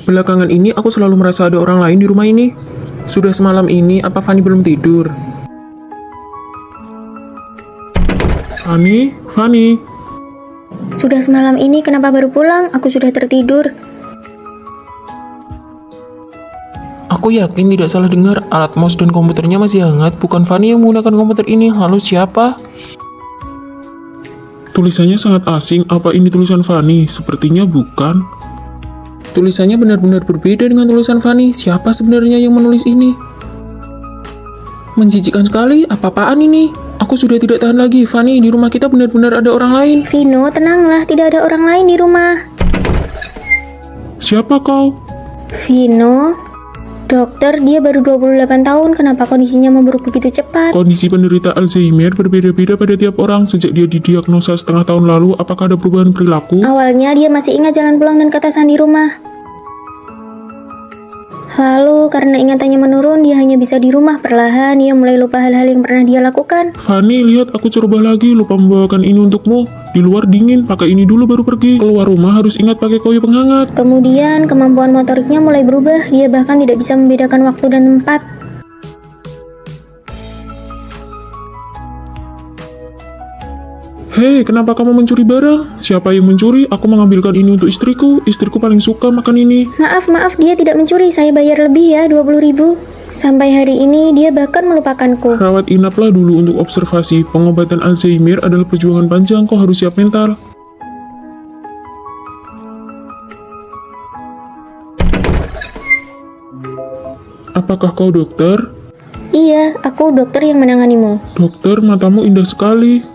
Belakangan ini aku selalu merasa ada orang lain di rumah ini. Sudah semalam ini, apa Fanny belum tidur? Fanny? Sudah semalam ini kenapa baru pulang? Aku sudah tertidur. Aku yakin tidak salah dengar, alat mouse dan komputernya masih hangat. Bukan Fanny yang menggunakan komputer ini. Lalu siapa? Tulisannya sangat asing. Apa ini tulisan Fanny? Sepertinya bukan. Tulisannya benar-benar berbeda dengan tulisan Fanny. Siapa sebenarnya yang menulis ini? Menjijikkan sekali. Apa-apaan ini? Aku sudah tidak tahan lagi. Fanny, di rumah kita benar-benar ada orang lain. Vino, tenanglah. Tidak ada orang lain di rumah. Siapa kau? Vino, dokter, dia baru 28 tahun. Kenapa kondisinya memburuk begitu cepat? Kondisi penderita Alzheimer berbeda-beda pada tiap orang. Sejak dia didiagnosa setengah tahun lalu, apakah ada perubahan perilaku? Awalnya dia masih ingat jalan pulang dan ketasan di rumah. Lalu karena ingatannya menurun, dia hanya bisa di rumah. Perlahan dia mulai lupa hal-hal yang pernah dia lakukan. Fanny, lihat aku coba lagi. Lupa membawakan ini untukmu. Di luar dingin, pakai ini dulu baru pergi. Keluar rumah harus ingat pakai koyo penghangat. Kemudian kemampuan motoriknya mulai berubah. Dia bahkan tidak bisa membedakan waktu dan tempat. Hei, kenapa kamu mencuri barang? Siapa yang mencuri? Aku mengambilkan ini untuk istriku. Istriku paling suka makan ini. Maaf, dia tidak mencuri. Saya bayar lebih ya, 20.000. Sampai hari ini dia bahkan melupakanku. Rawat inaplah dulu untuk observasi. Pengobatan Alzheimer adalah perjuangan panjang. Kau harus siap mental. Apakah kau dokter? Iya, aku dokter yang menanganimu. Dokter, matamu indah sekali.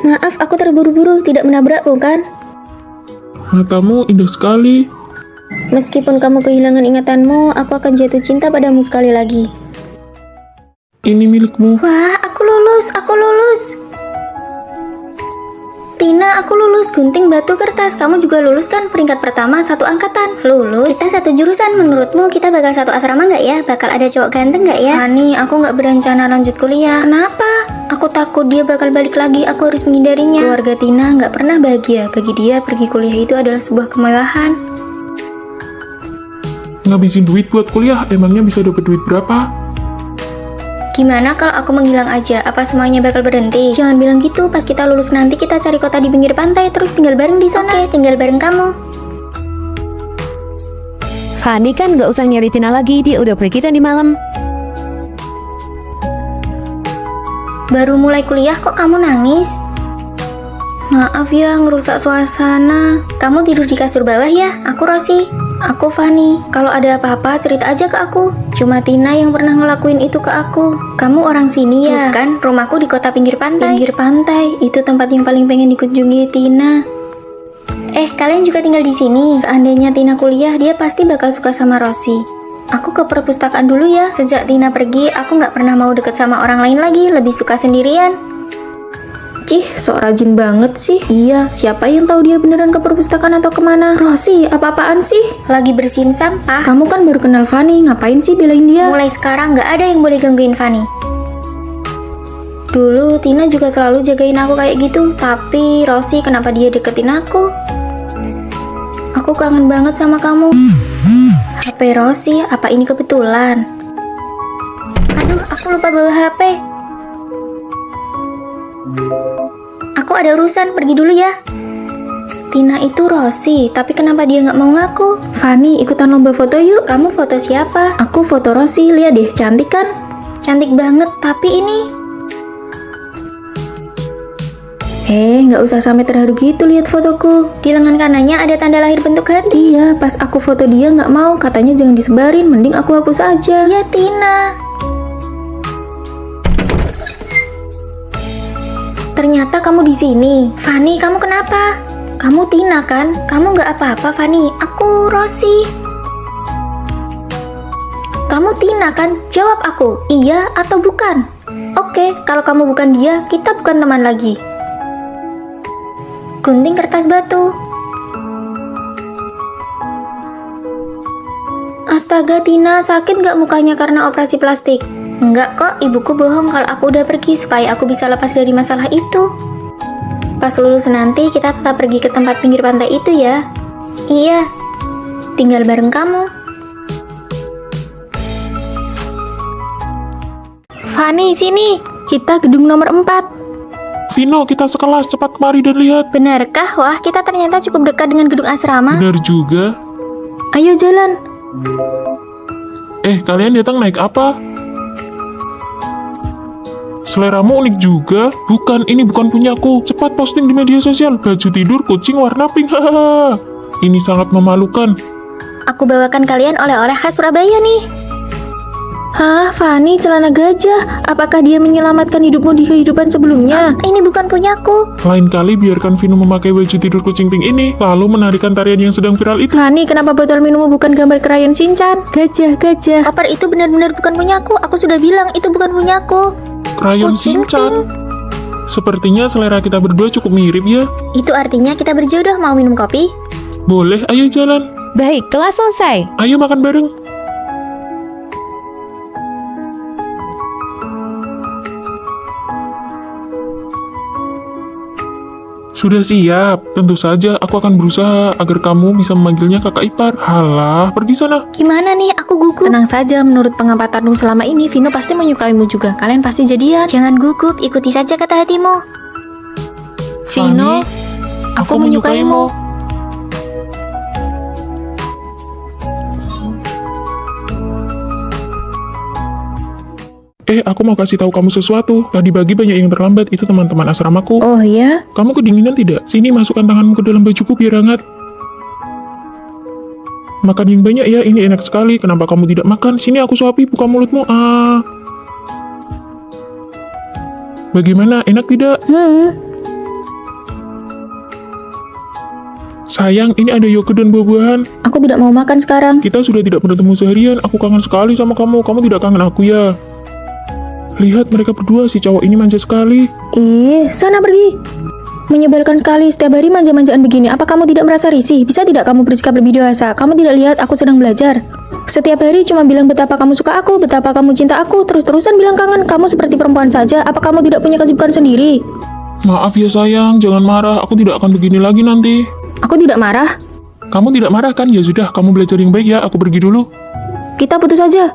Maaf, aku terburu-buru, tidak menabrak, bukan? Matamu indah sekali. Meskipun kamu kehilangan ingatanmu, aku akan jatuh cinta padamu sekali lagi. Ini milikmu. Wah, aku lulus. Tina, aku lulus gunting batu kertas. Kamu juga lulus kan? Peringkat pertama satu angkatan. Lulus? Kita satu jurusan. Menurutmu kita bakal satu asrama nggak ya? Bakal ada cowok ganteng nggak ya? Fanny, aku nggak berencana lanjut kuliah. Kenapa? Aku takut dia bakal balik lagi. Aku harus menghindarinya. Keluarga Tina nggak pernah bahagia. Bagi dia, pergi kuliah itu adalah sebuah kemewahan. Ngabisin duit buat kuliah, emangnya bisa dapat duit berapa? Gimana kalau aku menghilang aja? Apa semuanya bakal berhenti? Jangan bilang gitu. Pas kita lulus nanti kita cari kota di pinggir pantai terus tinggal bareng di sana. Oke, tinggal bareng kamu. Fanny kan gak usah nyari Tina lagi, dia udah pergi tadi malam. Baru mulai kuliah kok kamu nangis? Maaf ya, ngerusak suasana. Kamu tidur di kasur bawah ya? Aku Rosi. Aku Fanny. Kalau ada apa-apa cerita aja ke aku. Cuma Tina yang pernah ngelakuin itu ke aku. Kamu orang sini ya? Bukan, rumahku di kota pinggir pantai. Pinggir pantai, itu tempat yang paling pengen dikunjungi Tina. Kalian juga tinggal di sini. Seandainya Tina kuliah, dia pasti bakal suka sama Rosi. Aku ke perpustakaan dulu ya. Sejak Tina pergi, aku nggak pernah mau deket sama orang lain lagi. Lebih suka sendirian. Cih, sok rajin banget sih. Iya, siapa yang tahu dia beneran ke perpustakaan atau kemana? Rosi, apa-apaan sih? Lagi bersihin sampah. Kamu kan baru kenal Fanny, ngapain sih belain dia? Mulai sekarang nggak ada yang boleh gangguin Fanny. Dulu Tina juga selalu jagain aku kayak gitu. Tapi Rosi, kenapa dia deketin aku? Aku kangen banget sama kamu. HP Rosi, apa ini kebetulan? Aduh, aku lupa bawa HP. Aku ada urusan, pergi dulu ya. Tina itu Rosi, tapi kenapa dia nggak mau ngaku? Fanny, ikutan lomba foto yuk. Kamu foto siapa? Aku foto Rosi, lihat deh, cantik kan? Cantik banget, tapi ini... nggak usah sampai terharu gitu lihat fotoku. Di lengan kanannya ada tanda lahir bentuk hati. Iya, pas aku foto dia nggak mau, katanya jangan disebarin, mending aku hapus aja. Ya Tina. Ternyata kamu di sini. Fanny, kamu kenapa? Kamu Tina kan? Kamu nggak apa-apa, Fanny. Aku Rosi. Kamu Tina kan? Jawab aku, iya atau bukan? Oke, kalau kamu bukan dia, kita bukan teman lagi. Gunting kertas batu. Astaga Tina, sakit nggak mukanya karena operasi plastik? Enggak kok, ibuku bohong kalau aku udah pergi supaya aku bisa lepas dari masalah itu. Pas lulus nanti kita tetap pergi ke tempat pinggir pantai itu ya. Iya, tinggal bareng kamu. Fanny, sini. Kita gedung nomor 4. Vino, kita sekelas, cepat kemari dan lihat. Benarkah? Wah, kita ternyata cukup dekat dengan gedung asrama. Benar juga. Ayo jalan. Kalian datang naik apa? Seleramu unik juga. Bukan, ini bukan punyaku. Cepat posting di media sosial. Baju tidur kucing warna pink. Hahaha. Ini sangat memalukan. Aku bawakan kalian oleh-oleh khas Surabaya nih. Hah, Fanny, celana gajah. Apakah dia menyelamatkan hidupmu di kehidupan sebelumnya? Ini bukan punyaku. Lain kali biarkan Vino memakai baju tidur kucing pink ini, lalu menarikan tarian yang sedang viral itu. Fanny, kenapa botol minummu bukan gambar krayon Shinchan? Gajah. Koper itu benar-benar bukan punyaku. Aku sudah bilang itu bukan punyaku. Krayon Kucing Shinchan. Sepertinya selera kita berdua cukup mirip ya. Itu artinya kita berjodoh. Mau minum kopi? Boleh, ayo jalan. Baik, kelas selesai. Ayo makan bareng. Sudah siap. Tentu saja aku akan berusaha agar kamu bisa memanggilnya kakak ipar. Halah, pergi sana. Gimana nih? Aku gugup. Tenang saja, menurut pengampatanmu selama ini, Vino pasti menyukaimu juga. Kalian pasti jadian. Jangan gugup, ikuti saja kata hatimu. Vino, aku menyukaimu. Aku mau kasih tahu kamu sesuatu. Tadi pagi banyak yang terlambat, itu teman-teman asramaku. Oh ya? Kamu kedinginan tidak? Sini, masukkan tanganmu ke dalam bajuku biar hangat. Makan yang banyak ya, ini enak sekali. Kenapa kamu tidak makan? Sini aku suapi, buka mulutmu. Bagaimana, enak tidak? Sayang, ini ada yogurt dan buah-buahan. Aku tidak mau makan sekarang. Kita sudah tidak bertemu seharian, aku kangen sekali sama kamu. Kamu tidak kangen aku ya? Lihat mereka berdua, si cowok ini manja sekali. Sana pergi. Menyebalkan sekali, setiap hari manja-manjaan begini. Apa kamu tidak merasa risih? Bisa tidak kamu bersikap lebih dewasa? Kamu tidak lihat aku sedang belajar? Setiap hari cuma bilang betapa kamu suka aku, betapa kamu cinta aku, terus-terusan bilang kangen. Kamu seperti perempuan saja. Apa kamu tidak punya kesibukan sendiri? Maaf ya sayang, jangan marah. Aku tidak akan begini lagi nanti. Aku tidak marah. Kamu tidak marah kan? Ya sudah, kamu belajar yang baik ya. Aku pergi dulu. Kita putus saja.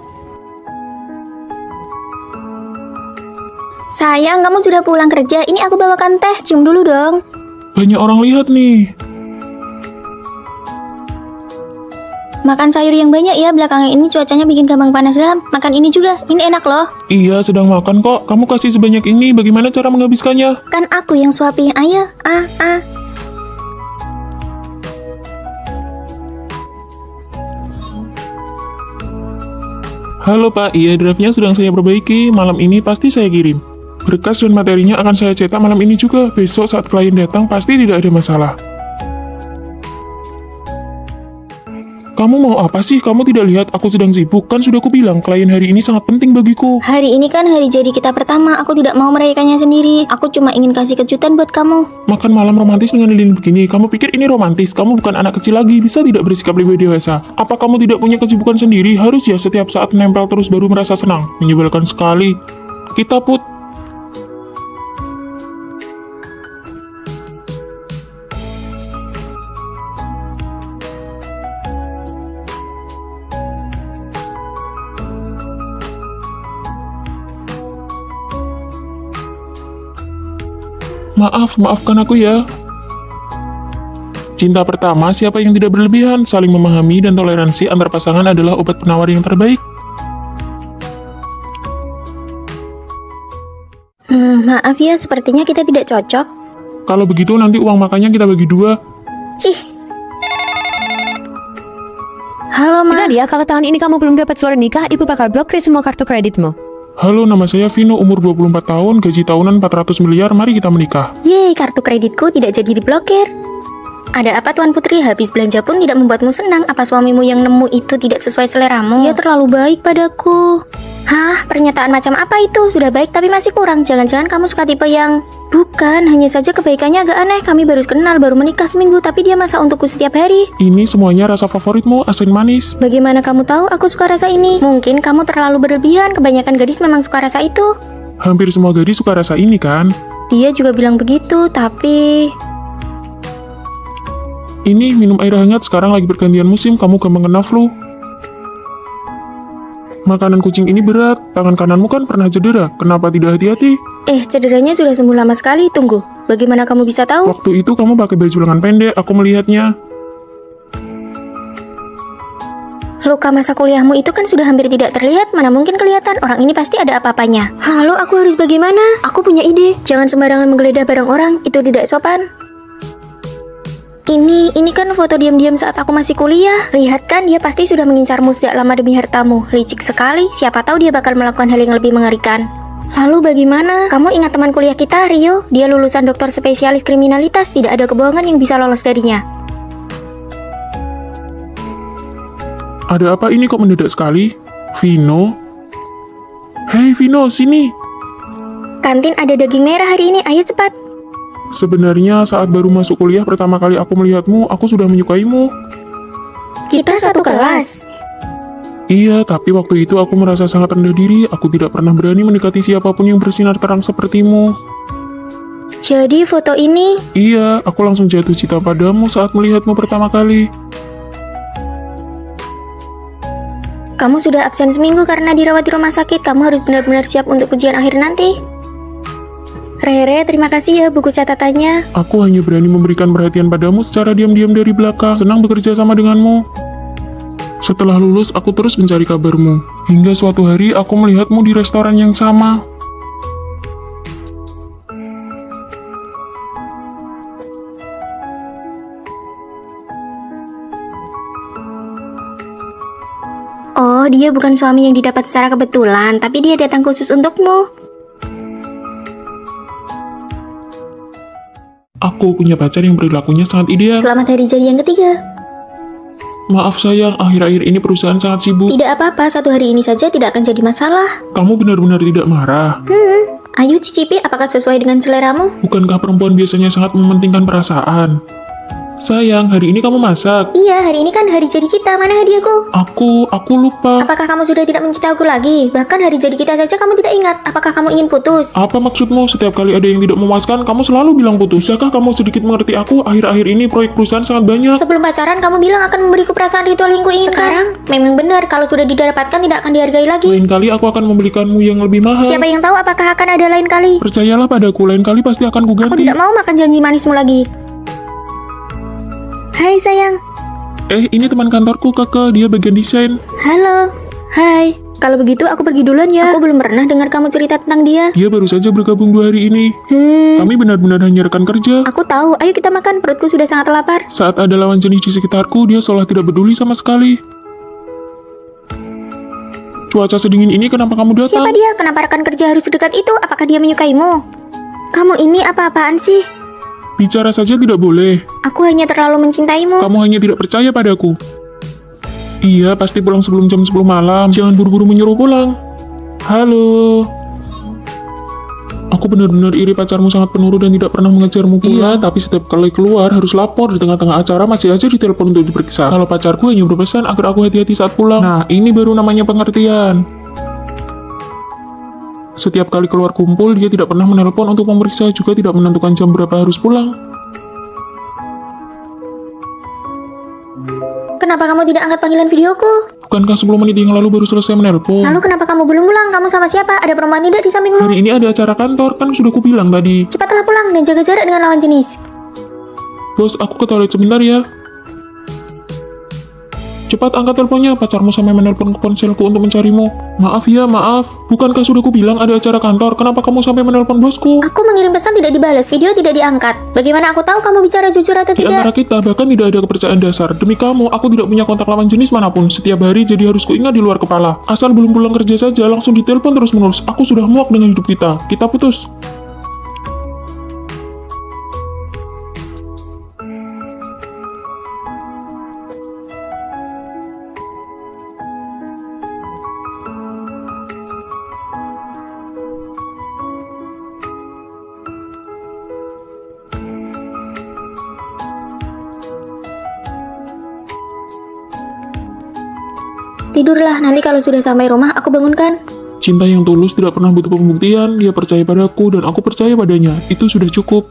Sayang, kamu sudah pulang kerja. Ini aku bawakan teh. Cium dulu dong. Banyak orang lihat nih. Makan sayur yang banyak ya. Belakangan ini cuacanya bikin gampang panas dalam. Makan ini juga. Ini enak loh. Iya, sedang makan kok. Kamu kasih sebanyak ini. Bagaimana cara menghabiskannya? Kan aku yang suapi. Ayo. Halo Pak, iya drive-nya sedang saya perbaiki. Malam ini pasti saya kirim. Berkas dan materinya akan saya cetak malam ini juga. Besok saat klien datang pasti tidak ada masalah. Kamu mau apa sih? Kamu tidak lihat aku sedang sibuk? Kan sudah kubilang, klien hari ini sangat penting bagiku. Hari ini kan hari jadi kita pertama. Aku tidak mau merayakannya sendiri. Aku cuma ingin kasih kejutan buat kamu. Makan malam romantis dengan lilin begini. Kamu pikir ini romantis? Kamu bukan anak kecil lagi. Bisa tidak bersikap lebih dewasa? Apa kamu tidak punya kesibukan sendiri? Harus ya setiap saat nempel terus baru merasa senang. Menyebalkan sekali. Kita put. Maafkan aku ya. Cinta pertama, siapa yang tidak berlebihan, saling memahami dan toleransi antar pasangan adalah obat penawar yang terbaik. Maaf ya, sepertinya kita tidak cocok. Kalau begitu nanti uang makannya kita bagi dua. Cih. Halo, Ma. Benar ya, kalau tahun ini kamu belum dapat surat nikah, ibu bakal blokir semua kartu kreditmu. Halo, nama saya Vino, umur 24 tahun, gaji tahunan 400 miliar, mari kita menikah. Yeay, kartu kreditku tidak jadi diblokir. Ada apa Tuan Putri? Habis belanja pun tidak membuatmu senang. Apa suamimu yang nemu itu tidak sesuai seleramu? Dia terlalu baik padaku. Hah? Pernyataan macam apa itu? Sudah baik tapi masih kurang. Jangan-jangan kamu suka tipe yang... Bukan, hanya saja kebaikannya agak aneh. Kami baru kenal, baru menikah seminggu, tapi dia masak untukku setiap hari. Ini semuanya rasa favoritmu, asin manis. Bagaimana kamu tahu aku suka rasa ini? Mungkin kamu terlalu berlebihan. Kebanyakan gadis memang suka rasa itu. Hampir semua gadis suka rasa ini kan? Dia juga bilang begitu, tapi... Ini minum air hangat, sekarang lagi pergantian musim, kamu gampang kena flu. Makanan kucing ini berat, tangan kananmu kan pernah cedera, kenapa tidak hati-hati? Cederanya sudah sembuh lama sekali, tunggu. Bagaimana kamu bisa tahu? Waktu itu kamu pakai baju lengan pendek, aku melihatnya. Luka masa kuliahmu itu kan sudah hampir tidak terlihat, mana mungkin kelihatan, orang ini pasti ada apa-apanya. Lalu aku harus bagaimana? Aku punya ide. Jangan sembarangan menggeledah barang orang, itu tidak sopan. Ini kan foto diam-diam saat aku masih kuliah. Lihat kan, dia pasti sudah mengincarmu sejak lama demi hartamu. Licik sekali, siapa tahu dia bakal melakukan hal yang lebih mengerikan. Lalu bagaimana? Kamu ingat teman kuliah kita, Rio? Dia lulusan dokter spesialis kriminalitas, tidak ada kebohongan yang bisa lolos darinya. Ada apa ini kok mendadak sekali? Vino? Hei Vino, sini! Kantin ada daging merah hari ini, ayo cepat. Sebenarnya saat baru masuk kuliah pertama kali aku melihatmu, aku sudah menyukaimu. Kita satu kelas. Iya, tapi waktu itu aku merasa sangat rendah diri, aku tidak pernah berani mendekati siapapun yang bersinar terang sepertimu. Jadi foto ini... Iya, aku langsung jatuh cinta padamu saat melihatmu pertama kali. Kamu sudah absen seminggu karena dirawat di rumah sakit. Kamu harus benar-benar siap untuk ujian akhir nanti. Rere, terima kasih ya buku catatannya. Aku hanya berani memberikan perhatian padamu secara diam-diam dari belakang. Senang bekerja sama denganmu. Setelah lulus, aku terus mencari kabarmu. Hingga suatu hari, aku melihatmu di restoran yang sama. Oh, dia bukan suami yang didapat secara kebetulan, tapi dia datang khusus untukmu. Aku punya pacar yang perilakunya sangat ideal. Selamat hari jadi yang ketiga. Maaf sayang, akhir-akhir ini perusahaan sangat sibuk. Tidak apa-apa, satu hari ini saja tidak akan jadi masalah. Kamu benar-benar tidak marah. Ayo cicipi, apakah sesuai dengan seleramu? Bukankah perempuan biasanya sangat mementingkan perasaan? Sayang, hari ini kamu masak. Iya, hari ini kan hari jadi kita, mana hadiahku? Aku lupa. Apakah kamu sudah tidak mencintai aku lagi? Bahkan hari jadi kita saja kamu tidak ingat. Apakah kamu ingin putus? Apa maksudmu? Setiap kali ada yang tidak memuaskan, kamu selalu bilang putus. Bisakah kamu sedikit mengerti aku? Akhir-akhir ini proyek perusahaan sangat banyak. Sebelum pacaran kamu bilang akan memberiku perasaan ritual yang kuinginkan. Sekarang, memang benar kalau sudah didapatkan tidak akan dihargai lagi. Lain kali aku akan membelikanmu yang lebih mahal. Siapa yang tahu apakah akan ada lain kali? Percayalah padaku, lain kali pasti akan Aku kuganti. tidak mau makan janji manismu lagi. Hai sayang. Ini teman kantorku, Kakak. Dia bagian desain. Halo. Hai, kalau begitu aku pergi duluan ya. Aku belum pernah dengar kamu cerita tentang dia. Dia baru saja bergabung 2 hari ini. Kami benar-benar hanya rekan kerja. Aku tahu. Ayo kita makan. Perutku sudah sangat lapar. Saat ada lawan jenis di sekitarku, dia seolah tidak peduli sama sekali. Cuaca sedingin ini kenapa kamu datang? Siapa dia? Kenapa rekan kerja harus sedekat itu? Apakah dia menyukaimu? Kamu ini apa-apaan sih? Bicara saja tidak boleh. Aku hanya terlalu mencintaimu. Kamu hanya tidak percaya padaku. Iya, pasti pulang sebelum jam 10 malam. Jangan buru-buru menyuruh pulang. Halo. Aku benar-benar iri pacarmu sangat penurut dan tidak pernah mengejarmu pulang. Iya, tapi setiap kali keluar harus lapor. Di tengah-tengah acara masih aja ditelepon untuk diperiksa. Kalau pacarku hanya berpesan agar aku hati-hati saat pulang. Nah, ini baru namanya pengertian. Setiap kali keluar kumpul, dia tidak pernah menelpon untuk memeriksa, juga tidak menentukan jam berapa harus pulang. Kenapa kamu tidak angkat panggilan videoku? Bukankah 10 menit yang lalu baru selesai menelpon? Lalu kenapa kamu belum pulang? Kamu sama siapa? Ada perempuan tidak di sampingmu? Hari ini ada acara kantor, kan sudah kubilang tadi. Cepatlah pulang dan jaga jarak dengan lawan jenis. Bos, aku ke toilet sebentar ya. Cepat angkat teleponnya, pacarmu sampai menelpon ke ponselku untuk mencarimu. Maaf ya, maaf. Bukankah sudah kubilang ada acara kantor? Kenapa kamu sampai menelpon bosku? Aku mengirim pesan tidak dibalas, video tidak diangkat. Bagaimana aku tahu kamu bicara jujur atau Di antara tidak? kita bahkan tidak ada kepercayaan dasar. Demi kamu, aku tidak punya kontak lawan jenis manapun. Setiap hari jadi harus kuingat di luar kepala. Asal belum pulang kerja saja, langsung ditelepon terus-menerus. Aku sudah muak dengan hidup kita. Kita putus. Tidurlah, nanti kalau sudah sampai rumah aku bangunkan. Cinta yang tulus tidak pernah butuh pembuktian. Dia percaya padaku dan aku percaya padanya. Itu sudah cukup.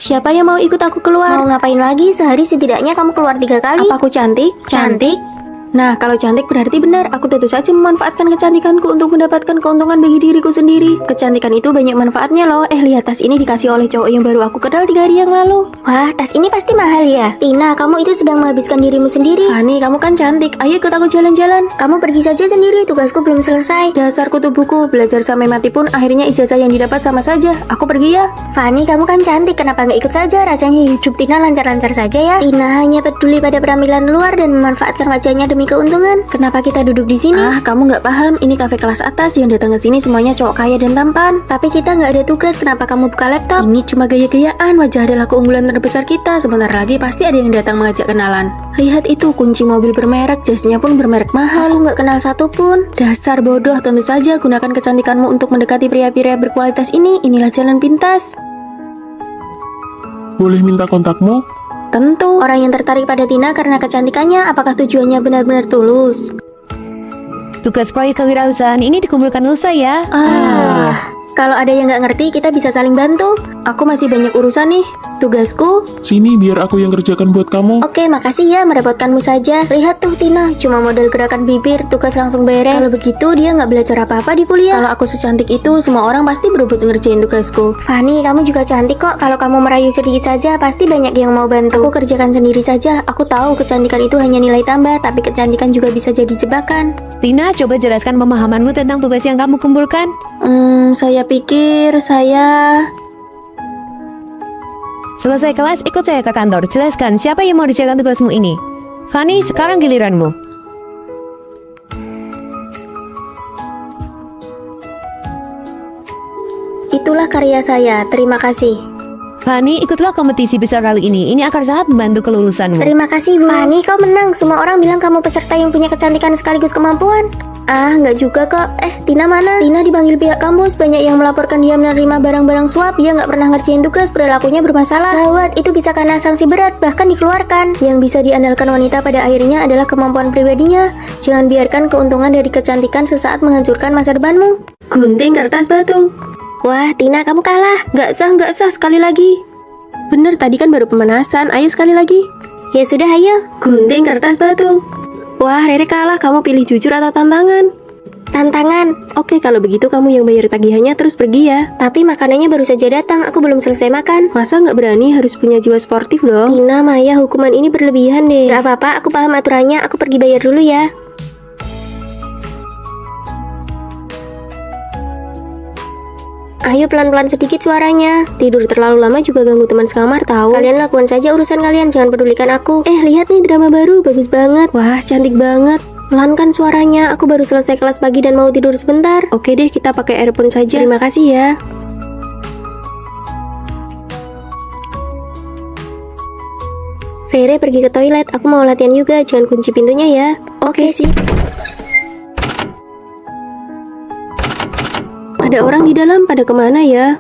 Siapa yang mau ikut aku keluar? Mau ngapain lagi? Sehari setidaknya kamu keluar 3 kali. Apa aku cantik? Cantik? Nah, kalau cantik berarti benar. Aku tentu saja memanfaatkan kecantikanku untuk mendapatkan keuntungan bagi diriku sendiri. Kecantikan itu banyak manfaatnya loh. Lihat tas ini dikasih oleh cowok yang baru aku kenal 3 hari yang lalu. Wah, tas ini pasti mahal ya. Tina, kamu itu sedang menghabiskan dirimu sendiri. Fani, kamu kan cantik. Ayo ikut aku jalan-jalan. Kamu pergi saja sendiri, tugasku belum selesai. Dasar kutu buku, belajar sampai mati pun akhirnya ijazah yang didapat sama saja. Aku pergi ya. Fani, kamu kan cantik, kenapa nggak ikut saja? Rasanya hidup Tina lancar-lancar saja ya. Tina hanya peduli pada penampilan luar dan memanfaatkan wajahnya demi keuntungan. Kenapa kita duduk di sini? Kamu nggak paham. Ini kafe kelas atas. Yang datang ke sini semuanya cowok kaya dan tampan. Tapi kita nggak ada tugas, kenapa kamu buka laptop? Ini cuma gaya-gayaan. Wajah adalah keunggulan terbesar kita. Sebentar lagi pasti ada yang datang mengajak kenalan. Lihat itu, kunci mobil bermerek, jasnya pun bermerek mahal. Aku nggak kenal satu pun. Dasar bodoh, tentu saja gunakan kecantikanmu untuk mendekati pria-pria berkualitas ini. Inilah jalan pintas. Boleh minta kontakmu? Tentu. Orang yang tertarik pada Tina karena kecantikannya, apakah tujuannya benar-benar tulus? Tugas proyek kewirausahaan ini dikumpulkan Nusa ya. Kalau ada yang nggak ngerti, kita bisa saling bantu. Aku masih banyak urusan nih. Tugasku. Sini biar aku yang kerjakan buat kamu. Oke, makasih ya, merepotkanmu saja. Lihat tuh Tina, cuma model gerakan bibir, tugas langsung beres. Kalau begitu dia nggak belajar apa-apa di kuliah. Kalau aku secantik itu, semua orang pasti berebut ngerjain tugasku. Fani, kamu juga cantik kok. Kalau kamu merayu sedikit saja, pasti banyak yang mau bantu. Aku kerjakan sendiri saja. Aku tahu kecantikan itu hanya nilai tambah, tapi kecantikan juga bisa jadi jebakan. Tina, coba jelaskan pemahamanmu tentang tugas yang kamu kumpulkan. Saya pikir saya... Selesai kelas, ikut saya ke kantor. Jelaskan siapa yang mau dijalankan tugasmu ini. Fani, sekarang giliranmu. Itulah karya saya, terima kasih. Fani, ikutlah kompetisi besar kali ini. Ini akan sangat membantu kelulusanmu. Terima kasih, Bu. Fani, kau menang. Semua orang bilang kamu peserta yang punya kecantikan sekaligus kemampuan. Nggak juga kok. Tina mana? Tina dipanggil pihak kampus. Banyak yang melaporkan dia menerima barang-barang suap. Dia nggak pernah ngerjain tugas, perilakunya bermasalah. Gawat, itu bisa kena sanksi berat, bahkan dikeluarkan. Yang bisa diandalkan wanita pada akhirnya adalah kemampuan pribadinya. Jangan biarkan keuntungan dari kecantikan sesaat menghancurkan masa depanmu. Gunting kertas batu. Wah, Tina, kamu kalah. Nggak sah, sekali lagi. Bener, tadi kan baru pemanasan. Ayo sekali lagi. Ya sudah, ayo. Gunting kertas batu. Wah, Rere kalah. Kamu pilih jujur atau tantangan? Tantangan. Oke, kalau begitu kamu yang bayar tagihannya terus pergi ya. Tapi makanannya baru saja datang, aku belum selesai makan. Masa nggak berani, harus punya jiwa sportif dong. Tina, Maya, hukuman ini berlebihan deh. Gak apa-apa, aku paham aturannya. Aku pergi bayar dulu ya. Ayo pelan-pelan sedikit suaranya. Tidur terlalu lama juga ganggu teman sekamar tahu. Kalian lakukan saja urusan kalian, jangan pedulikan aku. Lihat nih drama baru, bagus banget. Wah, cantik banget. Pelan kan suaranya, aku baru selesai kelas pagi dan mau tidur sebentar. Oke deh, kita pakai earphone saja. Terima kasih ya. Rere pergi ke toilet, aku mau latihan juga, jangan kunci pintunya ya. Oke sih. Ada orang di dalam, pada kemana ya?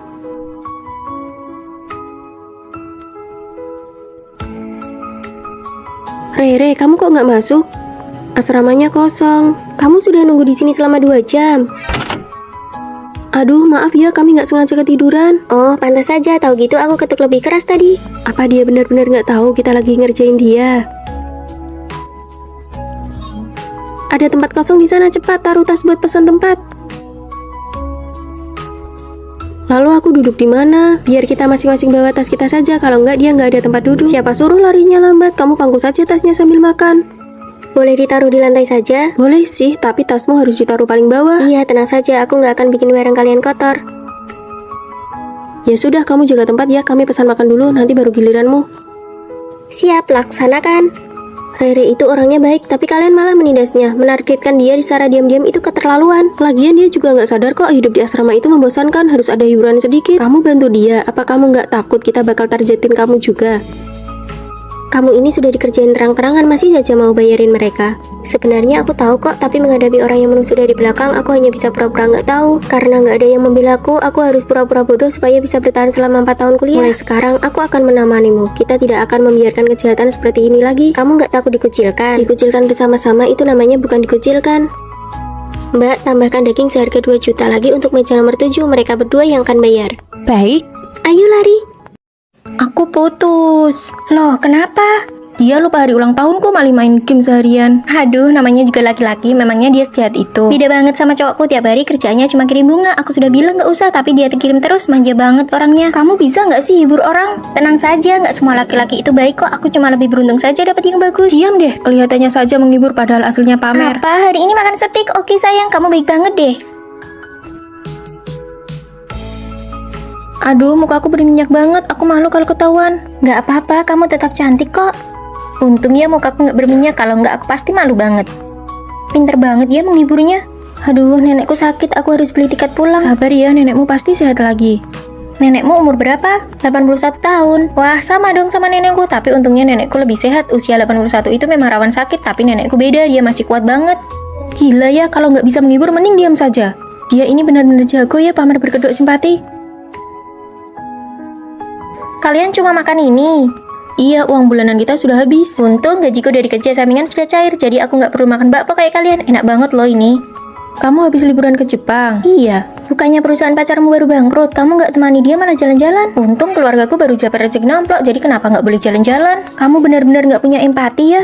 Rere, kamu kok nggak masuk? Asramanya kosong. Kamu sudah nunggu di sini selama 2 jam. Aduh, maaf ya, kami nggak sengaja ketiduran. Oh, pantas saja. Tahu gitu aku ketuk lebih keras tadi. Apa dia benar-benar nggak tahu kita lagi ngerjain dia? Ada tempat kosong di sana, cepat taruh tas buat pesan tempat. Lalu aku duduk di mana? Biar kita masing-masing bawa tas kita saja. Kalau nggak, dia nggak ada tempat duduk. Siapa suruh larinya lambat? Kamu pangku saja tasnya sambil makan. Boleh ditaruh di lantai saja? Boleh sih, tapi tasmu harus ditaruh paling bawah. Iya, tenang saja. Aku nggak akan bikin barang kalian kotor. Ya sudah, kamu jaga tempat ya. Kami pesan makan dulu, nanti baru giliranmu. Siap, laksanakan. Rere itu orangnya baik, tapi kalian malah menindasnya. Menargetkan dia secara diam-diam itu keterlaluan. Lagian dia juga nggak sadar kok hidup di asrama itu membosankan, harus ada hiburan sedikit. Kamu bantu dia, apa kamu nggak takut kita bakal targetin kamu juga? Kamu ini sudah dikerjain terang-terangan, masih saja mau bayarin mereka. Sebenarnya aku tahu kok, tapi menghadapi orang yang menusuk dari belakang, aku hanya bisa pura-pura nggak tahu. Karena nggak ada yang membela aku harus pura-pura bodoh supaya bisa bertahan selama 4 tahun kuliah. Mulai sekarang, aku akan menemanimu. Kita tidak akan membiarkan kejahatan seperti ini lagi. Kamu nggak takut dikucilkan? Dikucilkan bersama-sama itu namanya bukan dikucilkan. Mbak, tambahkan daging seharga 2 juta lagi untuk meja nomor 7. Mereka berdua yang akan bayar. Baik. Ayo lari. Aku putus. Loh, kenapa? Dia lupa hari ulang tahunku malah main game seharian. Aduh, namanya juga laki-laki, memangnya dia sejahat itu. Beda banget sama cowokku, tiap hari kerjanya cuma kirim bunga. Aku sudah bilang gak usah, tapi dia kirim terus, manja banget orangnya. Kamu bisa gak sih hibur orang? Tenang saja, gak semua laki-laki itu baik kok. Aku cuma lebih beruntung saja dapat yang bagus. Diam deh, kelihatannya saja menghibur padahal aslinya pamer. Apa? Hari ini makan steak? Oke sayang, kamu baik banget deh. Aduh, muka aku berminyak banget. Aku malu kalau ketahuan. Gak apa-apa, kamu tetap cantik kok. Untung ya mukaku gak berminyak, kalau nggak aku pasti malu banget. Pinter banget ya menghiburnya. Aduh, nenekku sakit, aku harus beli tiket pulang. Sabar ya, nenekmu pasti sehat lagi. Nenekmu umur berapa? 81 tahun. Wah, sama dong sama nenekku, tapi untungnya nenekku lebih sehat. Usia 81 itu memang rawan sakit, tapi nenekku beda, dia masih kuat banget. Gila ya, kalau nggak bisa menghibur mending diam saja. Dia ini benar-benar jago ya pamer berkedok simpati. Kalian cuma makan ini? Iya, uang bulanan kita sudah habis. Untung gajiku dari kerja sampingan sudah cair, jadi aku nggak perlu makan bakpo kayak kalian. Enak banget loh ini. Kamu habis liburan ke Jepang? Iya, bukannya perusahaan pacarmu baru bangkrut, kamu nggak temani dia malah jalan-jalan. Untung keluargaku baru dapat rezeki nomplok, jadi kenapa nggak boleh jalan-jalan? Kamu benar-benar nggak punya empati ya?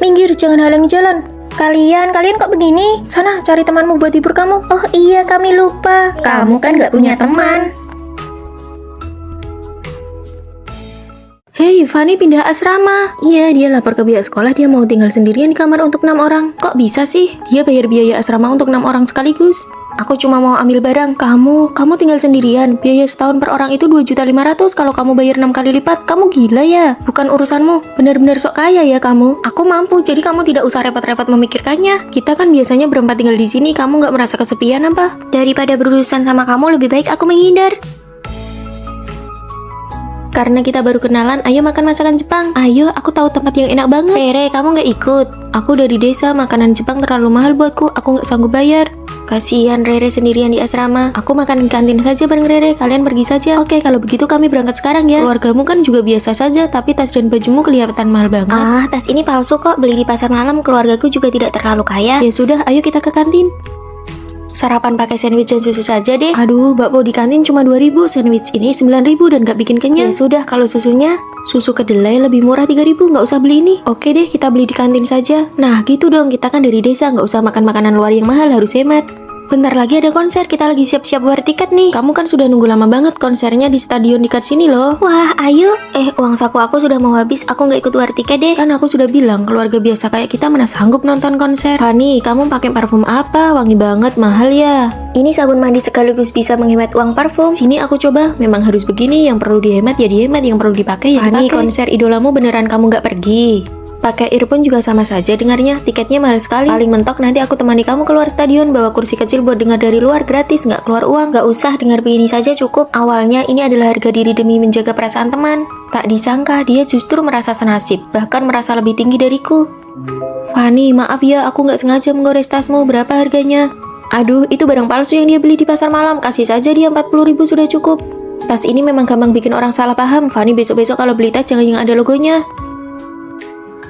Minggir, jangan halangi jalan. Kalian kok begini? Sana, cari temanmu buat hibur kamu. Oh iya, kami lupa. Kamu kan nggak punya teman. Hei, Fanny pindah asrama. Iya, dia lapor ke pihak sekolah dia mau tinggal sendirian di kamar untuk 6 orang. Kok bisa sih? Dia bayar biaya asrama untuk 6 orang sekaligus. Aku cuma mau ambil barang. Kamu tinggal sendirian. Biaya setahun per orang itu 2.500.000. Kalau kamu bayar 6 kali lipat, kamu gila ya? Bukan urusanmu. Benar-benar sok kaya ya kamu. Aku mampu, jadi kamu tidak usah repot-repot memikirkannya. Kita kan biasanya berempat tinggal di sini. Kamu nggak merasa kesepian apa? Daripada berurusan sama kamu, lebih baik aku menghindar. Karena kita baru kenalan, ayo makan masakan Jepang. Ayo, aku tahu tempat yang enak banget. Rere, kamu nggak ikut? Aku dari desa, makanan Jepang terlalu mahal buatku. Aku nggak sanggup bayar. Kasihan Rere sendirian di asrama. Aku makan di kantin saja bareng Rere. Kalian pergi saja. Oke, kalau begitu kami berangkat sekarang ya. Keluargamu kan juga biasa saja, tapi tas dan bajumu kelihatan mahal banget. Ah, tas ini palsu kok. Beli di pasar malam. Keluargaku juga tidak terlalu kaya. Ya sudah, ayo kita ke kantin. Sarapan pakai sandwich dan susu saja deh. Aduh, bakpo di kantin cuma 2.000, sandwich ini 9.000 dan gak bikin kenyang. Ya sudah, kalau susunya? Susu kedelai lebih murah 3.000, nggak usah beli ini. Oke deh, kita beli di kantin saja. Nah, gitu dong, kita kan dari desa, nggak usah makan makanan luar yang mahal, harus hemat. Bentar lagi ada konser, kita lagi siap-siap bayar tiket nih. Kamu kan sudah nunggu lama banget, konsernya di stadion dekat sini loh. Wah, ayo. Uang saku aku sudah mau habis, aku nggak ikut war tiket deh. Kan aku sudah bilang, keluarga biasa kayak kita mana sanggup nonton konser. Fanny, kamu pakai parfum apa? Wangi banget, mahal ya. Ini sabun mandi sekaligus bisa menghemat uang parfum. Sini aku coba, memang harus begini, yang perlu dihemat ya dihemat, yang perlu dipakai ya Fanny, dipakai. Konser idolamu beneran kamu nggak pergi? Pakai earphone juga sama saja dengarnya, tiketnya mahal sekali. Paling mentok nanti aku temani kamu keluar stadion, bawa kursi kecil buat dengar dari luar, gratis, nggak keluar uang. Nggak usah, dengar begini saja cukup. Awalnya ini adalah harga diri demi menjaga perasaan teman. Tak disangka dia justru merasa senasib, bahkan merasa lebih tinggi dariku. Fanny, maaf ya, aku nggak sengaja menggores tasmu, berapa harganya? Aduh, itu barang palsu yang dia beli di pasar malam, kasih saja dia 40.000 sudah cukup. Tas ini memang gampang bikin orang salah paham. Fanny, besok-besok kalau beli tas jangan yang ada logonya.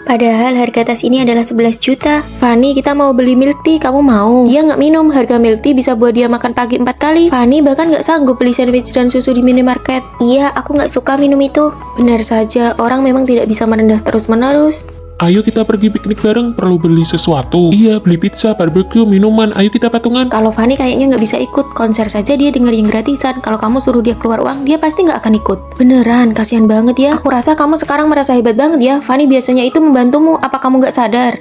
Padahal harga tas ini adalah 11 juta. Fanny, kita mau beli milk tea, kamu mau? Dia nggak minum, harga milk tea bisa buat dia makan pagi 4 kali. Fanny bahkan nggak sanggup beli sandwich dan susu di minimarket. Iya, aku nggak suka minum itu. Benar saja, orang memang tidak bisa merendah terus-menerus. Ayo kita pergi piknik bareng, perlu beli sesuatu. Iya, beli pizza, barbecue, minuman, ayo kita patungan. Kalau Fanny kayaknya nggak bisa ikut, konser saja dia denger yang gratisan. Kalau kamu suruh dia keluar uang, dia pasti nggak akan ikut. Beneran, kasihan banget ya. Aku rasa kamu sekarang merasa hebat banget ya. Fanny biasanya itu membantumu, apa kamu nggak sadar?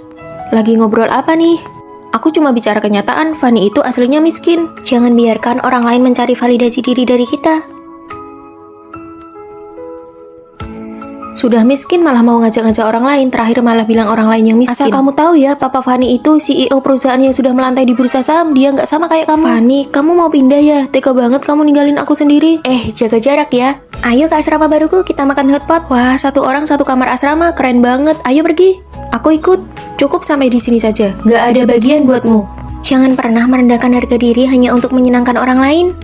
Lagi ngobrol apa nih? Aku cuma bicara kenyataan, Fanny itu aslinya miskin. Jangan biarkan orang lain mencari validasi diri dari kita. Sudah miskin malah mau ngajak-ngajak orang lain, terakhir malah bilang orang lain yang miskin. Asal kamu tahu ya, Papa Fanny itu CEO perusahaan yang sudah melantai di bursa saham, dia nggak sama kayak kamu. Fanny, kamu mau pindah ya? Tega banget kamu ninggalin aku sendiri. Jaga jarak ya. Ayo ke asrama baruku, kita makan hotpot. Wah, 1 orang 1 kamar asrama, keren banget. Ayo pergi. Aku ikut. Cukup sampai di sini saja. Nggak ada bagian buatmu. Jangan pernah merendahkan harga diri hanya untuk menyenangkan orang lain.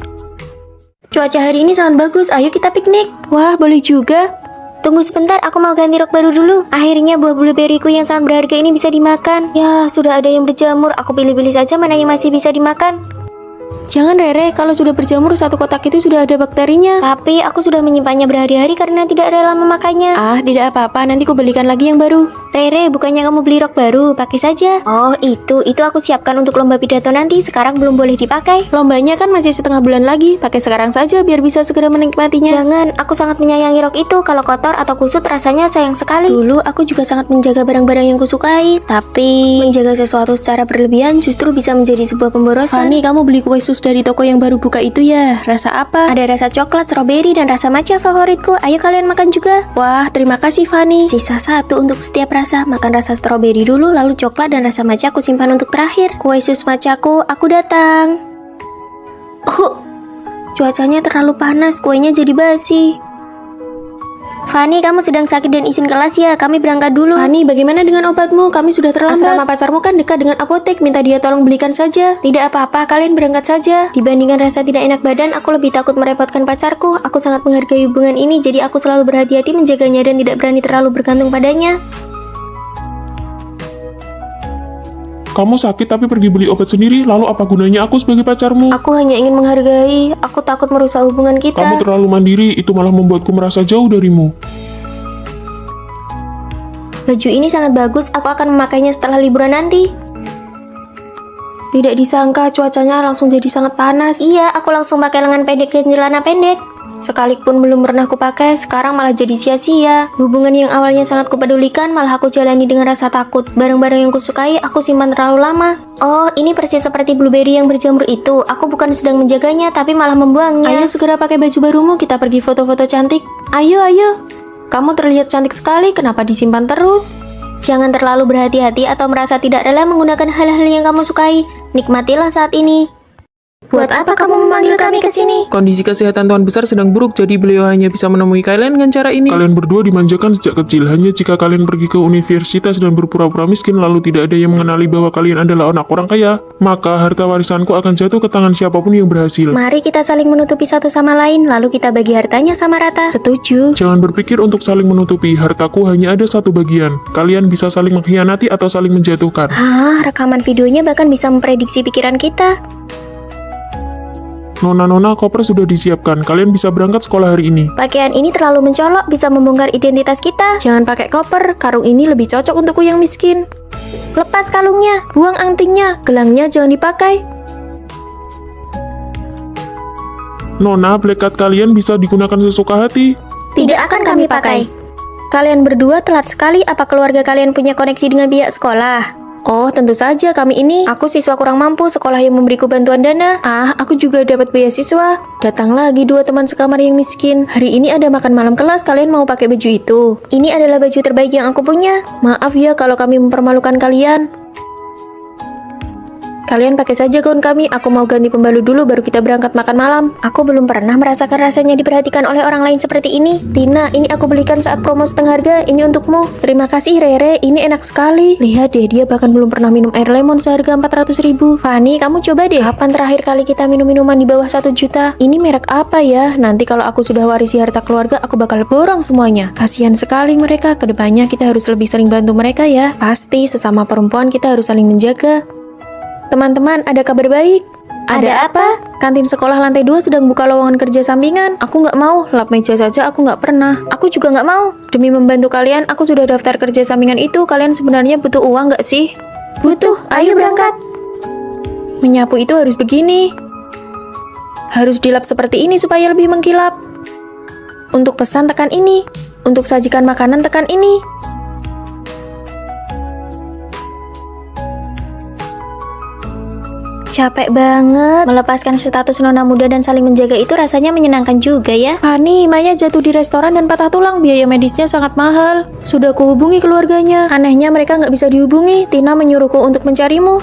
Cuaca hari ini sangat bagus, ayo kita piknik. Wah, boleh juga. Tunggu sebentar, aku mau ganti rok baru dulu. Akhirnya buah blueberryku yang sangat berharga ini bisa dimakan. Ya, sudah ada yang berjamur. Aku pilih-pilih saja mana yang masih bisa dimakan. Jangan Rere, kalau sudah berjamur satu kotak itu sudah ada bakterinya. Tapi aku sudah menyimpannya berhari-hari karena tidak rela memakainya. Ah, tidak apa-apa, nanti ku belikan lagi yang baru. Rere, bukannya kamu beli rok baru, pakai saja. Oh, itu aku siapkan untuk lomba pidato nanti, sekarang belum boleh dipakai. Lombanya kan masih setengah bulan lagi, pakai sekarang saja biar bisa segera menikmatinya. Jangan, aku sangat menyayangi rok itu, kalau kotor atau kusut rasanya sayang sekali. Dulu aku juga sangat menjaga barang-barang yang kusukai, tapi menjaga sesuatu secara berlebihan justru bisa menjadi sebuah pemborosan. Fani, kamu beli kue sus dari toko yang baru buka itu ya? Rasa apa? Ada rasa coklat, stroberi, dan rasa matcha favoritku. Ayo kalian makan juga. Wah, terima kasih Fani. Sisa satu untuk setiap rasa. Makan rasa stroberi dulu, lalu coklat dan rasa matcha aku simpan untuk terakhir. Kue sus matchaku, aku datang. Oh, cuacanya terlalu panas, kuenya jadi basi. Fani, kamu sedang sakit dan izin kelas ya? Kami berangkat dulu. Fani, bagaimana dengan obatmu? Kami sudah terlambat. Asrama pacarmu kan dekat dengan apotek, minta dia tolong belikan saja. Tidak apa-apa, kalian berangkat saja. Dibandingkan rasa tidak enak badan, aku lebih takut merepotkan pacarku. Aku sangat menghargai hubungan ini, jadi aku selalu berhati-hati menjaganya dan tidak berani terlalu bergantung padanya. Kamu sakit tapi pergi beli obat sendiri, lalu apa gunanya aku sebagai pacarmu? Aku hanya ingin menghargai, aku takut merusak hubungan kita. Kamu terlalu mandiri, itu malah membuatku merasa jauh darimu. Baju ini sangat bagus, aku akan memakainya setelah liburan nanti. Tidak disangka cuacanya langsung jadi sangat panas. Iya, aku langsung pakai lengan pendek dan celana pendek. Sekalipun belum pernah kupakai, sekarang malah jadi sia-sia. Hubungan yang awalnya sangat kupedulikan, malah aku jalani dengan rasa takut. Barang-barang yang kusukai, aku simpan terlalu lama. Oh, ini persis seperti blueberry yang berjamur itu. Aku bukan sedang menjaganya, tapi malah membuangnya. Ayo segera pakai baju barumu, kita pergi foto-foto cantik. Ayo, ayo. Kamu terlihat cantik sekali, kenapa disimpan terus? Jangan terlalu berhati-hati atau merasa tidak rela menggunakan hal-hal yang kamu sukai. Nikmatilah saat ini. Buat apa kamu memanggil kami ke sini? Kondisi kesehatan Tuan Besar sedang buruk, jadi beliau hanya bisa menemui kalian dengan cara ini. Kalian berdua dimanjakan sejak kecil. Hanya jika kalian pergi ke universitas dan berpura-pura miskin, lalu tidak ada yang mengenali bahwa kalian adalah anak orang kaya, maka harta warisanku akan jatuh ke tangan siapapun yang berhasil. Mari kita saling menutupi satu sama lain, lalu kita bagi hartanya sama rata. Setuju. Jangan berpikir untuk saling menutupi, hartaku hanya ada satu bagian. Kalian bisa saling mengkhianati atau saling menjatuhkan. Rekaman videonya bahkan bisa memprediksi pikiran kita. Nona-nona, koper sudah disiapkan. Kalian bisa berangkat sekolah hari ini. Pakaian ini terlalu mencolok, bisa membongkar identitas kita. Jangan pakai koper, karung ini lebih cocok untukku yang miskin. Lepas kalungnya. Buang antingnya, gelangnya jangan dipakai. Nona, black card kalian bisa digunakan sesuka hati. Tidak akan kami pakai. Kalian berdua telat sekali, apa keluarga kalian punya koneksi dengan pihak sekolah? Oh, tentu saja kami ini. Aku siswa kurang mampu, sekolah yang memberiku bantuan dana. Aku juga dapat beasiswa. Datang lagi dua teman sekamar yang miskin. Hari ini ada makan malam kelas, kalian mau pakai baju itu? Ini adalah baju terbaik yang aku punya. Maaf ya kalau kami mempermalukan kalian. Kalian pakai saja gaun kami, aku mau ganti pembalut dulu baru kita berangkat makan malam. Aku belum pernah merasakan rasanya diperhatikan oleh orang lain seperti ini. Tina, ini aku belikan saat promo setengah harga, ini untukmu. Terima kasih Rere, ini enak sekali. Lihat deh, dia bahkan belum pernah minum air lemon seharga 400.000. Fani, kamu coba deh. Kapan terakhir kali kita minum minuman di bawah 1 juta? Ini merek apa ya? Nanti kalau aku sudah warisi harta keluarga, aku bakal borong semuanya. Kasihan sekali mereka, kedepannya kita harus lebih sering bantu mereka ya. Pasti, sesama perempuan kita harus saling menjaga. Teman-teman, ada kabar baik. Ada apa? Kantin sekolah lantai 2 sedang buka lowongan kerja sampingan. Aku nggak mau, lap meja saja aku nggak pernah. Aku juga nggak mau. Demi membantu kalian, aku sudah daftar kerja sampingan itu. Kalian sebenarnya butuh uang nggak sih? Butuh, ayo berangkat. Menyapu itu harus begini. Harus dilap seperti ini supaya lebih mengkilap. Untuk pesan tekan ini. Untuk sajikan makanan tekan ini. Capek banget. Melepaskan status nona muda dan saling menjaga itu rasanya menyenangkan juga ya. Fani, Maya jatuh di restoran dan patah tulang. Biaya medisnya sangat mahal. Sudah kuhubungi keluarganya. Anehnya mereka nggak bisa dihubungi. Tina menyuruhku untuk mencarimu.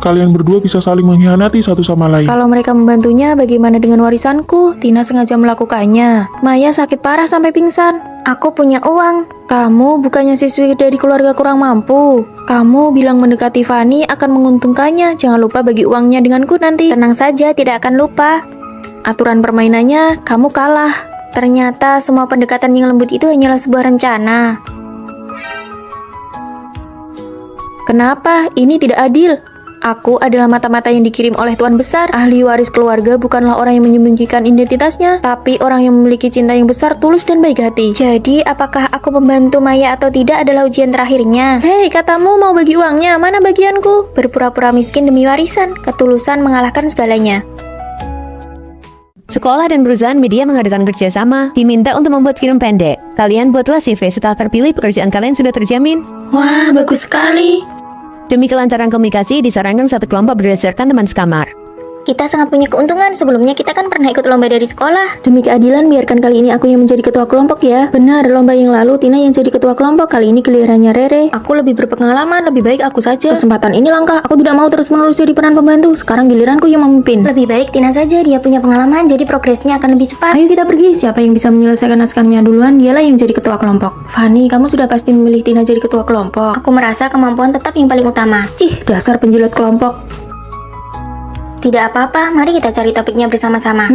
Kalian berdua bisa saling mengkhianati satu sama lain. Kalau mereka membantunya, bagaimana dengan warisanku? Tina sengaja melakukannya. Maya sakit parah sampai pingsan. Aku punya uang. Kamu bukannya siswi dari keluarga kurang mampu. Kamu bilang mendekati Fani akan menguntungkannya. Jangan lupa bagi uangnya denganku nanti. Tenang saja, tidak akan lupa. Aturan permainannya, kamu kalah. Ternyata semua pendekatan yang lembut itu hanyalah sebuah rencana. Kenapa? Ini tidak adil. Aku adalah mata-mata yang dikirim oleh Tuan Besar. Ahli waris keluarga bukanlah orang yang menyembunyikan identitasnya, tapi orang yang memiliki cinta yang besar, tulus, dan baik hati. Jadi, apakah aku membantu Maya atau tidak adalah ujian terakhirnya? Hei, katamu mau bagi uangnya, mana bagianku? Berpura-pura miskin demi warisan, ketulusan mengalahkan segalanya. Sekolah dan perusahaan media mengadakan kerjasama, diminta untuk membuat film pendek. Kalian buatlah CV, setelah terpilih pekerjaan kalian sudah terjamin. Wah, bagus sekali. Demi kelancaran komunikasi, disarankan satu kelompok berdasarkan teman sekamar. Kita sangat punya keuntungan, sebelumnya kita kan pernah ikut lomba dari sekolah. Demi keadilan, biarkan kali ini aku yang menjadi ketua kelompok ya. Benar, lomba yang lalu Tina yang jadi ketua kelompok, kali ini gilirannya Rere. Aku lebih berpengalaman, lebih baik aku saja. Kesempatan ini langka, aku tidak mau terus-menerus jadi peran pembantu. Sekarang giliranku yang memimpin. Lebih baik Tina saja, dia punya pengalaman, jadi progresnya akan lebih cepat. Ayo kita pergi, siapa yang bisa menyelesaikan naskahnya duluan, dialah yang jadi ketua kelompok. Fanny, kamu sudah pasti memilih Tina jadi ketua kelompok. Aku merasa kemampuan tetap yang paling utama. Cih, dasar penjilat kelompok. Tidak apa-apa, mari kita cari topiknya bersama-sama.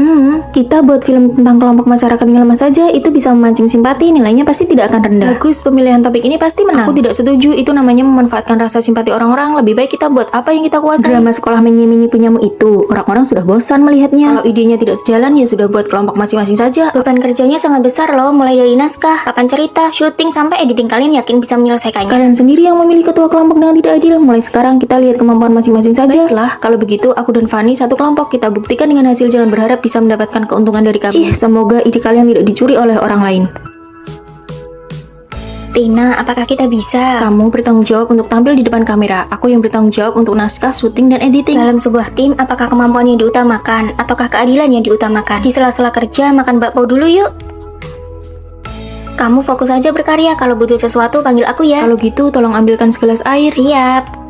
Kita buat film tentang kelompok masyarakat yang lemah saja, itu bisa memancing simpati, nilainya pasti tidak akan rendah. Bagus, pemilihan topik ini pasti menang. Aku tidak setuju, itu namanya memanfaatkan rasa simpati orang-orang. Lebih baik kita buat apa yang kita kuasai. Drama sekolah menyi-menyi punyamu itu, orang-orang sudah bosan melihatnya. Kalau idenya tidak sejalan, ya sudah buat kelompok masing-masing saja. Beban kerjanya sangat besar loh, mulai dari naskah, papan cerita, syuting, sampai editing. Kalian yakin bisa menyelesaikannya? Kalian sendiri yang memilih ketua kelompok dengan tidak adil. Mulai sekarang kita lihat kemampuan masing-masing saja. Baiklah, kalau begitu aku dan Fanny satu kelompok, kita buktikan dengan hasil, jangan berharap bisa mendapatkan keuntungan dari kami. Semoga ide kalian tidak dicuri oleh orang lain. Tina, apakah kita bisa? Kamu bertanggung jawab untuk tampil di depan kamera. Aku yang bertanggung jawab untuk naskah, syuting, dan editing. Dalam sebuah tim, apakah kemampuan yang diutamakan ataukah keadilan yang diutamakan? Di sela-sela kerja, makan bakpao dulu yuk. Kamu fokus aja berkarya, kalau butuh sesuatu panggil aku ya. Kalau gitu, tolong ambilkan segelas air. Siap.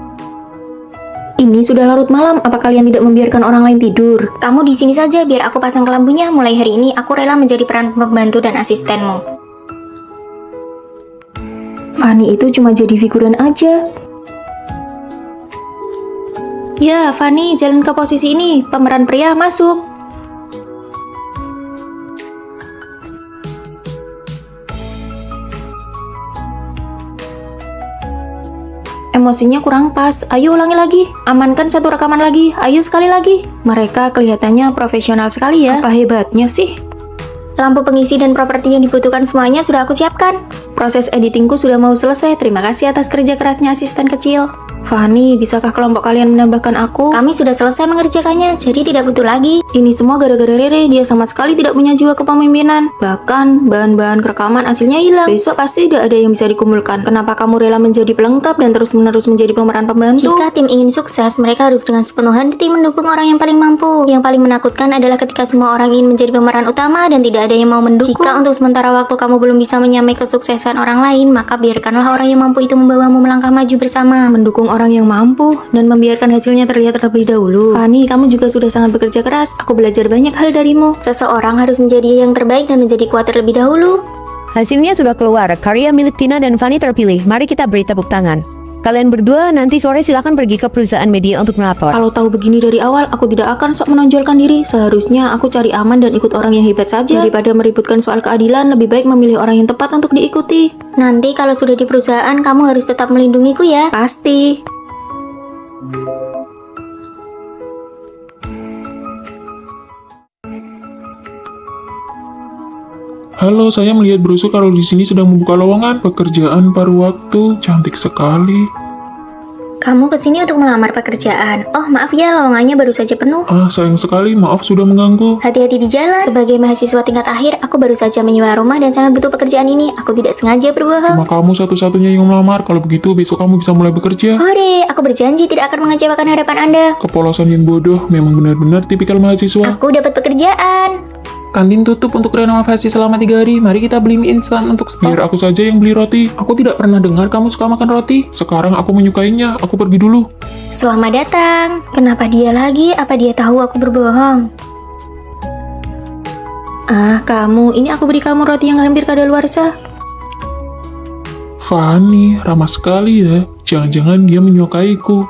Ini sudah larut malam, apa kalian tidak membiarkan orang lain tidur? Kamu di sini saja biar aku pasang kelambunya. Mulai hari ini aku rela menjadi peran pembantu dan asistenmu. Fanny itu cuma jadi figuran aja. Ya, Fanny, jalan ke posisi ini. Pemeran pria masuk. Emosinya kurang pas. Ayo ulangi lagi. Amankan satu rekaman lagi. Ayo sekali lagi. Mereka kelihatannya profesional sekali ya. Apa hebatnya sih? Lampu pengisi dan properti yang dibutuhkan semuanya sudah aku siapkan. Proses editingku sudah mau selesai. Terima kasih atas kerja kerasnya asisten kecil. Fanny, bisakah kelompok kalian menambahkan aku? Kami sudah selesai mengerjakannya, jadi tidak butuh lagi. Ini semua gara-gara Rere, dia sama sekali tidak punya jiwa kepemimpinan. Bahkan, bahan-bahan rekaman hasilnya hilang. Besok pasti tidak ada yang bisa dikumpulkan. Kenapa kamu rela menjadi pelengkap dan terus-menerus menjadi pemeran pembantu? Jika tim ingin sukses, mereka harus dengan sepenuh hati mendukung orang yang paling mampu. Yang paling menakutkan adalah ketika semua orang ingin menjadi pemeran utama dan tidak ada yang mau mendukung. Jika untuk sementara waktu kamu belum bisa menyamai kesuksesan orang lain, maka biarkanlah orang yang mampu itu membawamu melangkah maju bersama. Mendukung orang yang mampu dan membiarkan hasilnya terlihat terlebih dahulu. Fanny, kamu juga sudah sangat bekerja keras. Aku belajar banyak hal darimu. Seseorang harus menjadi yang terbaik dan menjadi kuat terlebih dahulu. Hasilnya sudah keluar, karya milik Tina dan Fanny terpilih. Mari kita beri tepuk tangan. Kalian berdua nanti sore silakan pergi ke perusahaan media untuk melapor. Kalau tahu begini dari awal, aku tidak akan sok menonjolkan diri. Seharusnya aku cari aman dan ikut orang yang hebat saja. Daripada meributkan soal keadilan, lebih baik memilih orang yang tepat untuk diikuti. Nanti kalau sudah di perusahaan, kamu harus tetap melindungiku ya. Pasti. Halo, saya melihat brosur kalau di sini sedang membuka lowongan pekerjaan paruh waktu. Cantik sekali. Kamu kesini untuk melamar pekerjaan. Oh, maaf ya, lowongannya baru saja penuh. Ah, sayang sekali, maaf sudah mengganggu. Hati-hati di jalan. Sebagai mahasiswa tingkat akhir, aku baru saja menyewa rumah dan sangat butuh pekerjaan ini. Aku tidak sengaja berbohong. Cuma kamu satu-satunya yang melamar. Kalau begitu, besok kamu bisa mulai bekerja. Hore, aku berjanji tidak akan mengecewakan harapan Anda. Kepolosan yang bodoh, memang benar-benar tipikal mahasiswa. Aku dapat pekerjaan. Kantin tutup untuk renovasi selama 3 hari. Mari kita beli mie instan untuk stok. Biar aku saja yang beli roti. Aku tidak pernah dengar kamu suka makan roti. Sekarang aku menyukainya, aku pergi dulu. Selamat datang. Kenapa dia lagi? Apa dia tahu aku berbohong? Ah, kamu, ini aku beri kamu roti yang hampir kadaluarsa. Fanny, ramah sekali ya. Jangan-jangan dia menyukaiku.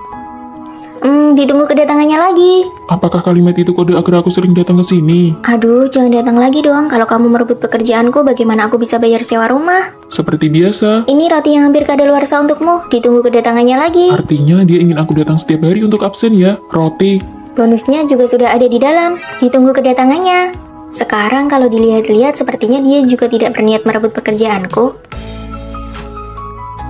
Ditunggu kedatangannya lagi. Apakah kalimat itu kode agar aku sering datang ke sini? Aduh, jangan datang lagi dong. Kalau kamu merebut pekerjaanku, bagaimana aku bisa bayar sewa rumah? Seperti biasa. Ini roti yang hampir kadaluarsa untukmu. Ditunggu kedatangannya lagi. Artinya dia ingin aku datang setiap hari untuk absen ya, Roti. Bonusnya juga sudah ada di dalam. Ditunggu kedatangannya. Sekarang kalau dilihat-lihat, sepertinya dia juga tidak berniat merebut pekerjaanku.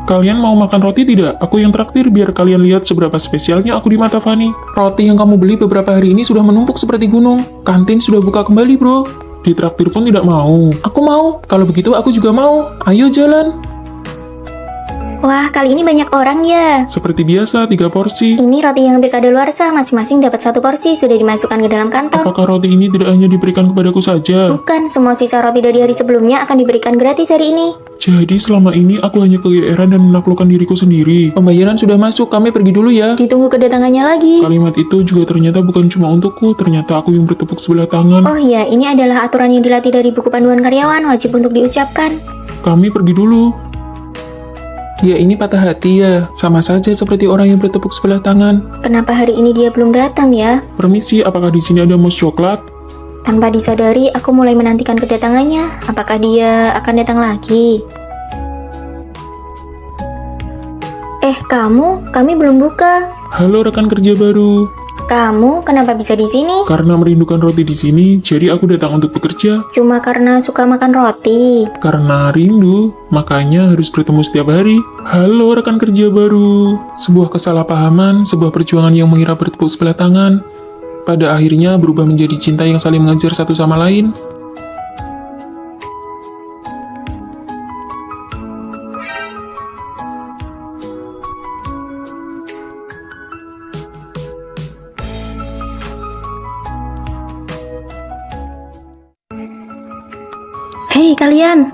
Kalian mau makan roti tidak? Aku yang traktir biar kalian lihat seberapa spesialnya aku di mata Fanny. Roti yang kamu beli beberapa hari ini sudah menumpuk seperti gunung. Kantin sudah buka kembali, bro. Ditraktir pun tidak mau. Aku mau. Kalau begitu aku juga mau. Ayo jalan. Wah, kali ini banyak orang ya. Seperti biasa, 3 porsi. Ini roti yang hampir kadaluarsa, masing-masing dapat 1 porsi, sudah dimasukkan ke dalam kantong. Apakah roti ini tidak hanya diberikan kepadaku saja? Bukan, semua sisa roti dari hari sebelumnya akan diberikan gratis hari ini. Jadi selama ini aku hanya kegeeran dan menaklukkan diriku sendiri. Pembayaran sudah masuk, kami pergi dulu ya. Ditunggu kedatangannya lagi. Kalimat itu juga ternyata bukan cuma untukku, ternyata aku yang bertepuk sebelah tangan. Oh iya, ini adalah aturan yang dilatih dari buku panduan karyawan, wajib untuk diucapkan. Kami pergi dulu. Dia ini patah hati ya. Sama saja seperti orang yang bertepuk sebelah tangan. Kenapa hari ini dia belum datang ya? Permisi, apakah di sini ada mousse coklat? Tanpa disadari, aku mulai menantikan kedatangannya. Apakah dia akan datang lagi? Kami belum buka. Halo rekan kerja baru. Kamu kenapa bisa di sini? Karena merindukan roti di sini, jadi aku datang untuk bekerja. Cuma karena suka makan roti. Karena rindu, makanya harus bertemu setiap hari. Halo rekan kerja baru. Sebuah kesalahpahaman, sebuah perjuangan yang mengira bertepuk sebelah tangan, pada akhirnya berubah menjadi cinta yang saling mengejar satu sama lain. Hei kalian,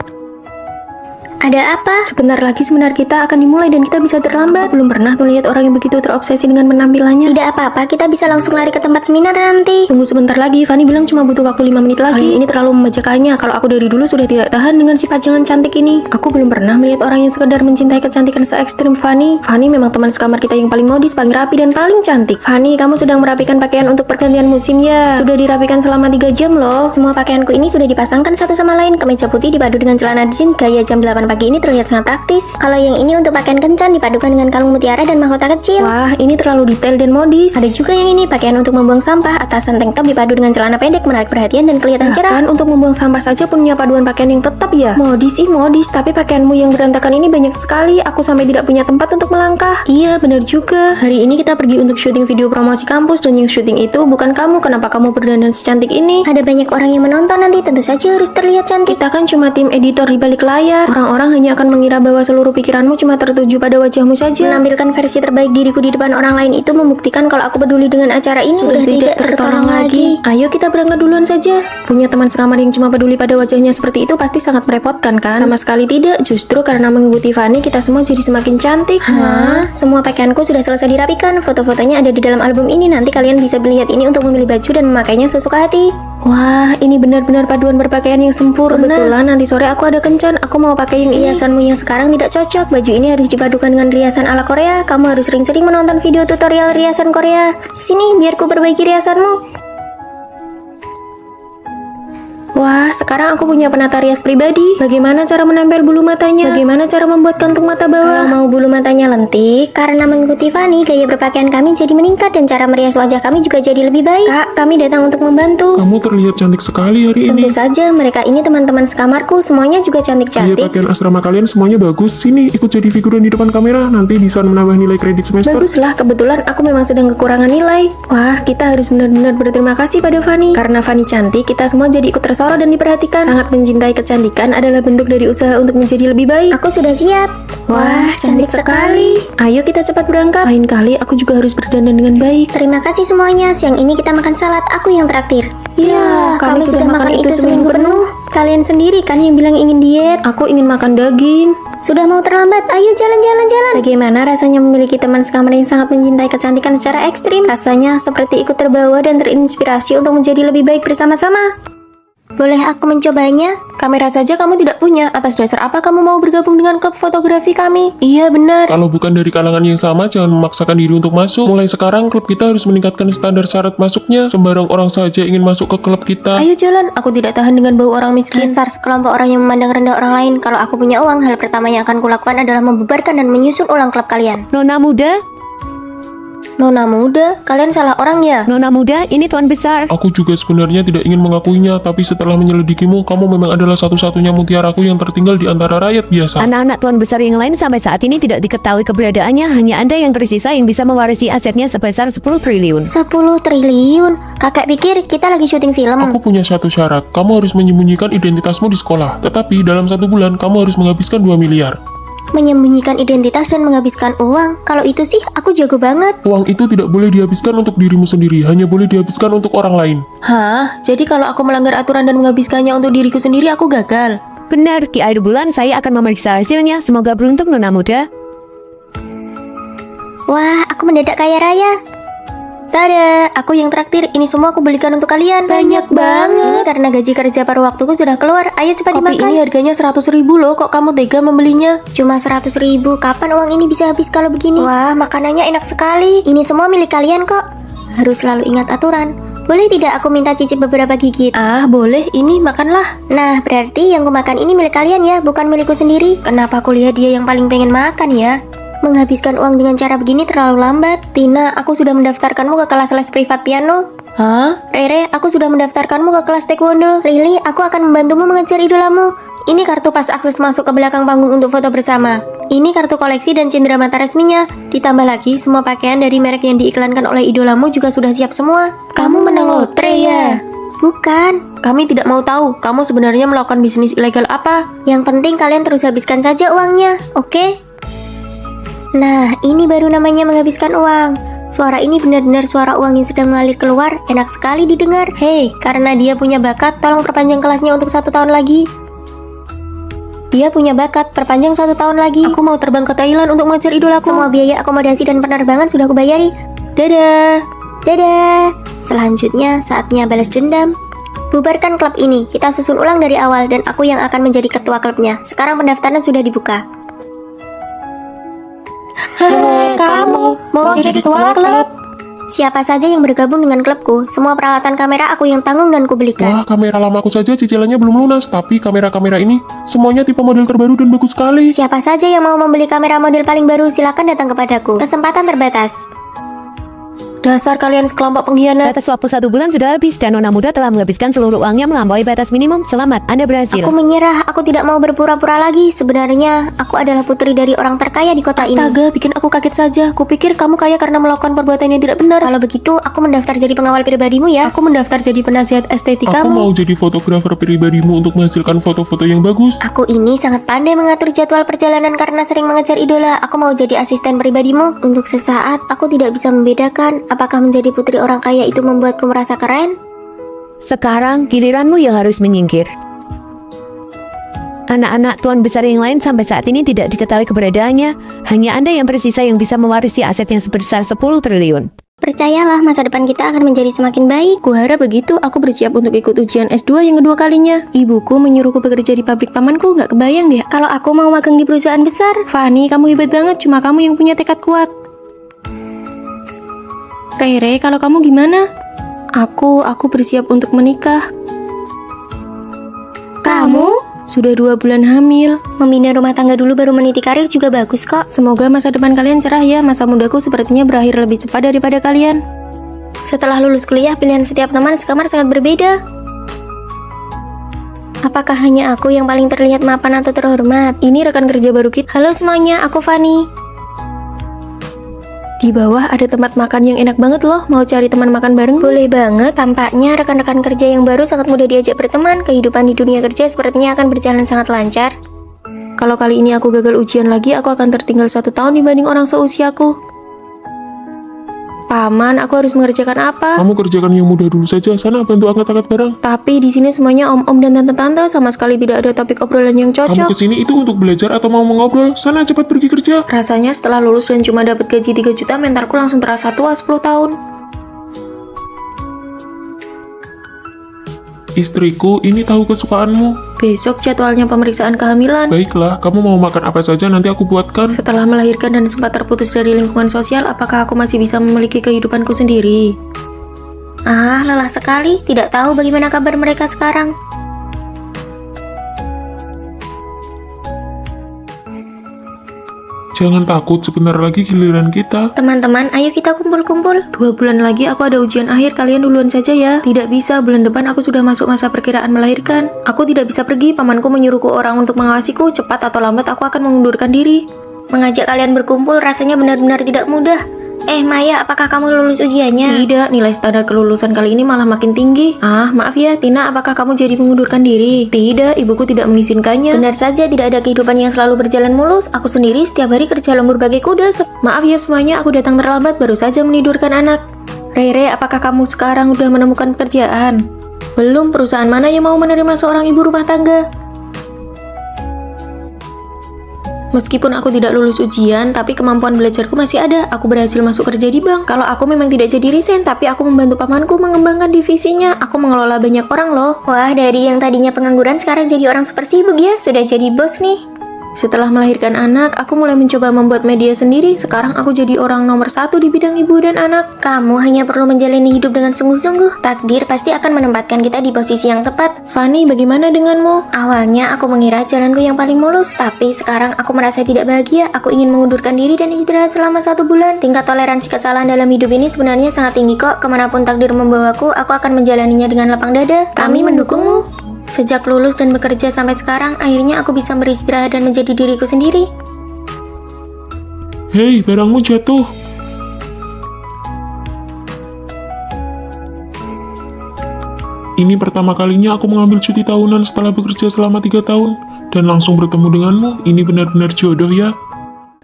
Ada apa? sebentar lagi seminar kita akan dimulai dan kita bisa terlambat. Belum pernah tuh lihat orang yang begitu terobsesi dengan penampilannya. Tidak apa-apa, kita bisa langsung lari ke tempat seminar nanti. Tunggu sebentar lagi, Fanny bilang cuma butuh waktu 5 menit lagi. Kali ini terlalu membacakannya, kalau aku dari dulu sudah tidak tahan dengan si pajangan cantik ini. Aku belum pernah melihat orang yang sekedar mencintai kecantikan se-ekstrim Fanny. Fanny memang teman sekamar kita yang paling modis, paling rapi, dan paling cantik. Fanny, kamu sedang merapikan pakaian untuk pergantian musim ya? Sudah dirapikan selama 3 jam loh. Semua pakaianku ini sudah dipasangkan satu sama lain. Kemeja putih dipadu dengan celana jeans gaya jam 8 pagi ini terlihat sangat praktis. Kalau yang ini untuk pakaian kencan dipadukan dengan kalung mutiara dan mahkota kecil. Wah, ini terlalu detail dan modis. Ada juga yang ini pakaian untuk membuang sampah. Atasan tank top dipadu dengan celana pendek menarik perhatian dan kelihatan cerah. Kan untuk membuang sampah saja punya paduan pakaian yang tetap ya. Modis sih modis, tapi pakaianmu yang berantakan ini banyak sekali. Aku sampai tidak punya tempat untuk melangkah. Iya, benar juga. Hari ini kita pergi untuk syuting video promosi kampus dan yang syuting itu bukan kamu. Kenapa kamu berdandan secantik ini? Ada banyak orang yang menonton nanti, tentu saja harus terlihat cantik. Kita kan cuma tim editor di balik layar. Orang-orang hanya akan mengira bahwa seluruh pikiranmu cuma tertuju pada wajahmu saja. Menampilkan versi terbaik diriku di depan orang lain itu membuktikan kalau aku peduli dengan acara ini. Sudah tidak tertolong lagi. Ayo kita berangkat duluan saja. Punya teman sekamar yang cuma peduli pada wajahnya seperti itu pasti sangat merepotkan kan? Sama sekali tidak. Justru karena mengikuti Fanny kita semua jadi semakin cantik. Hah? Semua pakaianku sudah selesai dirapikan. Foto-fotonya ada di dalam album ini. Nanti kalian bisa melihat ini untuk memilih baju dan memakainya sesuka hati. Wah, ini benar-benar paduan berpakaian yang sempurna. Kebetulan nanti sore aku ada kencan. Aku mau pakai yang ini. Hiasanmu yang sekarang tidak cocok. Baju ini harus dipadukan dengan riasan ala Korea. Kamu harus sering-sering menonton video tutorial riasan Korea. Sini, biar ku perbaiki riasanmu. Wah, sekarang aku punya penata rias pribadi. Bagaimana cara menempel bulu matanya? Bagaimana cara membuat kantung mata Kalau bawah? mau bulu matanya lentik, karena mengikuti Fanny, gaya berpakaian kami jadi meningkat dan cara merias wajah kami juga jadi lebih baik. Kak, kami datang untuk membantu. Kamu terlihat cantik sekali hari Tentu ini. saja, mereka ini teman-teman sekamarku, semuanya juga Iya, cantik-cantik. pakaian asrama kalian semuanya bagus. Sini, ikut jadi figuran di depan kamera. Nanti bisa menambah nilai kredit semester. Baguslah, kebetulan aku memang sedang kekurangan nilai. Wah, kita harus benar-benar berterima kasih pada Fanny. Karena Fanny cantik, kita semua jadi ikut tersorot dan diperhatikan. Sangat mencintai kecantikan adalah bentuk dari usaha untuk menjadi lebih baik. Aku sudah siap. Wah, cantik sekali. Ayo kita cepat berangkat. Lain kali aku juga harus berdandan dengan baik. Terima kasih semuanya. Siang ini kita makan salad. Aku yang traktir. Ya, kami sudah makan itu seminggu penuh. Kalian sendiri kan yang bilang ingin diet. Aku ingin makan daging. Sudah mau terlambat, ayo jalan-jalan. Bagaimana rasanya memiliki teman sekamar yang sangat mencintai kecantikan secara ekstrim? Rasanya seperti ikut terbawa dan terinspirasi untuk menjadi lebih baik bersama-sama. Boleh aku mencobanya? Kamera saja kamu tidak punya. Atas dasar apa kamu mau bergabung dengan klub fotografi kami? Iya benar. Kalau bukan dari kalangan yang sama, jangan memaksakan diri untuk masuk. Mulai sekarang, klub kita harus meningkatkan standar syarat masuknya. Sembarang orang saja ingin masuk ke klub kita. Ayo jalan, aku tidak tahan dengan bau orang miskin. Dasar sekelompok orang yang memandang rendah orang lain. Kalau aku punya uang, hal pertama yang akan kulakukan adalah membubarkan dan menyusun ulang klub kalian. Nona muda, Nona muda, kalian salah orang ya? Nona muda, ini tuan besar. Aku juga sebenarnya tidak ingin mengakuinya, tapi setelah menyelidikimu, kamu memang adalah satu-satunya mutiaraku yang tertinggal di antara rakyat biasa. Anak-anak tuan besar yang lain sampai saat ini tidak diketahui keberadaannya. Hanya Anda yang tersisa yang bisa mewarisi asetnya sebesar 10 triliun. 10 triliun? Kakak pikir kita lagi syuting film. Aku punya satu syarat, kamu harus menyembunyikan identitasmu di sekolah. Tetapi dalam 1 bulan, kamu harus menghabiskan 2 miliar. Menyembunyikan identitas dan menghabiskan uang. Kalau itu sih aku jago banget. Uang itu tidak boleh dihabiskan untuk dirimu sendiri, hanya boleh dihabiskan untuk orang lain. Hah? Jadi kalau aku melanggar aturan dan menghabiskannya untuk diriku sendiri, aku gagal? Benar, di akhir bulan saya akan memeriksa hasilnya. Semoga beruntung Nona muda. Wah, aku mendadak kaya raya. Tada, aku yang traktir. Ini semua aku belikan untuk kalian. Banyak banget. Karena gaji kerja paruh waktuku sudah keluar. Ayo cepat Kopi dimakan. ini Ini harganya 100.000 loh. Kok kamu tega membelinya? Cuma 100.000. Kapan uang ini bisa habis kalau begini? Wah, makanannya enak sekali. Ini semua milik kalian kok. Harus selalu ingat aturan. Boleh tidak aku minta cicip beberapa gigit? Ah, boleh. Ini makanlah. Nah, berarti yang kumakan ini milik kalian ya, bukan milikku sendiri. Kenapa aku lihat dia yang paling pengen makan ya? Menghabiskan uang dengan cara begini terlalu lambat. Tina, aku sudah mendaftarkanmu ke kelas les privat piano. Hah? Rere, aku sudah mendaftarkanmu ke kelas taekwondo. Lily, aku akan membantumu mengejar idolamu. Ini kartu pas akses masuk ke belakang panggung untuk foto bersama. Ini kartu koleksi dan cindera mata resminya. Ditambah lagi, semua pakaian dari merek yang diiklankan oleh idolamu juga sudah siap semua. Kamu menang lotre ya? Bukan. Kami tidak mau tahu. Kamu sebenarnya melakukan bisnis ilegal apa? Yang penting kalian terus habiskan saja uangnya, oke? Nah, ini baru namanya menghabiskan uang. Suara ini benar-benar suara uang yang sedang mengalir keluar. Enak sekali didengar. Hei, karena dia punya bakat, tolong perpanjang kelasnya untuk 1 tahun lagi. Dia punya bakat, perpanjang 1 tahun lagi. Aku mau terbang ke Thailand untuk mengejar idolaku. Semua biaya akomodasi dan penerbangan sudah kubayari. Dadah. Dadah. Selanjutnya, saatnya balas dendam. Bubarkan klub ini. Kita susun ulang dari awal dan aku yang akan menjadi ketua klubnya. Sekarang pendaftaran sudah dibuka. Kamu mau jadi ketua klub? Siapa saja yang bergabung dengan klubku, semua peralatan kamera aku yang tanggung dan kubelikan. Wah, kamera lamaku saja cicilannya belum lunas, tapi kamera-kamera ini semuanya tipe model terbaru dan bagus sekali. Siapa saja yang mau membeli kamera model paling baru, silakan datang kepadaku. Kesempatan terbatas. Dasar kalian sekelompok pengkhianat. Batas waktu 1 bulan sudah habis dan Nona muda telah menghabiskan seluruh uangnya melampaui batas minimum. Selamat, Anda berhasil. Aku menyerah, aku tidak mau berpura-pura lagi. Sebenarnya, aku adalah putri dari orang terkaya di kota ini. Astaga, bikin aku kaget saja. Kupikir kamu kaya karena melakukan perbuatan yang tidak benar. Kalau begitu, aku mendaftar jadi pengawal pribadimu ya. Aku mendaftar jadi penasihat estetik Aku kamu. mau jadi fotografer pribadimu untuk menghasilkan foto-foto yang bagus. Aku ini sangat pandai mengatur jadwal perjalanan karena sering mengejar idola. Aku mau jadi asisten pribadimu. Untuk sesaat, aku tidak bisa membedakan apakah menjadi putri orang kaya itu membuatku merasa keren. Sekarang giliranmu yang harus menyingkir. Anak-anak tuan besar yang lain sampai saat ini tidak diketahui keberadaannya. Hanya Anda yang tersisa yang bisa mewarisi aset yang sebesar 10 triliun. Percayalah, masa depan kita akan menjadi semakin baik. Kuharap begitu, aku bersiap untuk ikut ujian S2 yang kedua kalinya. Ibuku menyuruhku bekerja di pabrik pamanku, nggak kebayang deh. Kalau aku mau magang di perusahaan besar. Fanny, kamu hebat banget, cuma kamu yang punya tekad kuat. Rere, kalau kamu gimana? Aku bersiap untuk menikah. Kamu? Sudah 2 bulan hamil. Membina rumah tangga dulu baru meniti karir juga bagus kok. Semoga masa depan kalian cerah ya. Masa mudaku sepertinya berakhir lebih cepat daripada kalian. Setelah lulus kuliah, pilihan setiap teman sekamar sangat berbeda. Apakah hanya aku yang paling terlihat mapan atau terhormat? Ini rekan kerja baru kita. Halo semuanya, aku Fanny. Di bawah ada tempat makan yang enak banget loh. Mau cari teman makan bareng? Boleh banget, tampaknya rekan-rekan kerja yang baru sangat mudah diajak berteman. Kehidupan di dunia kerja sepertinya akan berjalan sangat lancar. Kalau kali ini aku gagal ujian lagi, aku akan tertinggal 1 tahun dibanding orang seusiaku. Paman, aku harus mengerjakan apa? Kamu kerjakan yang mudah dulu saja, sana bantu angkat-angkat barang. Tapi di sini semuanya om-om dan tante-tante, sama sekali tidak ada topik obrolan yang Kamu cocok. kesini itu untuk belajar atau mau mengobrol? Sana cepat pergi kerja. Rasanya setelah lulus dan cuma dapat gaji 3 juta, mentalku langsung terasa tua 10 tahun. Istriku, ini tahu kesukaanmu. Besok jadwalnya pemeriksaan kehamilan. Baiklah, kamu mau makan apa saja nanti aku buatkan. Setelah melahirkan dan sempat terputus dari lingkungan sosial, apakah aku masih bisa memiliki kehidupanku sendiri? Ah, lelah sekali. Tidak tahu bagaimana kabar mereka sekarang. Jangan takut, sebentar lagi giliran kita. Teman-teman, ayo kita kumpul-kumpul. 2 bulan lagi aku ada ujian akhir, kalian duluan saja ya. Tidak bisa, bulan depan aku sudah masuk masa perkiraan melahirkan. Aku tidak bisa pergi, pamanku menyuruhku orang untuk mengawasiku. Cepat atau lambat aku akan mengundurkan diri. Mengajak kalian berkumpul rasanya benar-benar tidak mudah. Maya, apakah kamu lulus ujiannya? Tidak, nilai standar kelulusan kali ini malah makin tinggi. Ah, maaf ya, Tina, apakah kamu jadi mengundurkan diri? Tidak, ibuku tidak mengizinkannya. Benar saja, tidak ada kehidupan yang selalu berjalan mulus. Aku sendiri setiap hari kerja lembur bagai kuda. Maaf ya semuanya, aku datang terlambat, baru saja menidurkan anak. Rere, apakah kamu sekarang udah menemukan pekerjaan? Belum, perusahaan mana yang mau menerima seorang ibu rumah tangga? Meskipun aku tidak lulus ujian, tapi kemampuan belajarku masih ada. Aku berhasil masuk kerja di bank. Kalau aku memang tidak jadi resign, tapi aku membantu pamanku mengembangkan divisinya. Aku mengelola banyak orang loh. Wah, dari yang tadinya pengangguran sekarang jadi orang super sibuk ya. Sudah jadi bos nih. Setelah melahirkan anak, aku mulai mencoba membuat media sendiri. Sekarang aku jadi orang nomor 1 di bidang ibu dan anak. Kamu hanya perlu menjalani hidup dengan sungguh-sungguh. Takdir pasti akan menempatkan kita di posisi yang tepat. Fanny, bagaimana denganmu? Awalnya aku mengira jalanku yang paling mulus, tapi sekarang aku merasa tidak bahagia. Aku ingin mengundurkan diri dan istirahat selama 1 bulan. Tingkat toleransi kesalahan dalam hidup ini sebenarnya sangat tinggi kok. Kemanapun takdir membawaku, aku akan menjalaninya dengan lapang dada. Kami mendukungmu. Sejak lulus dan bekerja sampai sekarang, akhirnya aku bisa beristirahat dan menjadi diriku sendiri. Hei, barangmu jatuh. Ini pertama kalinya aku mengambil cuti tahunan setelah bekerja selama 3 tahun. Dan langsung bertemu denganmu, ini benar-benar jodoh ya.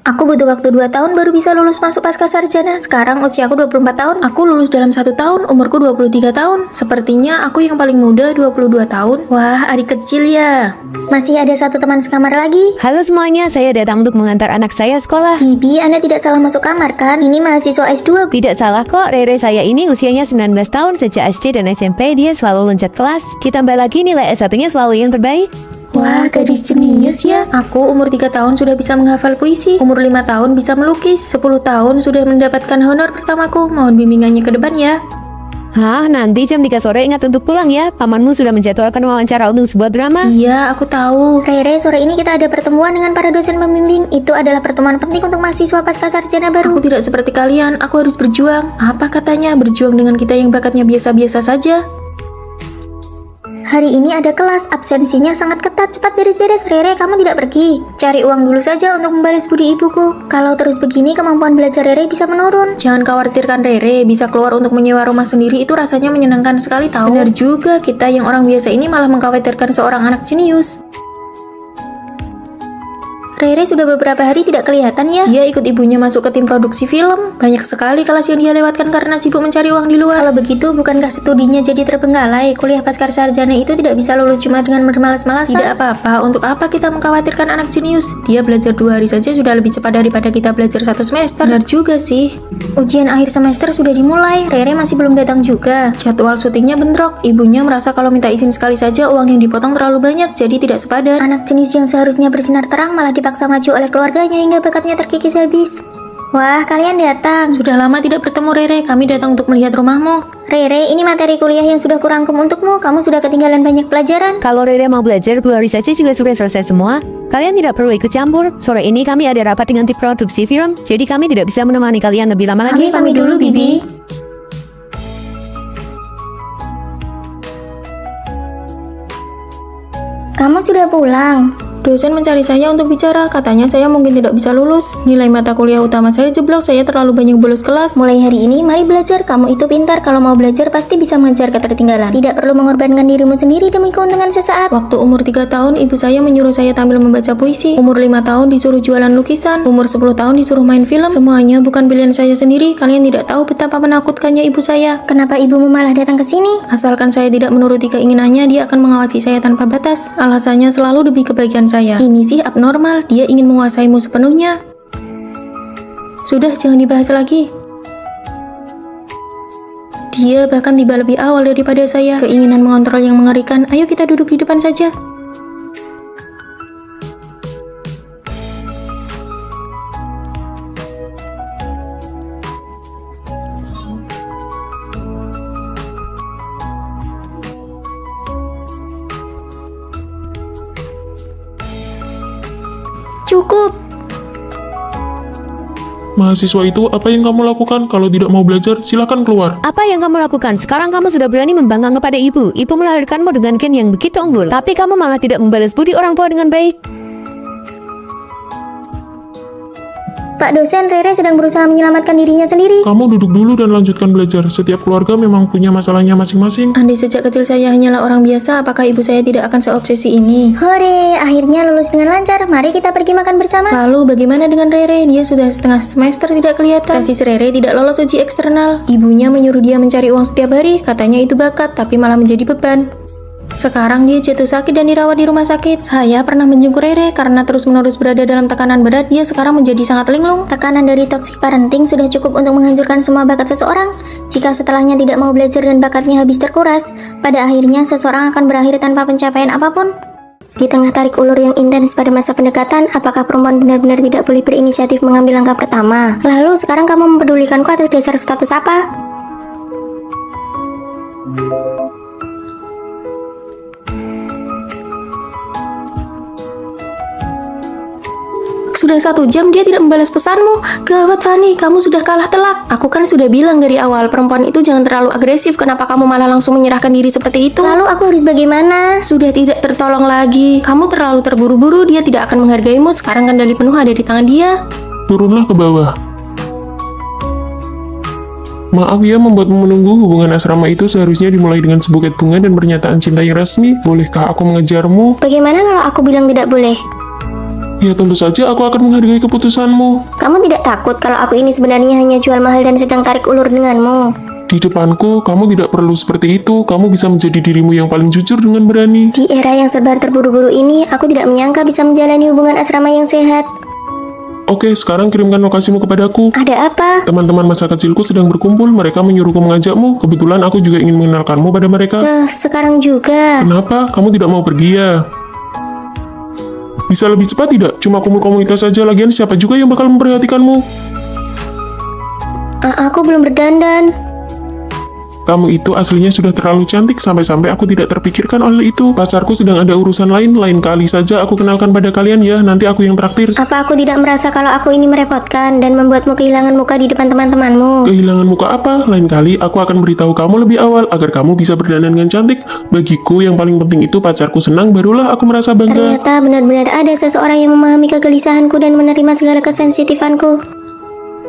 Aku butuh waktu 2 tahun baru bisa lulus masuk pasca sarjana. Sekarang usiaku 24 tahun. Aku lulus dalam 1 tahun, umurku 23 tahun. Sepertinya aku yang paling muda, 22 tahun. Wah, adik kecil ya. Masih ada 1 teman sekamar lagi. Halo semuanya, saya datang untuk mengantar anak saya sekolah. Bibi, Anda tidak salah masuk kamar kan? Ini mahasiswa S2. Tidak salah kok, Rere saya ini usianya 19 tahun. Sejak SD dan SMP dia selalu loncat kelas. Ditambah lagi nilai S1-nya selalu yang terbaik. Wah, gadis jenius ya. Aku umur 3 tahun sudah bisa menghafal puisi. Umur 5 tahun bisa melukis. 10 tahun sudah mendapatkan honor pertamaku. Mohon bimbingannya ke depan ya. Hah, nanti jam 3 sore ingat untuk pulang ya. Pamanmu sudah menjadwalkan wawancara untuk sebuah drama. Iya, aku tahu. Rere, sore ini kita ada pertemuan dengan para dosen pembimbing. Itu adalah pertemuan penting untuk mahasiswa pasca sarjana baru. Aku tidak seperti kalian, aku harus berjuang. Apa katanya, berjuang dengan kita yang bakatnya biasa-biasa saja? Hari ini ada kelas, absensinya sangat ketat. Cepat beres-beres, Rere, kamu tidak pergi. Cari uang dulu saja untuk membalas budi ibuku. Kalau terus begini, kemampuan belajar Rere bisa menurun. Jangan khawatirkan Rere, bisa keluar untuk menyewa rumah sendiri itu rasanya menyenangkan sekali tahu. Benar juga, kita yang orang biasa ini malah mengkhawatirkan seorang anak jenius. Rere sudah beberapa hari tidak kelihatan ya. Dia ikut ibunya masuk ke tim produksi film. Banyak sekali kelas yang dia lewatkan karena sibuk mencari uang di luar. Kalau begitu, bukankah studinya jadi terbengkalai? Kuliah pasca sarjana itu tidak bisa lulus cuma dengan bermalas-malasan. Tidak apa-apa, untuk apa kita mengkhawatirkan anak jenius? Dia belajar 2 hari saja sudah lebih cepat daripada kita belajar 1 semester. Benar juga sih. Ujian akhir semester sudah dimulai, Rere masih belum datang juga. Jadwal syutingnya bentrok. Ibunya merasa kalau minta izin sekali saja uang yang dipotong terlalu banyak, jadi tidak sepadan. Anak jenius yang seharusnya bersinar terang malah dipaksa maju oleh keluarganya hingga bakatnya terkikis habis. Wah, kalian datang. Sudah lama tidak bertemu Rere, kami datang untuk melihat rumahmu. Rere, ini materi kuliah yang sudah kurangkum untukmu. Kamu sudah ketinggalan banyak pelajaran. Kalau Rere mau belajar 2 hari saja juga sudah selesai semua. Kalian tidak perlu ikut campur. Sore ini kami ada rapat dengan tim produksi film, jadi kami tidak bisa menemani kalian lebih lama lagi. Kami pamit dulu, Bibi. Kamu sudah pulang. Dosen mencari saya untuk bicara, katanya saya mungkin tidak bisa lulus. Nilai mata kuliah utama saya jeblok, saya terlalu banyak bolos kelas. Mulai hari ini, mari belajar. Kamu itu pintar. Kalau mau belajar, pasti bisa mengejar ketertinggalan. Tidak perlu mengorbankan dirimu sendiri demi keuntungan sesaat. Waktu umur 3 tahun, ibu saya menyuruh saya tampil membaca puisi. Umur 5 tahun disuruh jualan lukisan. Umur 10 tahun disuruh main film. Semuanya bukan pilihan saya sendiri. Kalian tidak tahu betapa menakutkannya ibu saya. Kenapa ibumu malah datang ke sini? Asalkan saya tidak menuruti keinginannya, dia akan mengawasi saya tanpa batas. Alasannya selalu demi kebaikan saya. Ini sih abnormal, dia ingin menguasaimu sepenuhnya. Sudah, jangan dibahas lagi. Dia bahkan tiba lebih awal daripada saya. Keinginan mengontrol yang mengerikan. Ayo kita duduk di depan saja. Cukup. Mahasiswa itu, apa yang kamu lakukan? Kalau tidak mau belajar, silakan keluar. Apa yang kamu lakukan? Sekarang kamu sudah berani membangkang kepada ibu. Ibu melahirkanmu dengan gen yang begitu unggul. Tapi kamu malah tidak membalas budi orang tua dengan baik. Pak dosen, Rere sedang berusaha menyelamatkan dirinya sendiri. Kamu duduk dulu dan lanjutkan belajar. Setiap keluarga memang punya masalahnya masing-masing. Andai sejak kecil saya hanyalah orang biasa, apakah ibu saya tidak akan seobsesi ini? Hore, akhirnya lulus dengan lancar. Mari kita pergi makan bersama. Lalu bagaimana dengan Rere? Dia sudah setengah semester tidak kelihatan. Kasih Rere tidak lolos uji eksternal. Ibunya menyuruh dia mencari uang setiap hari. Katanya itu bakat, tapi malah menjadi beban. Sekarang dia jatuh sakit dan dirawat di rumah sakit. Saya pernah menjenguk Rere karena terus-menerus berada dalam tekanan berat. Dia sekarang menjadi sangat linglung. Tekanan dari toxic parenting sudah cukup untuk menghancurkan semua bakat seseorang. Jika setelahnya tidak mau belajar dan bakatnya habis terkuras, pada akhirnya seseorang akan berakhir tanpa pencapaian apapun. Di tengah tarik ulur yang intens pada masa pendekatan, apakah perempuan benar-benar tidak boleh berinisiatif mengambil langkah pertama? Lalu sekarang kamu mempedulikanku atas dasar status apa? Sudah 1 jam dia tidak membalas pesanmu. Gawat Fanny, kamu sudah kalah telak. Aku kan sudah bilang dari awal, perempuan itu jangan terlalu agresif. Kenapa kamu malah langsung menyerahkan diri seperti itu? Lalu aku harus bagaimana? Sudah tidak tertolong lagi. Kamu terlalu terburu-buru, dia tidak akan menghargaimu. Sekarang kendali penuh ada di tangan dia. Turunlah ke bawah. Maaf ya membuatmu menunggu. Hubungan asrama itu seharusnya dimulai dengan sebuket bunga dan pernyataan cinta yang resmi. Bolehkah aku mengejarmu? Bagaimana kalau aku bilang tidak boleh? Ya tentu saja aku akan menghargai keputusanmu. Kamu tidak takut kalau aku ini sebenarnya hanya jual mahal dan sedang tarik ulur denganmu? Di depanku, kamu tidak perlu seperti itu. Kamu bisa menjadi dirimu yang paling jujur dengan berani. Di era yang serba terburu-buru ini, aku tidak menyangka bisa menjalani hubungan asrama yang sehat. Oke, sekarang kirimkan lokasimu kepadaku. Ada apa? Teman-teman masa kecilku sedang berkumpul. Mereka menyuruhku mengajakmu. Kebetulan aku juga ingin mengenalkanmu pada mereka. Sekarang juga. Kenapa? Kamu tidak mau pergi ya? Bisa lebih cepat tidak? Cuma kumpul komunitas saja, lagian siapa juga yang bakal memperhatikanmu? Aku belum berdandan. Kamu itu aslinya sudah terlalu cantik, sampai-sampai aku tidak terpikirkan oleh itu. Pacarku sedang ada urusan lain kali saja aku kenalkan pada kalian ya, nanti aku yang traktir. Apa aku tidak merasa kalau aku ini merepotkan dan membuatmu kehilangan muka di depan teman-temanmu? Kehilangan muka apa? Lain kali aku akan beritahu kamu lebih awal, agar kamu bisa berdandan dengan cantik. Bagiku yang paling penting itu pacarku senang, barulah aku merasa bangga. Ternyata benar-benar ada seseorang yang memahami kegelisahanku dan menerima segala kesensitifanku.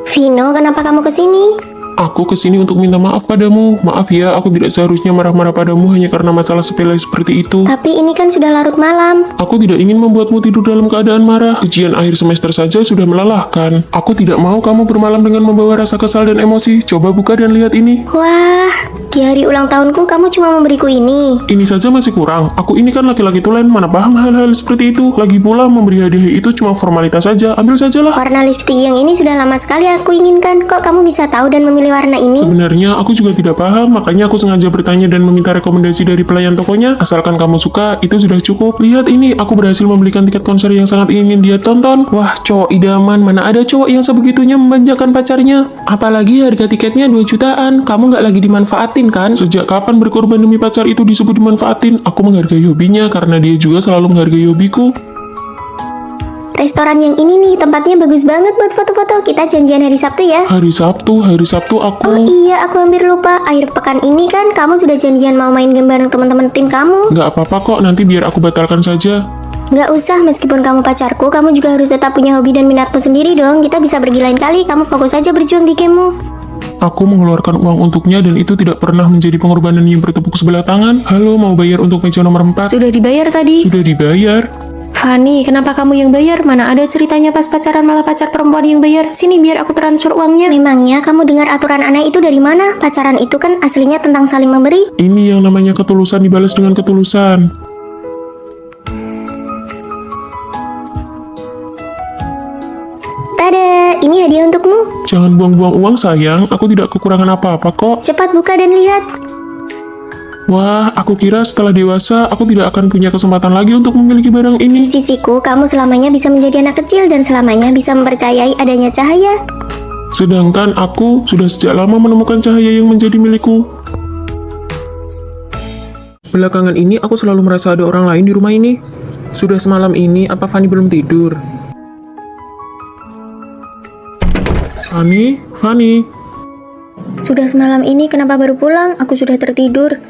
Vino, kenapa kamu kesini? Aku kesini untuk minta maaf padamu. Maaf ya, aku tidak seharusnya marah-marah padamu hanya karena masalah sepele seperti itu. Tapi ini kan sudah larut malam. Aku tidak ingin membuatmu tidur dalam keadaan marah. Ujian akhir semester saja sudah melelahkan. Aku tidak mau kamu bermalam dengan membawa rasa kesal dan emosi. Coba buka dan lihat ini. Wah, di hari ulang tahunku kamu cuma memberiku ini. Ini saja masih kurang. Aku ini kan laki-laki tulen, mana paham hal-hal seperti itu. Lagi pula memberi hadiah itu cuma formalitas saja. Ambil sajalah. Warna lipstik yang ini sudah lama sekali aku inginkan. Kok kamu bisa tahu dan memilih warna ini? Sebenarnya aku juga tidak paham, makanya aku sengaja bertanya dan meminta rekomendasi dari pelayan tokonya. Asalkan kamu suka, itu sudah cukup. Lihat ini, aku berhasil membelikan tiket konser yang sangat ingin dia tonton. Wah, cowok idaman, mana ada cowok yang sebegitunya memanjakan pacarnya. Apalagi harga tiketnya 2 jutaan. Kamu nggak lagi dimanfaatin kan? Sejak kapan berkorban demi pacar itu disebut dimanfaatin? Aku menghargai hobinya karena dia juga selalu menghargai hobiku. Restoran yang ini nih, tempatnya bagus banget buat foto-foto. Kita janjian hari Sabtu ya. Hari Sabtu aku... Oh iya, aku hampir lupa. Akhir pekan ini kan kamu sudah janjian mau main game bareng teman-teman tim kamu. Nggak apa-apa kok, nanti biar aku batalkan saja. Nggak usah, meskipun kamu pacarku, kamu juga harus tetap punya hobi dan minatmu sendiri dong. Kita bisa pergi lain kali, kamu fokus aja berjuang di gamemu. Aku mengeluarkan uang untuknya dan itu tidak pernah menjadi pengorbanan yang bertepuk sebelah tangan. Halo, mau bayar untuk meja nomor 4? Sudah dibayar tadi. Sudah dibayar. Fanny, kenapa kamu yang bayar? Mana ada ceritanya pas pacaran malah pacar perempuan yang bayar? Sini biar aku transfer uangnya. Memangnya kamu dengar aturan aneh itu dari mana? Pacaran itu kan aslinya tentang saling memberi. Ini yang namanya ketulusan dibalas dengan ketulusan. Tada, ini hadiah untukmu. Jangan buang-buang uang sayang, aku tidak kekurangan apa-apa kok. Cepat buka dan lihat. Wah, aku kira setelah dewasa aku tidak akan punya kesempatan lagi untuk memiliki barang Di ini. sisiku, kamu selamanya bisa menjadi anak kecil dan selamanya bisa mempercayai adanya cahaya. Sedangkan aku sudah sejak lama menemukan cahaya yang menjadi milikku. Belakangan ini aku selalu merasa ada orang lain di rumah ini. Sudah semalam ini, apa Fanny belum tidur? Fanny, Sudah semalam ini kenapa baru pulang? Aku sudah tertidur.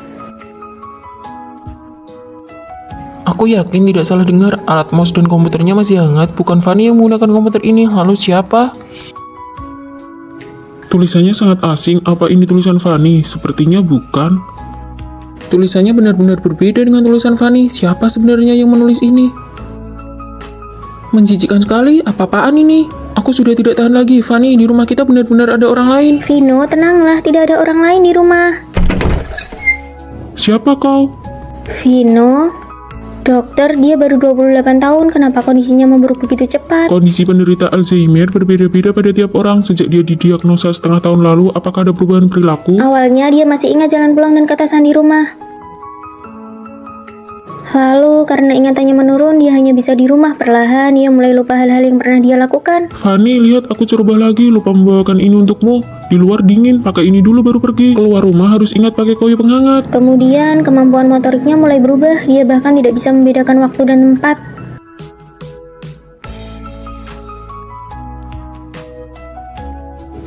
Aku yakin tidak salah dengar, alat mouse dan komputernya masih hangat. Bukan Fanny yang menggunakan komputer ini. Lalu siapa? tulisannya sangat asing. Apa ini tulisan Fanny? Sepertinya bukan. Tulisannya benar-benar berbeda dengan tulisan Fanny. Siapa sebenarnya yang menulis ini? Menjijikkan sekali, apa-apaan ini? Aku sudah tidak tahan lagi. Fanny, di rumah kita benar-benar ada orang lain. Vino, tenanglah, tidak ada orang lain di rumah. Siapa kau? Vino, dokter, dia baru 28 tahun, kenapa kondisinya memburuk begitu cepat? Kondisi penderita Alzheimer berbeda-beda pada tiap orang. Sejak dia didiagnosa setengah tahun lalu, apakah ada perubahan perilaku? Awalnya dia masih ingat jalan pulang dan ketasan di rumah. Lalu karena ingatannya menurun, dia hanya bisa di rumah. Perlahan dia mulai lupa hal-hal yang pernah dia lakukan. Fanny, lihat aku coba lagi. Lupa membawakan ini untukmu. Di luar dingin, pakai ini dulu baru pergi. Keluar rumah harus ingat pakai koyo penghangat. Kemudian kemampuan motoriknya mulai berubah. Dia bahkan tidak bisa membedakan waktu dan tempat.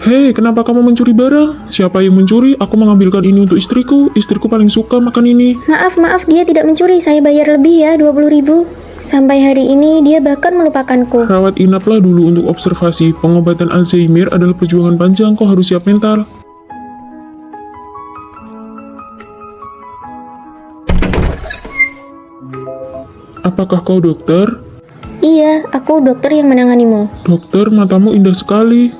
Hei, kenapa kamu mencuri barang? Siapa yang mencuri? Aku mengambilkan ini untuk istriku. Istriku paling suka makan ini. Maaf, dia tidak mencuri. Saya bayar lebih ya, 20.000. Sampai hari ini dia bahkan melupakanku. Rawat inaplah dulu untuk observasi. Pengobatan Alzheimer adalah perjuangan panjang. Kau harus siap mental. Apakah kau dokter? Iya, aku dokter yang menanganimu. Dokter, matamu indah sekali.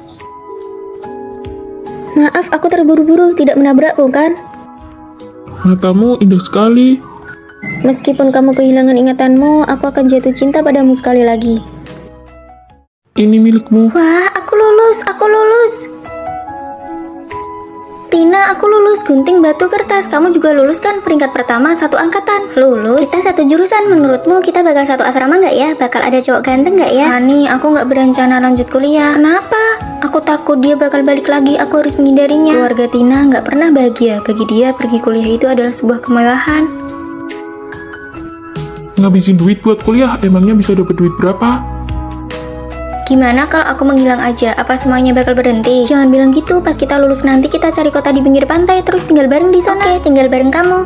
Maaf, aku terburu-buru, tidak menabrak bukan? Matamu indah sekali. Meskipun kamu kehilangan ingatanmu, aku akan jatuh cinta padamu sekali lagi. Ini milikmu. Wah, aku lulus. Tina, aku lulus gunting batu kertas. Kamu juga lulus kan? Peringkat pertama satu angkatan. Lulus? Kita satu jurusan. Menurutmu kita bakal satu asrama nggak ya? Bakal ada cowok ganteng nggak ya? Hani, aku nggak berencana lanjut kuliah. Kenapa? Aku takut dia bakal balik lagi. Aku harus menghindarinya. Keluarga Tina nggak pernah bahagia. Bagi dia, pergi kuliah itu adalah sebuah kemewahan. Ngabisin duit buat kuliah, emangnya bisa dapat duit berapa? Gimana kalau aku menghilang aja? Apa semuanya bakal berhenti? Jangan bilang gitu. Pas kita lulus nanti kita cari kota di pinggir pantai terus tinggal bareng di sana. Oke, tinggal bareng kamu.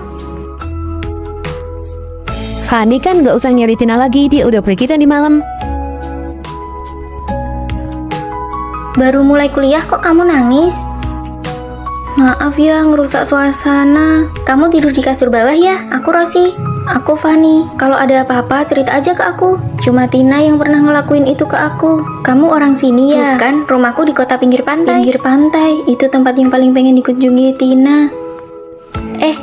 Fanny kan gak usah nyari Tina lagi, dia udah pergi tadi malam. Baru mulai kuliah kok kamu nangis? Maaf ya, ngerusak suasana. Kamu tidur di kasur bawah ya? Aku Rosi. Aku Fanny. Kalau ada apa-apa cerita aja ke aku. Cuma Tina yang pernah ngelakuin itu ke aku. Kamu orang sini ya? Bukan, rumahku di kota pinggir pantai. Pinggir pantai, itu tempat yang paling pengen dikunjungi Tina.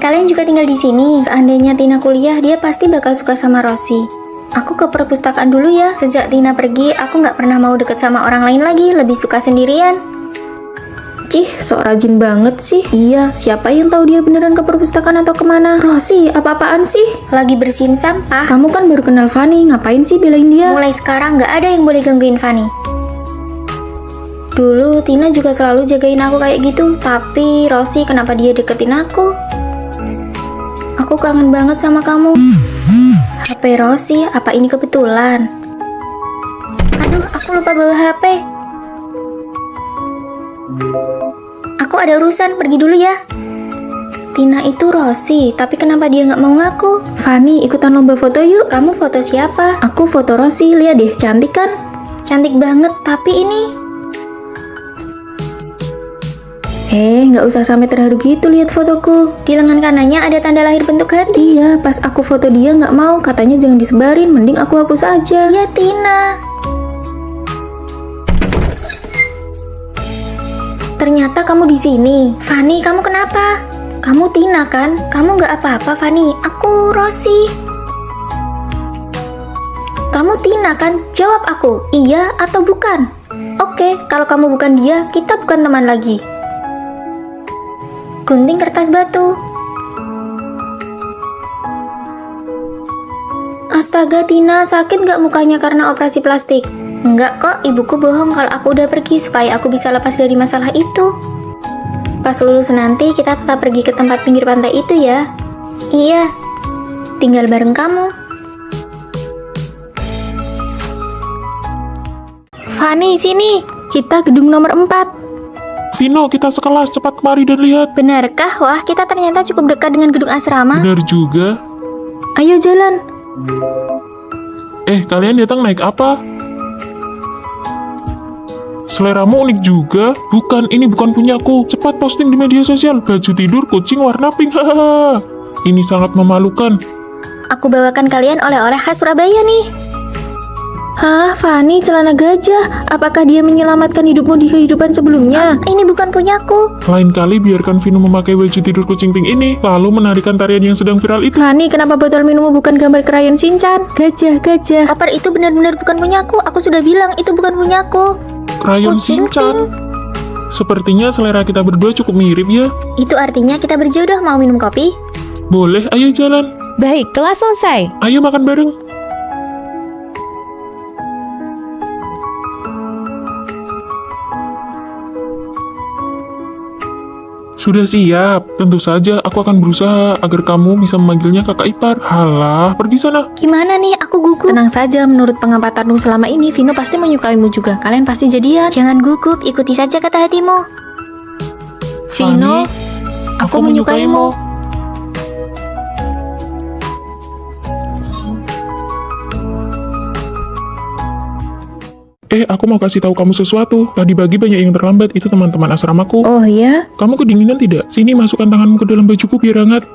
Kalian juga tinggal di sini. Seandainya Tina kuliah, dia pasti bakal suka sama Rosi. Aku ke perpustakaan dulu ya. Sejak Tina pergi, aku nggak pernah mau deket sama orang lain lagi. Lebih suka sendirian. Cih, sok rajin banget sih. Iya, siapa yang tahu dia beneran ke perpustakaan atau kemana? Rosi, apa-apaan sih? Lagi bersihin sampah. Kamu kan baru kenal Fanny, ngapain sih belain dia? Mulai sekarang nggak ada yang boleh gangguin Fanny. Dulu Tina juga selalu jagain aku kayak gitu. Tapi Rosi, kenapa dia deketin aku? Aku kangen banget sama kamu. HP Rosi, apa ini kebetulan? Aduh, aku lupa bawa HP. Aku ada urusan, pergi dulu ya. Tina itu Rosi, tapi kenapa dia nggak mau ngaku? Fanny, ikutan lomba foto yuk. Kamu foto siapa? Aku foto Rosi, lihat deh, cantik kan? Cantik banget, tapi ini... Nggak usah sampai terharu gitu lihat fotoku. Di lengan kanannya ada tanda lahir bentuk hati. Iya, pas aku foto dia nggak mau, katanya jangan disebarin, mending aku hapus aja. Ya Tina. Ternyata kamu di sini. Fanny, kamu kenapa? Kamu Tina kan? Kamu nggak apa-apa, Fanny. Aku Rosi. Kamu Tina kan? Jawab aku, iya atau bukan? Oke, Oke, kalau kamu bukan dia, kita bukan teman lagi. Gunting kertas batu. Astaga Tina, sakit nggak mukanya karena operasi plastik? Enggak kok, ibuku bohong kalau aku udah pergi supaya aku bisa lepas dari masalah itu. Pas lulus nanti kita tetap pergi ke tempat pinggir pantai itu ya. Iya, tinggal bareng kamu. Fanny, sini. Kita gedung nomor 4. Vino, kita sekelas, cepat kemari dan lihat. Benarkah? Wah, kita ternyata cukup dekat dengan gedung asrama. Benar juga. Ayo jalan. Kalian datang naik apa? Seleramu unik juga. Bukan, ini bukan punyaku. Cepat posting di media sosial. Baju tidur kucing warna pink. Hahaha. Ini sangat memalukan. Aku bawakan kalian oleh-oleh khas Surabaya nih. Hah, Fanny, celana gajah. Apakah dia menyelamatkan hidupmu di kehidupan sebelumnya? Ini bukan punyaku. Lain kali biarkan Vino memakai baju tidur kucing pink ini, lalu menarikan tarian yang sedang viral itu. Fanny, kenapa botol minummu bukan gambar krayon Shinchan? Gajah, gajah. Koper itu benar-benar bukan punyaku. Aku sudah bilang itu bukan punyaku. Krayon Kucing Shinchan. Sepertinya selera kita berdua cukup mirip ya. Itu artinya kita berjodoh. Mau minum kopi? Boleh, ayo jalan. Baik, kelas selesai. Ayo makan bareng. Sudah siap. Tentu saja aku akan berusaha agar kamu bisa memanggilnya kakak ipar. Halah, pergi sana. Gimana nih? Aku gugup. Tenang saja, menurut pengampatanmu selama ini, Vino pasti menyukaimu juga. Kalian pasti jadian. Jangan gugup, ikuti saja kata hatimu. Vino, aku menyukaimu. Aku mau kasih tahu kamu sesuatu. Tadi pagi banyak yang terlambat, itu teman-teman asramaku. Oh ya? Kamu kedinginan tidak? Sini masukkan tanganmu ke dalam bajuku biar hangat.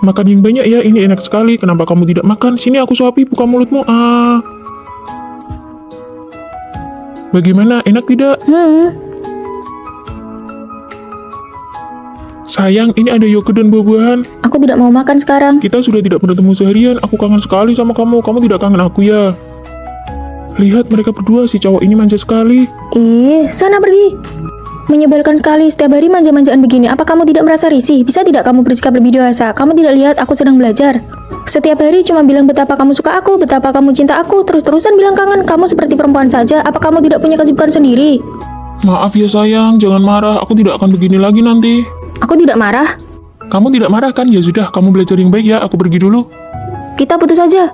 Makan yang banyak ya, ini enak sekali. Kenapa kamu tidak makan? Sini aku suapi, buka mulutmu. Bagaimana, enak tidak? Sayang, ini ada yogurt dan buah-buahan. Aku tidak mau makan sekarang. Kita sudah tidak bertemu seharian, aku kangen sekali sama kamu. Kamu tidak kangen aku ya? Lihat mereka berdua, si cowok ini manja sekali. Sana pergi. Menyebalkan sekali, setiap hari manja-manjaan begini. Apa kamu tidak merasa risih? Bisa tidak kamu bersikap lebih dewasa? Kamu tidak lihat aku sedang belajar? Setiap hari cuma bilang betapa kamu suka aku, betapa kamu cinta aku, terus-terusan bilang kangen. Kamu seperti perempuan saja. Apa kamu tidak punya kesibukan sendiri? Maaf ya sayang, jangan marah. Aku tidak akan begini lagi nanti. Aku tidak marah. Kamu tidak marah kan? Ya sudah, kamu belajar yang baik ya. Aku pergi dulu. Kita putus saja.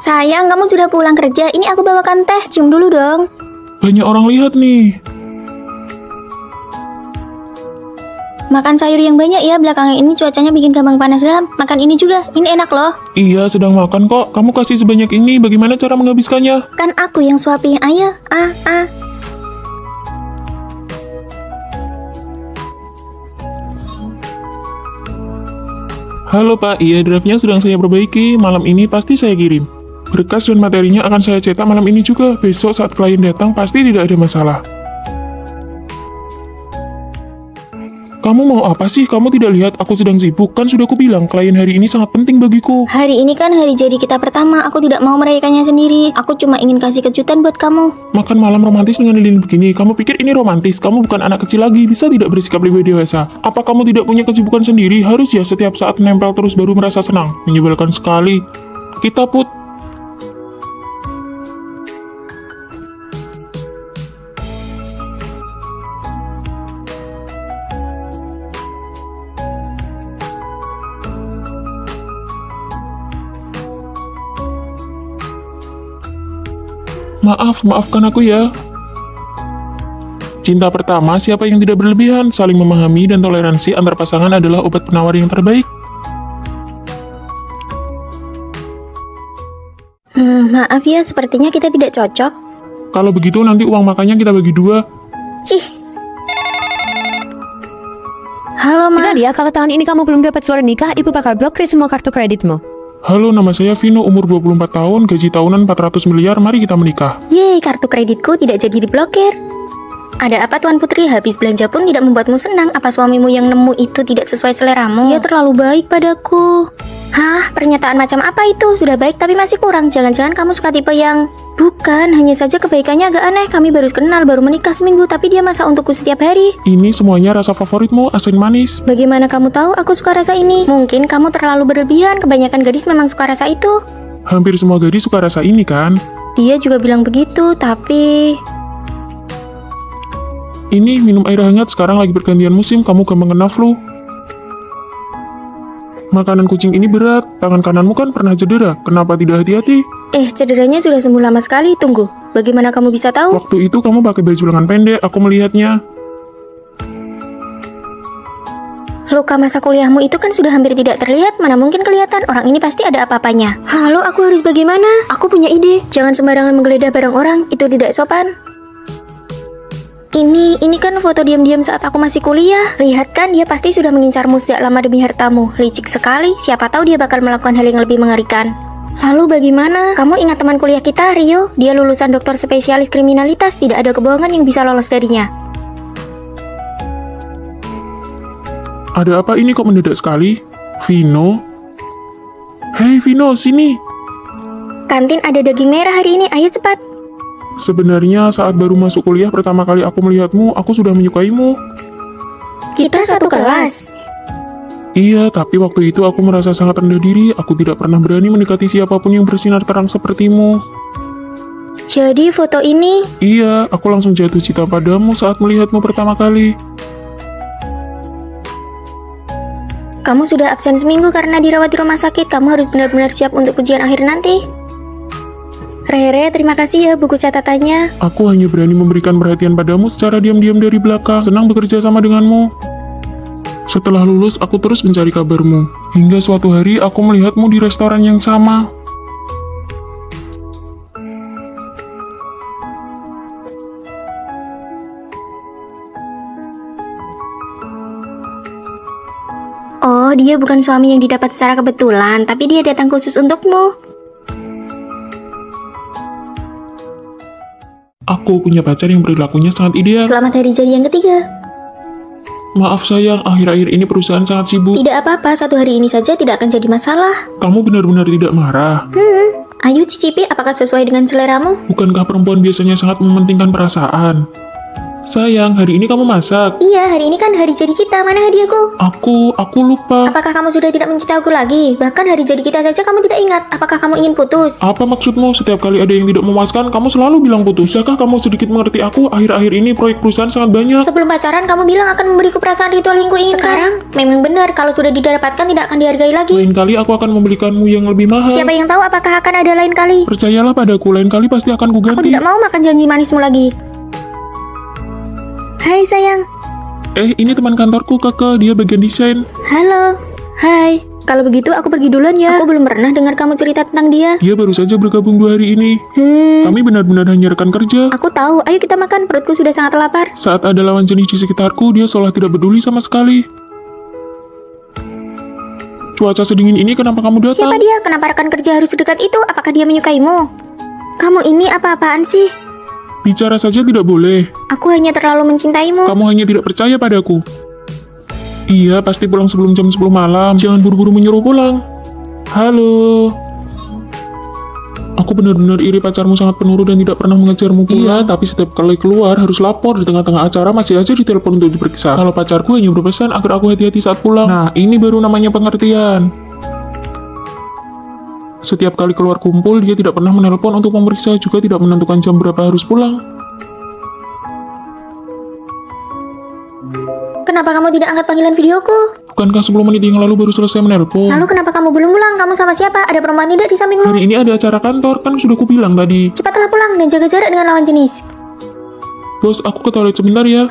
Sayang, kamu sudah pulang kerja. Ini aku bawakan teh. Cium dulu dong. Banyak orang lihat nih. Makan sayur yang banyak ya. Belakangan ini cuacanya bikin gampang panas dalam. Makan ini juga. Ini enak loh. Iya, sedang makan kok. Kamu kasih sebanyak ini. Bagaimana cara menghabiskannya? Kan aku yang suapi. Ayo. Halo Pak, iya draftnya sedang saya perbaiki. Malam ini pasti saya kirim. Berkas dan materinya akan saya cetak malam ini juga. Besok saat klien datang pasti tidak ada masalah. Kamu mau apa sih? Kamu tidak lihat aku sedang sibuk? Kan sudah kubilang, klien hari ini sangat penting bagiku. Hari ini kan hari jadi kita pertama. Aku tidak mau merayakannya sendiri. Aku cuma ingin kasih kejutan buat kamu. Makan malam romantis dengan lilin begini. Kamu pikir ini romantis? Kamu bukan anak kecil lagi. Bisa tidak bersikap lebih dewasa? Apa kamu tidak punya kesibukan sendiri? Harus ya setiap saat nempel terus baru merasa senang. Menyebalkan sekali. Kita put. Maafkan aku ya. Cinta pertama, siapa yang tidak berlebihan, saling memahami dan toleransi antar pasangan adalah obat penawar yang terbaik. Maaf ya, sepertinya kita tidak cocok. Kalau begitu nanti uang makannya kita bagi dua. Cih. Halo, Ma. Dengar ya, kalau tahun ini kamu belum dapat surat nikah, ibu bakal blokir semua kartu kreditmu. Halo, nama saya Vino, umur 24 tahun, gaji tahunan 400 miliar, mari kita menikah. Yeay, kartu kreditku tidak jadi diblokir. Ada apa Tuan Putri? Habis belanja pun tidak membuatmu senang? Apa suamimu yang nemu itu tidak sesuai seleramu? Dia terlalu baik padaku. Hah? Pernyataan macam apa itu? Sudah baik tapi masih kurang. Jangan-jangan kamu suka tipe yang... Bukan, hanya saja kebaikannya agak aneh. Kami baru kenal, baru menikah seminggu, tapi dia masak untukku setiap hari. Ini semuanya rasa favoritmu, asin manis. Bagaimana kamu tahu aku suka rasa ini? Mungkin kamu terlalu berlebihan. Kebanyakan gadis memang suka rasa itu. Hampir semua gadis suka rasa ini kan? Dia juga bilang begitu, tapi... Ini minum air hangat, sekarang lagi pergantian musim, kamu gampang kena flu. Makanan kucing ini berat, tangan kananmu kan pernah cedera, kenapa tidak hati-hati? Cederanya sudah sembuh lama sekali. Tunggu, bagaimana kamu bisa tahu? Waktu itu kamu pakai baju lengan pendek, aku melihatnya. Luka masa kuliahmu itu kan sudah hampir tidak terlihat. Mana mungkin kelihatan? Orang ini pasti ada apa-apanya. Lalu aku harus bagaimana? Aku punya ide. Jangan sembarangan menggeledah barang orang, itu tidak sopan. Ini kan foto diam-diam saat aku masih kuliah. Lihat kan, dia pasti sudah mengincarmu sejak lama demi hartamu. Licik sekali, siapa tahu dia bakal melakukan hal yang lebih mengerikan. Lalu bagaimana? Kamu ingat teman kuliah kita, Rio? Dia lulusan doktor spesialis kriminalitas, tidak ada kebohongan yang bisa lolos darinya. Ada apa ini kok mendadak sekali? Vino? Hei Vino, sini! Kantin ada daging merah hari ini, ayo cepat. Sebenarnya saat baru masuk kuliah pertama kali aku melihatmu, aku sudah menyukaimu. Kita satu kelas. Iya, tapi waktu itu aku merasa sangat rendah diri, aku tidak pernah berani mendekati siapapun yang bersinar terang sepertimu. Jadi foto ini... Iya, aku langsung jatuh cinta padamu saat melihatmu pertama kali. Kamu sudah absen seminggu karena dirawat di rumah sakit. Kamu harus benar-benar siap untuk ujian akhir nanti. Rere, terima kasih ya buku catatannya. Aku hanya berani memberikan perhatian padamu secara diam-diam dari belakang. Senang bekerja sama denganmu. Setelah lulus, aku terus mencari kabarmu. Hingga suatu hari, aku melihatmu di restoran yang sama. Oh, dia bukan suami yang didapat secara kebetulan, tapi dia datang khusus untukmu. Aku punya pacar yang perilakunya sangat ideal. Selamat hari jadi yang ketiga. Maaf sayang, akhir-akhir ini perusahaan sangat sibuk. Tidak apa-apa, satu hari ini saja tidak akan jadi masalah. Kamu benar-benar tidak marah. Ayo cicipi, apakah sesuai dengan seleramu? Bukankah perempuan biasanya sangat mementingkan perasaan? Sayang, hari ini kamu masak. Iya, hari ini kan hari jadi kita. Mana hadiahku? Aku lupa. Apakah kamu sudah tidak mencintai aku lagi? Bahkan hari jadi kita saja kamu tidak ingat. Apakah kamu ingin putus? Apa maksudmu? Setiap kali ada yang tidak memuaskan, kamu selalu bilang putus. Bisakah kamu sedikit mengerti aku? Akhir-akhir ini proyek perusahaan sangat banyak. Sebelum pacaran kamu bilang akan memberiku perasaan ritual yang kuinginkan. Sekarang memang benar, kalau sudah didapatkan tidak akan dihargai lagi. Lain kali aku akan membelikanmu yang lebih mahal. Siapa yang tahu apakah akan ada lain kali? Percayalah padaku, lain kali pasti akan Aku kuganti. tidak mau makan janji manismu lagi. Hai sayang. Ini teman kantorku, Kakak. Dia bagian desain. Halo. Hai, kalau begitu aku pergi duluan ya. Aku belum pernah dengar kamu cerita tentang dia. Dia baru saja bergabung 2 hari ini. Kami benar-benar hanya rekan kerja. Aku tahu. Ayo kita makan. Perutku sudah sangat lapar. Saat ada lawan jenis di sekitarku, dia seolah tidak peduli sama sekali. Cuaca sedingin ini kenapa kamu datang? Siapa dia? Kenapa rekan kerja harus sedekat itu? Apakah dia menyukaimu? Kamu ini apa-apaan sih? Bicara saja tidak boleh. Aku hanya terlalu mencintaimu. Kamu hanya tidak percaya padaku. Iya, pasti pulang sebelum jam 10 malam. Jangan buru-buru menyuruh pulang. Halo. Aku benar-benar iri pacarmu sangat penurut dan tidak pernah mengejarmu pulang. Iya, tapi setiap kali keluar harus lapor. Di tengah-tengah acara masih aja ditelepon untuk diperiksa. Kalau pacarku hanya berpesan agar aku hati-hati saat pulang. Nah, ini baru namanya pengertian. Setiap kali keluar kumpul, dia tidak pernah menelpon untuk memeriksa, juga tidak menentukan jam berapa harus pulang. Kenapa kamu tidak angkat panggilan videoku? Bukankah 10 menit yang lalu baru selesai menelpon? Lalu kenapa kamu belum pulang? Kamu sama siapa? Ada perempuan tidak di sampingmu? Hari ini ada acara kantor, kan sudah kubilang tadi. Cepatlah pulang dan jaga jarak dengan lawan jenis. Bos, aku ke toilet sebentar ya.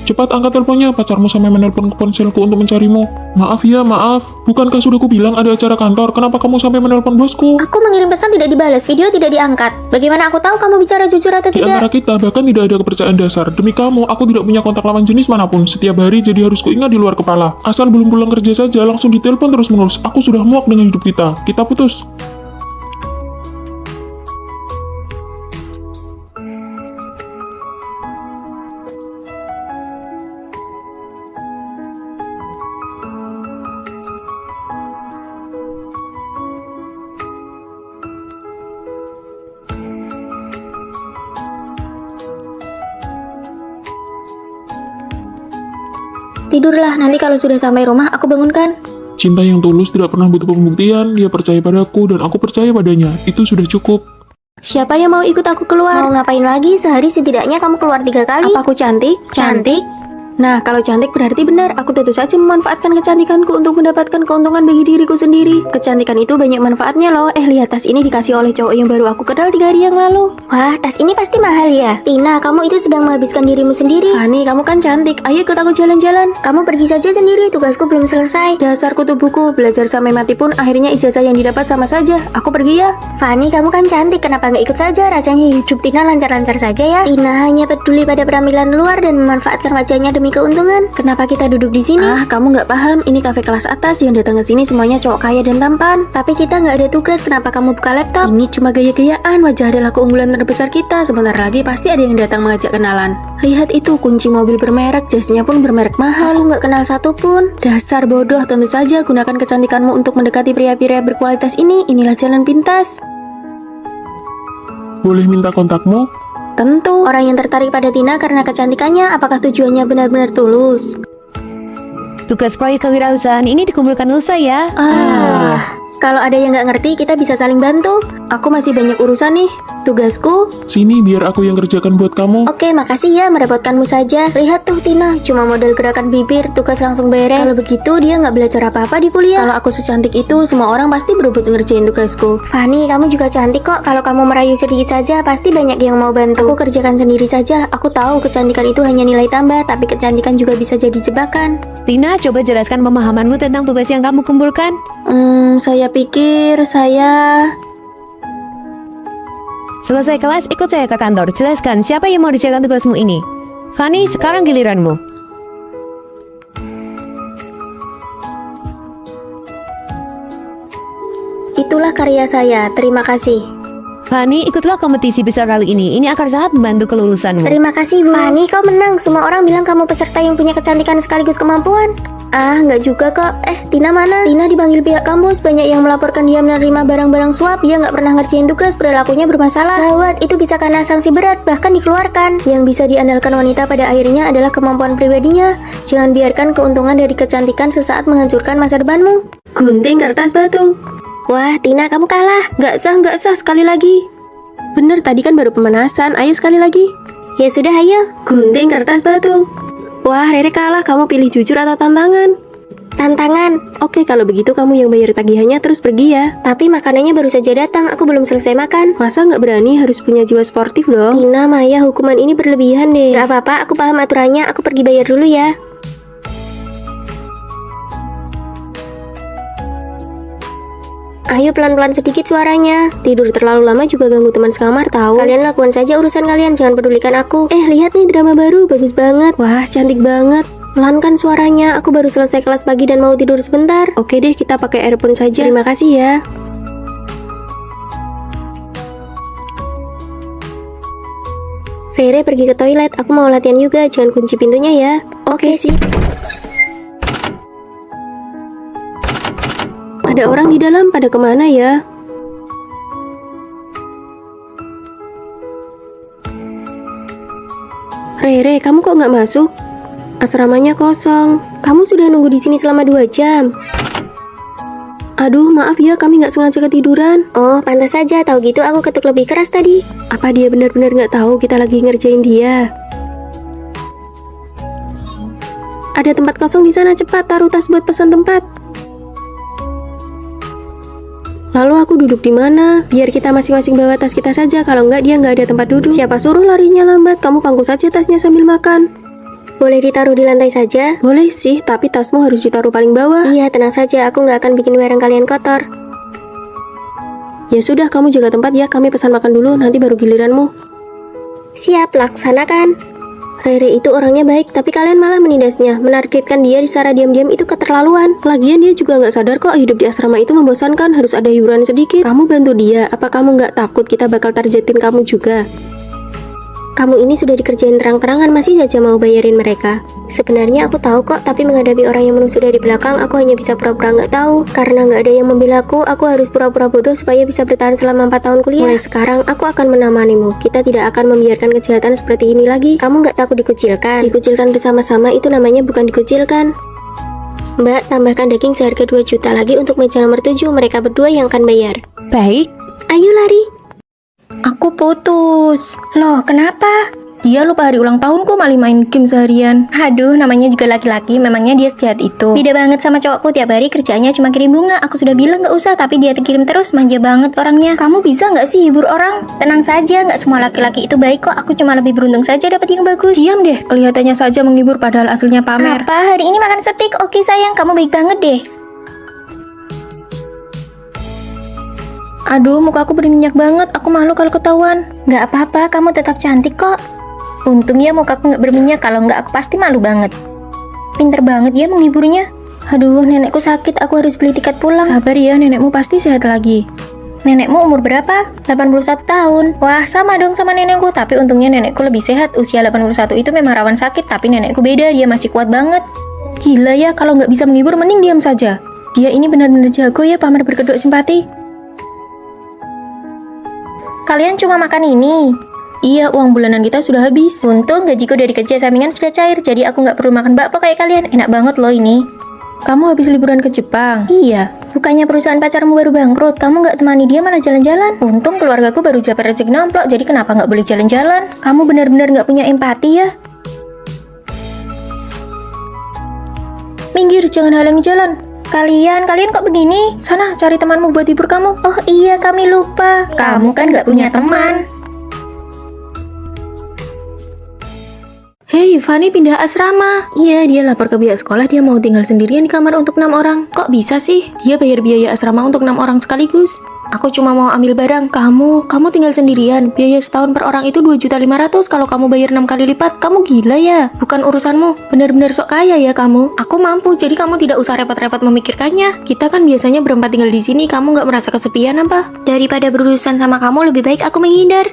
Cepat angkat teleponnya, pacarmu sampai menelpon ke ponselku untuk mencarimu. Maaf ya, maaf. Bukankah sudah kubilang ada acara kantor? Kenapa kamu sampai menelpon bosku? Aku mengirim pesan tidak dibalas, video tidak diangkat. Bagaimana aku tahu kamu bicara jujur atau Di antara tidak? kita bahkan tidak ada kepercayaan dasar. Demi kamu, aku tidak punya kontak lawan jenis manapun. Setiap hari jadi harus kuingat di luar kepala. Asal belum pulang kerja saja, langsung ditelepon terus-menerus. Aku sudah muak dengan hidup kita. Kita putus. Tidurlah, nanti kalau sudah sampai rumah aku bangunkan. Cinta yang tulus tidak pernah butuh pembuktian, dia percaya padaku dan aku percaya padanya. Itu sudah cukup. Siapa yang mau ikut aku keluar? Mau ngapain lagi? Sehari setidaknya kamu keluar 3 kali. Apa aku cantik? Cantik? Nah, kalau cantik berarti benar. Aku tentu saja memanfaatkan kecantikanku untuk mendapatkan keuntungan bagi diriku sendiri. Kecantikan itu banyak manfaatnya loh. Lihat tas ini dikasih oleh cowok yang baru aku kenal 3 hari yang lalu. Wah, tas ini pasti mahal ya. Tina, kamu itu sedang menghabiskan dirimu sendiri. Fani, kamu kan cantik. Ayo ikut aku jalan-jalan. Kamu pergi saja sendiri, tugasku belum selesai. Dasar kutu buku, belajar sampai mati pun akhirnya ijazah yang didapat sama saja. Aku pergi ya. Fani, kamu kan cantik, kenapa nggak ikut saja? Rasanya hidup Tina lancar-lancar saja ya. Tina hanya peduli pada penampilan luar dan memanfaatkan wajahnya demi keuntungan. Kenapa kita duduk di sini? Ah, kamu nggak paham. Ini kafe kelas atas, yang datang ke sini semuanya cowok kaya dan tampan. Tapi kita nggak ada tugas, kenapa kamu buka laptop? Ini cuma gaya-gayaan. Wajah adalah keunggulan terbesar kita. Sebentar lagi pasti ada yang datang mengajak kenalan. Lihat itu, kunci mobil bermerek, jasnya pun bermerek mahal. Aku nggak kenal satupun. Dasar bodoh, tentu saja gunakan kecantikanmu untuk mendekati pria-pria berkualitas ini. Inilah jalan pintas. Boleh minta kontakmu? Tentu. Orang yang tertarik pada Tina karena kecantikannya, apakah tujuannya benar-benar tulus? Tugas proyek kewirausahaan ini dikumpulkan lusa ya. Kalau ada yang nggak ngerti, kita bisa saling bantu. Aku masih banyak urusan nih. Tugasku, Sini biar aku yang kerjakan buat kamu. Oke, makasih ya, merepotkanmu saja. Lihat tuh Tina, cuma model gerakan bibir, tugas langsung beres. Kalau begitu dia nggak belajar apa-apa di kuliah. kalau aku secantik itu, semua orang pasti berebut ngerjain tugasku. Fani, kamu juga cantik kok. Kalau kamu merayu sedikit saja, pasti banyak yang mau bantu. Aku kerjakan sendiri saja. Aku tahu kecantikan itu hanya nilai tambah, tapi kecantikan juga bisa jadi jebakan. Tina, coba jelaskan pemahamanmu tentang tugas yang kamu kumpulkan. Saya pikir saya... Selesai kelas, ikut saya ke kantor. Jelaskan siapa yang mau dijalankan tugasmu ini. Fani, sekarang giliranmu. Itulah karya saya, terima kasih. Fani, ikutlah kompetisi besar kali ini. Ini akan sangat membantu kelulusanmu. Terima kasih, Bu. Fani, kau menang. Semua orang bilang kamu peserta yang punya kecantikan sekaligus kemampuan. Ah, nggak juga kok. Tina mana? Tina dipanggil pihak kampus. Banyak yang melaporkan dia menerima barang-barang suap. Dia nggak pernah ngerjain tugas, perilakunya bermasalah. Gawat, itu bisa kena sanksi berat, bahkan dikeluarkan. Yang bisa diandalkan wanita pada akhirnya adalah kemampuan pribadinya. Jangan biarkan keuntungan dari kecantikan sesaat menghancurkan masa depanmu. Gunting kertas batu. Wah, Tina, kamu kalah. Nggak sah, sekali lagi. Bener, tadi kan baru pemanasan. Ayo sekali lagi. Ya sudah, ayo. Gunting kertas batu. Wah, Rere kalah. Kamu pilih jujur atau tantangan? Tantangan. Oke, kalau begitu kamu yang bayar tagihannya terus pergi ya. Tapi makanannya baru saja datang, aku belum selesai makan. Masa nggak berani, harus punya jiwa sportif dong. Tina, Maya, hukuman ini berlebihan deh. Gak apa-apa, aku paham aturannya. Aku pergi bayar dulu ya. Ayo pelan-pelan sedikit suaranya. Tidur terlalu lama juga ganggu teman sekamar tahu. Kalian lakukan saja urusan kalian, jangan pedulikan aku. Lihat nih drama baru, bagus banget. Wah, cantik banget. Pelankan suaranya, aku baru selesai kelas pagi dan mau tidur sebentar. Oke deh, kita pakai earphone saja. Terima kasih ya. Rere pergi ke toilet, aku mau latihan juga, jangan kunci pintunya ya. Oke sih. Ada orang di dalam, pada kemana ya? Rere, kamu kok nggak masuk? Asramanya kosong. Kamu sudah nunggu di sini selama 2 jam. Aduh, maaf ya, kami nggak sengaja ketiduran. Oh, pantas saja, tahu gitu aku ketuk lebih keras tadi. Apa dia benar-benar nggak tahu kita lagi ngerjain dia? Ada tempat kosong di sana, cepat taruh tas buat pesan tempat. Lalu aku duduk di mana? Biar kita masing-masing bawa tas kita saja. Kalau nggak, dia nggak ada tempat duduk. Siapa suruh larinya lambat? Kamu pangku saja tasnya sambil makan. Boleh ditaruh di lantai saja? Boleh sih, tapi tasmu harus ditaruh paling bawah. Iya, tenang saja, aku nggak akan bikin barang kalian kotor. Ya sudah, kamu jaga tempat ya. Kami pesan makan dulu, nanti baru giliranmu. Siap, laksanakan. Rere itu orangnya baik, tapi kalian malah menindasnya. Menargetkan dia secara diam-diam itu keterlaluan. Lagian dia juga nggak sadar kok hidup di asrama itu membosankan, harus ada hiburan sedikit. Kamu bantu dia, apa kamu nggak takut kita bakal targetin kamu juga? Kamu ini sudah dikerjain terang-terangan masih saja mau bayarin mereka. Sebenarnya aku tahu kok, tapi menghadapi orang yang menusuk dari belakang, aku hanya bisa pura-pura nggak tahu. Karena nggak ada yang membela aku harus pura-pura bodoh supaya bisa bertahan selama 4 tahun kuliah. Mulai sekarang, aku akan menemanimu. Kita tidak akan membiarkan kejahatan seperti ini lagi. Kamu nggak takut dikucilkan? Dikucilkan bersama-sama itu namanya bukan dikucilkan. Mbak, tambahkan daging seharga 2 juta lagi untuk meja nomor 7. Mereka berdua yang akan bayar. Baik, Ayo lari. Aku putus. Loh, kenapa? Dia lupa hari ulang tahunku malah main game seharian. Aduh, namanya juga laki-laki, memangnya dia sejahat itu. Beda banget sama cowokku, tiap hari kerjanya cuma kirim bunga. Aku sudah bilang nggak usah, tapi dia kirim terus, manja banget orangnya. Kamu bisa nggak sih hibur orang? Tenang saja, nggak semua laki-laki itu baik kok. Aku cuma lebih beruntung saja dapat yang bagus. Diam deh, kelihatannya saja menghibur padahal aslinya pamer. Apa? Hari ini makan steak? Oke sayang, kamu baik banget deh. Aduh, muka aku berminyak banget. Aku malu kalau ketahuan. Nggak apa-apa, kamu tetap cantik kok. Untung ya mukaku nggak berminyak, kalau nggak aku pasti malu banget. Pinter banget ya menghiburnya. Aduh, nenekku sakit, aku harus beli tiket pulang. Sabar ya, nenekmu pasti sehat lagi. Nenekmu umur berapa? 81 tahun. Wah, sama dong sama nenekku, tapi untungnya nenekku lebih sehat. Usia 81 itu memang rawan sakit, tapi nenekku beda, dia masih kuat banget. Gila ya, kalau nggak bisa menghibur mending diam saja. Dia ini benar-benar jago ya pamer berkedok simpati. Kalian cuma makan ini? Iya, uang bulanan kita sudah habis. Untung gajiku dari kerja sampingan sudah cair, jadi aku nggak perlu makan bakpo kayak kalian. Enak banget loh ini. Kamu habis liburan ke Jepang? Iya, bukannya perusahaan pacarmu baru bangkrut, kamu nggak temani dia malah jalan-jalan. Untung keluargaku baru dapat rezeki nomplok, jadi kenapa nggak boleh jalan-jalan? Kamu benar-benar nggak punya empati ya? Minggir, jangan halangi jalan. Kalian kok begini? Sana, cari temanmu buat hibur kamu. Oh iya, kami lupa. Kamu kan nggak punya teman. Hei, Fanny pindah asrama. Iya, dia lapor ke pihak sekolah dia mau tinggal sendirian di kamar untuk 6 orang. Kok bisa sih? Dia bayar biaya asrama untuk 6 orang sekaligus. Aku cuma mau ambil barang. Kamu tinggal sendirian. Biaya setahun per orang itu 2.500.000. Kalau kamu bayar 6 kali lipat, kamu gila ya? Bukan urusanmu. Benar-benar sok kaya ya kamu. Aku mampu, jadi kamu tidak usah repot-repot memikirkannya. Kita kan biasanya berempat tinggal di sini. Kamu nggak merasa kesepian apa? Daripada berurusan sama kamu, lebih baik aku menghindar.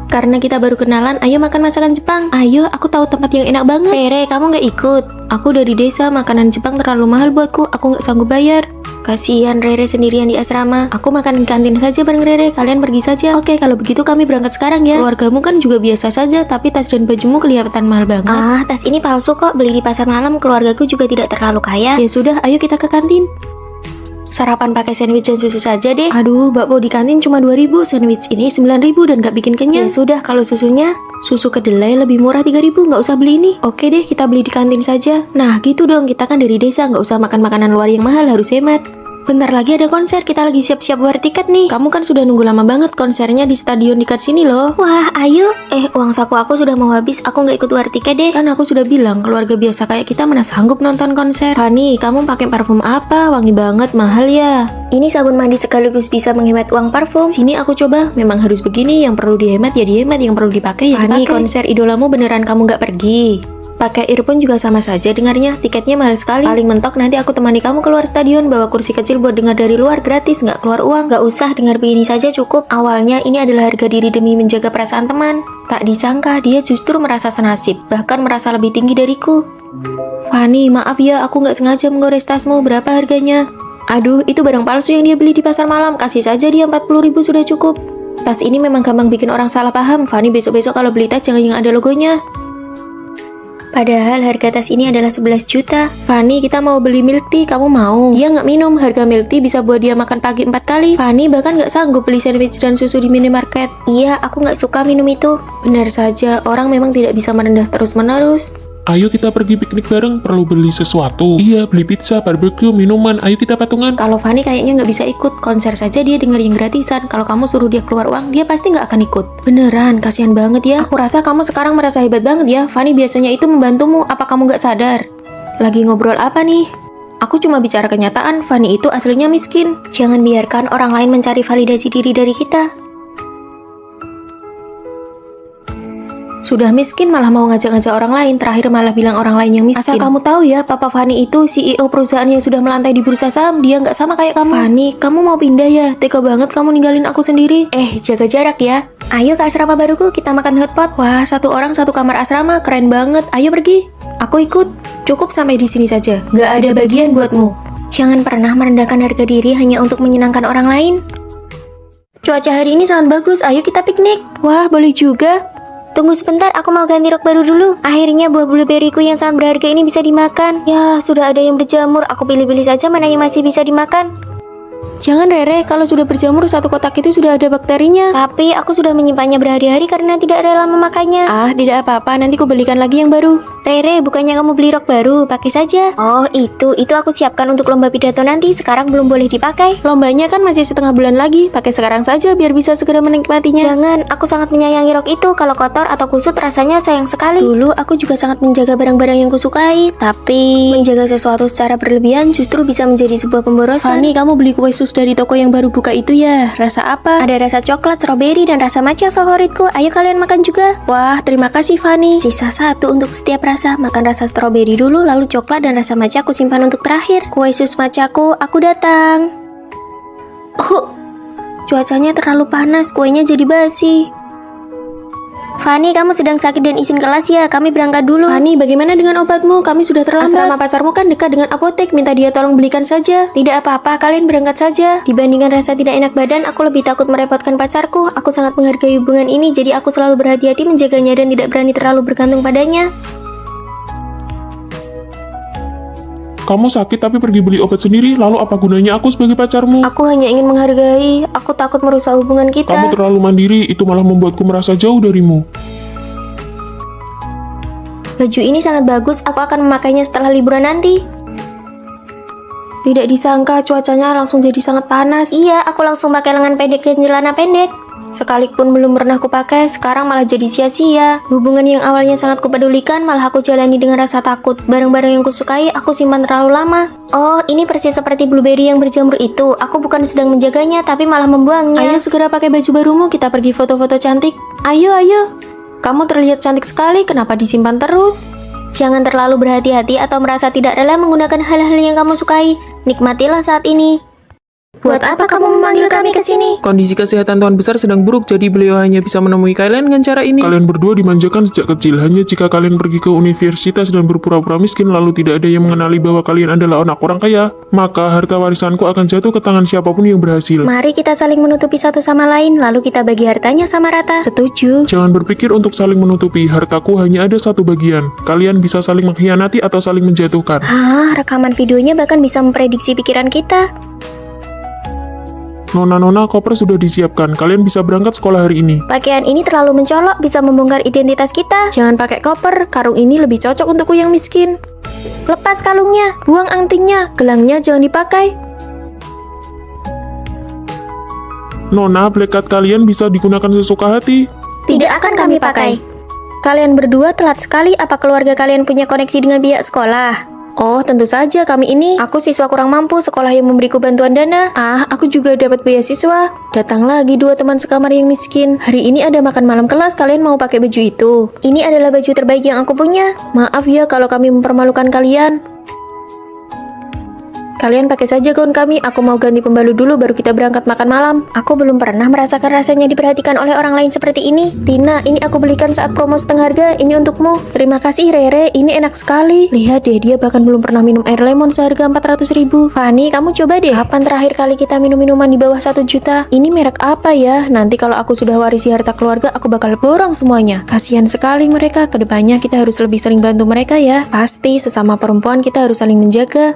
Karena kita baru kenalan, ayo makan masakan Jepang. Ayo, aku tahu tempat yang enak banget. Rere, kamu nggak ikut? Aku dari desa, makanan Jepang terlalu mahal buatku. Aku nggak sanggup bayar. Kasihan Rere sendirian di asrama. Aku makan di kantin saja bareng Rere. Kalian pergi saja. Oke, kalau begitu kami berangkat sekarang ya. Keluargamu kan juga biasa saja, tapi tas dan bajumu kelihatan mahal banget. Ah, tas ini palsu kok. Beli di pasar malam. Keluargaku juga tidak terlalu kaya. Ya sudah, ayo kita ke kantin. Sarapan pakai sandwich dan susu saja deh. Aduh, bakpo di kantin cuma 2.000, sandwich ini 9.000 dan gak bikin kenyang. Ya sudah, kalau susunya, susu kedelai lebih murah 3.000, nggak usah beli ini. Oke deh, kita beli di kantin saja. Nah, gitu dong, kita kan dari desa, nggak usah makan makanan luar yang mahal, harus hemat. Bentar lagi ada konser, kita lagi siap-siap bayar tiket nih. Kamu kan sudah nunggu lama banget, konsernya di stadion dekat sini loh. Wah, ayo. Uang saku aku sudah mau habis, aku nggak ikut bayar tiket deh. Kan aku sudah bilang, keluarga biasa kayak kita mana sanggup nonton konser. Fanny, kamu pakai parfum apa? Wangi banget, mahal ya. Ini sabun mandi sekaligus bisa menghemat uang parfum. Sini aku coba, memang harus begini, yang perlu dihemat ya dihemat, yang perlu dipakai ya dipakai. Fanny, konser idolamu beneran kamu nggak pergi? Pakai earphone juga sama saja dengarnya, tiketnya mahal sekali. Paling mentok nanti aku temani kamu keluar stadion, bawa kursi kecil buat dengar dari luar, gratis, nggak keluar uang. Nggak usah, dengar begini saja cukup. Awalnya ini adalah harga diri demi menjaga perasaan teman. Tak disangka dia justru merasa senasib, bahkan merasa lebih tinggi dariku. Fanny, maaf ya, aku nggak sengaja menggores tasmu, berapa harganya? Aduh, itu barang palsu yang dia beli di pasar malam, kasih saja dia 40.000 sudah cukup. Tas ini memang gampang bikin orang salah paham. Fanny, besok-besok kalau beli tas jangan yang ada logonya. Padahal harga tas ini adalah 11 juta. Fanny, kita mau beli milk tea, kamu mau? Dia nggak minum, harga milk tea bisa buat dia makan pagi 4 kali. Fanny bahkan nggak sanggup beli sandwich dan susu di minimarket. Iya, aku nggak suka minum itu. Benar saja, orang memang tidak bisa merendah terus-menerus. Ayo kita pergi piknik bareng, perlu beli sesuatu. Iya, beli pizza, barbecue, minuman, ayo kita patungan. Kalau Fanny kayaknya nggak bisa ikut, konser saja dia dengar yang gratisan. Kalau kamu suruh dia keluar uang, dia pasti nggak akan ikut. Beneran, kasihan banget ya. Aku rasa kamu sekarang merasa hebat banget ya. Fanny biasanya itu membantumu, apa kamu nggak sadar? Lagi ngobrol apa nih? Aku cuma bicara kenyataan, Fanny itu aslinya miskin. Jangan biarkan orang lain mencari validasi diri dari kita. Sudah miskin malah mau ngajak-ngajak orang lain, terakhir malah bilang orang lain yang miskin. Asal kamu tahu ya, Papa Fanny itu CEO perusahaan yang sudah melantai di bursa saham, dia nggak sama kayak kamu. Fanny, kamu mau pindah ya? Tega banget kamu ninggalin aku sendiri. Jaga jarak ya. Ayo ke asrama baruku, kita makan hotpot. Wah, satu orang satu kamar asrama, keren banget. Ayo pergi. Aku ikut. Cukup sampai di sini saja. Nggak ada bagian buatmu. Jangan pernah merendahkan harga diri hanya untuk menyenangkan orang lain. Cuaca hari ini sangat bagus, ayo kita piknik. Wah, boleh juga. Tunggu sebentar, aku mau ganti rok baru dulu. Akhirnya buah blueberryku yang sangat berharga ini bisa dimakan. Ya, sudah ada yang berjamur, aku pilih-pilih saja mana yang masih bisa dimakan. Jangan Rere, kalau sudah berjamur satu kotak itu sudah ada bakterinya. Tapi aku sudah menyimpannya berhari-hari karena tidak rela memakannya. Ah, tidak apa-apa, nanti ku belikan lagi yang baru. Rere, bukannya kamu beli rok baru, pakai saja. Oh, itu aku siapkan untuk lomba pidato nanti, sekarang belum boleh dipakai. Lombanya kan masih setengah bulan lagi, pakai sekarang saja biar bisa segera menikmatinya. Jangan, aku sangat menyayangi rok itu, kalau kotor atau kusut rasanya sayang sekali. Dulu aku juga sangat menjaga barang-barang yang kusukai, tapi menjaga sesuatu secara berlebihan justru bisa menjadi sebuah pemborosan. Fanny, kamu beli kue sus dari toko yang baru buka itu ya? Rasa apa? Ada rasa coklat, stroberi, dan rasa matcha favoritku. Ayo kalian makan juga. Wah, terima kasih Fanny. Sisa satu untuk setiap rasa. Makan rasa stroberi dulu, lalu coklat dan rasa matcha aku simpan untuk terakhir. Kue sus matchaku, aku datang. Oh, cuacanya terlalu panas, kuenya jadi basi. Fanny, kamu sedang sakit dan izin kelas ya? Kami berangkat dulu. Fanny, bagaimana dengan obatmu? Kami sudah terlambat. Asrama pacarmu kan dekat dengan apotek, minta dia tolong belikan saja. Tidak apa-apa, kalian berangkat saja. Dibandingkan rasa tidak enak badan, aku lebih takut merepotkan pacarku. Aku sangat menghargai hubungan ini, jadi aku selalu berhati-hati menjaganya dan tidak berani terlalu bergantung padanya. Kamu sakit tapi pergi beli obat sendiri, lalu apa gunanya aku sebagai pacarmu? Aku hanya ingin menghargai, aku takut merusak hubungan kita. Kamu terlalu mandiri, itu malah membuatku merasa jauh darimu. Baju ini sangat bagus, aku akan memakainya setelah liburan nanti. Tidak disangka cuacanya langsung jadi sangat panas. Iya, aku langsung pakai lengan pendek dan celana pendek. Sekalipun belum pernah kupakai, sekarang malah jadi sia-sia. Hubungan yang awalnya sangat kupedulikan, malah aku jalani dengan rasa takut. Barang-barang yang kusukai, aku simpan terlalu lama. Oh, ini persis seperti blueberry yang berjamur itu. Aku bukan sedang menjaganya, tapi malah membuangnya. Ayo segera pakai baju barumu, kita pergi foto-foto cantik. Ayo. Kamu terlihat cantik sekali, kenapa disimpan terus? Jangan terlalu berhati-hati atau merasa tidak rela menggunakan hal-hal yang kamu sukai. Nikmatilah saat ini. Buat apa kamu memanggil kami ke sini? Kondisi kesehatan Tuan Besar sedang buruk, jadi beliau hanya bisa menemui kalian dengan cara ini. Kalian berdua dimanjakan sejak kecil. Hanya jika kalian pergi ke universitas dan berpura-pura miskin, lalu tidak ada yang mengenali bahwa kalian adalah anak orang kaya, maka harta warisanku akan jatuh ke tangan siapapun yang berhasil. Mari kita saling menutupi satu sama lain, lalu kita bagi hartanya sama rata. Setuju. Jangan berpikir untuk saling menutupi, hartaku hanya ada satu bagian. Kalian bisa saling mengkhianati atau saling menjatuhkan. Rekaman videonya bahkan bisa memprediksi pikiran kita. Nona-nona, koper sudah disiapkan. Kalian bisa berangkat sekolah hari ini. Pakaian ini terlalu mencolok, bisa membongkar identitas kita. Jangan pakai koper, karung ini lebih cocok untukku yang miskin. Lepas kalungnya. Buang antingnya, gelangnya jangan dipakai. Nona, black card kalian bisa digunakan sesuka hati. Tidak akan kami pakai. Kalian berdua telat sekali, apa keluarga kalian punya koneksi dengan pihak sekolah? Oh, tentu saja kami ini. Aku siswa kurang mampu, sekolah yang memberiku bantuan dana. Aku juga dapat beasiswa. Datang lagi dua teman sekamar yang miskin. Hari ini ada makan malam kelas, kalian mau pakai baju itu? Ini adalah baju terbaik yang aku punya. Maaf ya kalau kami mempermalukan kalian. Kalian pakai saja gaun kami, aku mau ganti pembalut dulu baru kita berangkat makan malam. Aku belum pernah merasakan rasanya diperhatikan oleh orang lain seperti ini. Tina, ini aku belikan saat promo setengah harga, ini untukmu. Terima kasih Rere, ini enak sekali. Lihat deh, dia bahkan belum pernah minum air lemon seharga 400.000. Fanny, kamu coba deh. Kapan terakhir kali kita minum minuman di bawah 1 juta? Ini merek apa ya? Nanti kalau aku sudah warisi harta keluarga, aku bakal borong semuanya. Kasihan sekali mereka, kedepannya kita harus lebih sering bantu mereka ya. Pasti, sesama perempuan kita harus saling menjaga.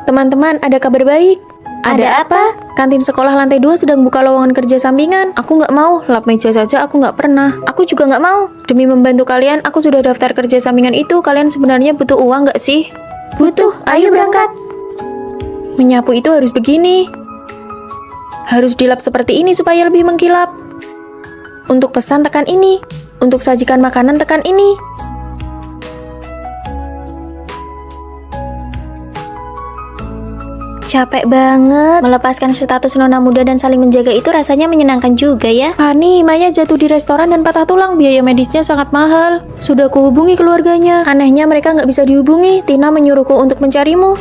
Teman-teman, ada kabar baik. Ada apa? Kantin sekolah lantai 2 sedang buka lowongan kerja sampingan. Aku nggak mau, lap meja saja aku nggak pernah. Aku juga nggak mau. Demi membantu kalian, aku sudah daftar kerja sampingan itu. Kalian sebenarnya butuh uang nggak sih? Butuh, ayo berangkat. Menyapu itu harus begini. Harus dilap seperti ini supaya lebih mengkilap. Untuk pesan tekan ini. Untuk sajikan makanan tekan ini. Capek banget. Melepaskan status nona muda dan saling menjaga itu rasanya menyenangkan juga ya. Fani, Maya jatuh di restoran dan patah tulang. Biaya medisnya sangat mahal. Sudah kuhubungi keluarganya. Anehnya mereka nggak bisa dihubungi. Tina menyuruhku untuk mencarimu.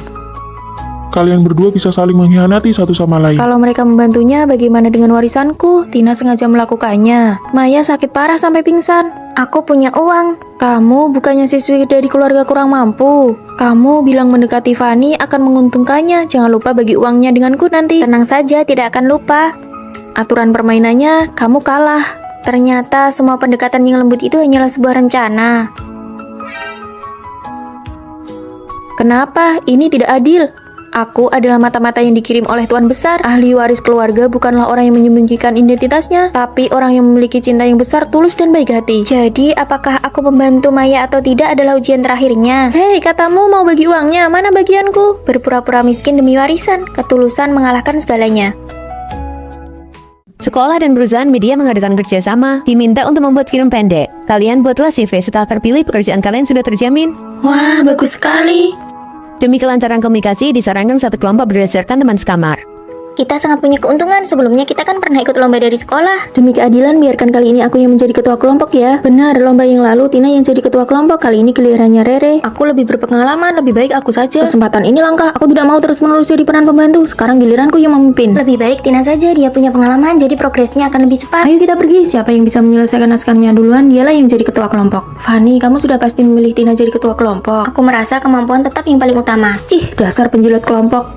Kalian berdua bisa saling mengkhianati satu sama lain. Kalau mereka membantunya, bagaimana dengan warisanku? Tina sengaja melakukannya. Maya sakit parah sampai pingsan. Aku punya uang. Kamu bukannya siswi dari keluarga kurang mampu. Kamu bilang mendekati Fani akan menguntungkannya. Jangan lupa bagi uangnya denganku nanti. Tenang saja, tidak akan lupa. Aturan permainannya, kamu kalah. Ternyata semua pendekatan yang lembut itu hanyalah sebuah rencana. Kenapa? Ini tidak adil. Aku adalah mata-mata yang dikirim oleh Tuan Besar. Ahli waris keluarga bukanlah orang yang menyembunyikan identitasnya, tapi orang yang memiliki cinta yang besar, tulus, dan baik hati. Jadi, apakah aku membantu Maya atau tidak adalah ujian terakhirnya? Hei, katamu mau bagi uangnya, mana bagianku? Berpura-pura miskin demi warisan, ketulusan mengalahkan segalanya. Sekolah dan perusahaan media mengadakan kerjasama, diminta untuk membuat film pendek. Kalian buatlah CV, setelah terpilih pekerjaan kalian sudah terjamin. Wah, bagus sekali. Demi kelancaran komunikasi, disarankan satu kelompok berdasarkan teman sekamar. Kita sangat punya keuntungan. Sebelumnya kita kan pernah ikut lomba dari sekolah. Demi keadilan, biarkan kali ini aku yang menjadi ketua kelompok ya. Benar, lomba yang lalu Tina yang jadi ketua kelompok. Kali ini gilirannya Rere. Aku lebih berpengalaman, lebih baik aku saja. Kesempatan ini langka, aku tidak mau terus-menerus jadi peran pembantu. Sekarang giliranku yang memimpin. Lebih baik Tina saja, dia punya pengalaman, jadi progresnya akan lebih cepat. Ayo kita pergi, siapa yang bisa menyelesaikan naskahnya duluan, dialah yang jadi ketua kelompok. Fani, kamu sudah pasti memilih Tina jadi ketua kelompok. Aku merasa kemampuan tetap yang paling utama. Cih, dasar penjilat kelompok.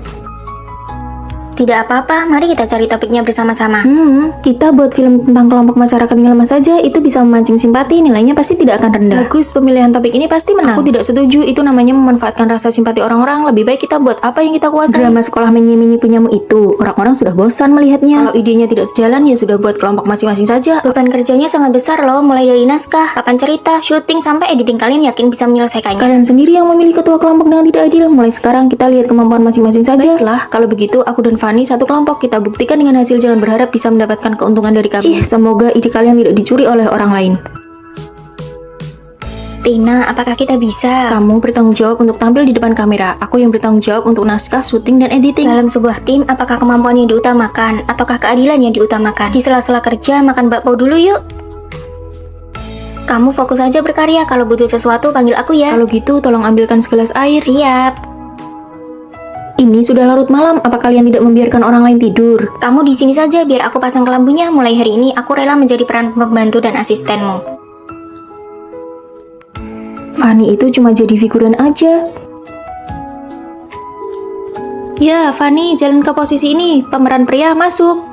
Tidak apa-apa, mari kita cari topiknya bersama-sama. Kita buat film tentang kelompok masyarakat yang lemah saja, itu bisa memancing simpati, nilainya pasti tidak akan rendah. Bagus, pemilihan topik ini pasti menang. Aku tidak setuju, itu namanya memanfaatkan rasa simpati orang-orang. Lebih baik kita buat apa yang kita kuasai. Drama sekolah menye-menye punyamu itu, orang-orang sudah bosan melihatnya. Kalau idenya tidak sejalan, ya sudah buat kelompok masing-masing saja. Beban kerjanya sangat besar loh, mulai dari naskah, papan cerita, syuting, sampai editing. Kalian yakin bisa menyelesaikannya? Kalian sendiri yang memilih ketua kelompok dengan tidak adil. Mulai sekarang kita lihat kemampuan masing-masing saja. Baiklah, kalau begitu aku dan Fani satu kelompok. Kita buktikan dengan hasil, jangan berharap bisa mendapatkan keuntungan dari kami. Cih, semoga ide kalian tidak dicuri oleh orang lain. Tina, apakah kita bisa? Kamu bertanggung jawab untuk tampil di depan kamera. Aku yang bertanggung jawab untuk naskah, syuting, dan editing. Dalam sebuah tim, apakah kemampuan yang diutamakan ataukah keadilan yang diutamakan? Di sela-sela kerja, makan bakpao dulu yuk. Kamu fokus aja berkarya. Kalau butuh sesuatu, panggil aku ya. Kalau gitu, tolong ambilkan segelas air. Siap. Ini sudah larut malam, apa kalian tidak membiarkan orang lain tidur? Kamu di sini saja biar aku pasang kelambunya. Mulai hari ini aku rela menjadi peran pembantu dan asistenmu. Fani itu cuma jadi figuran aja. Ya, Fani, jalan ke posisi ini. Pemeran pria masuk.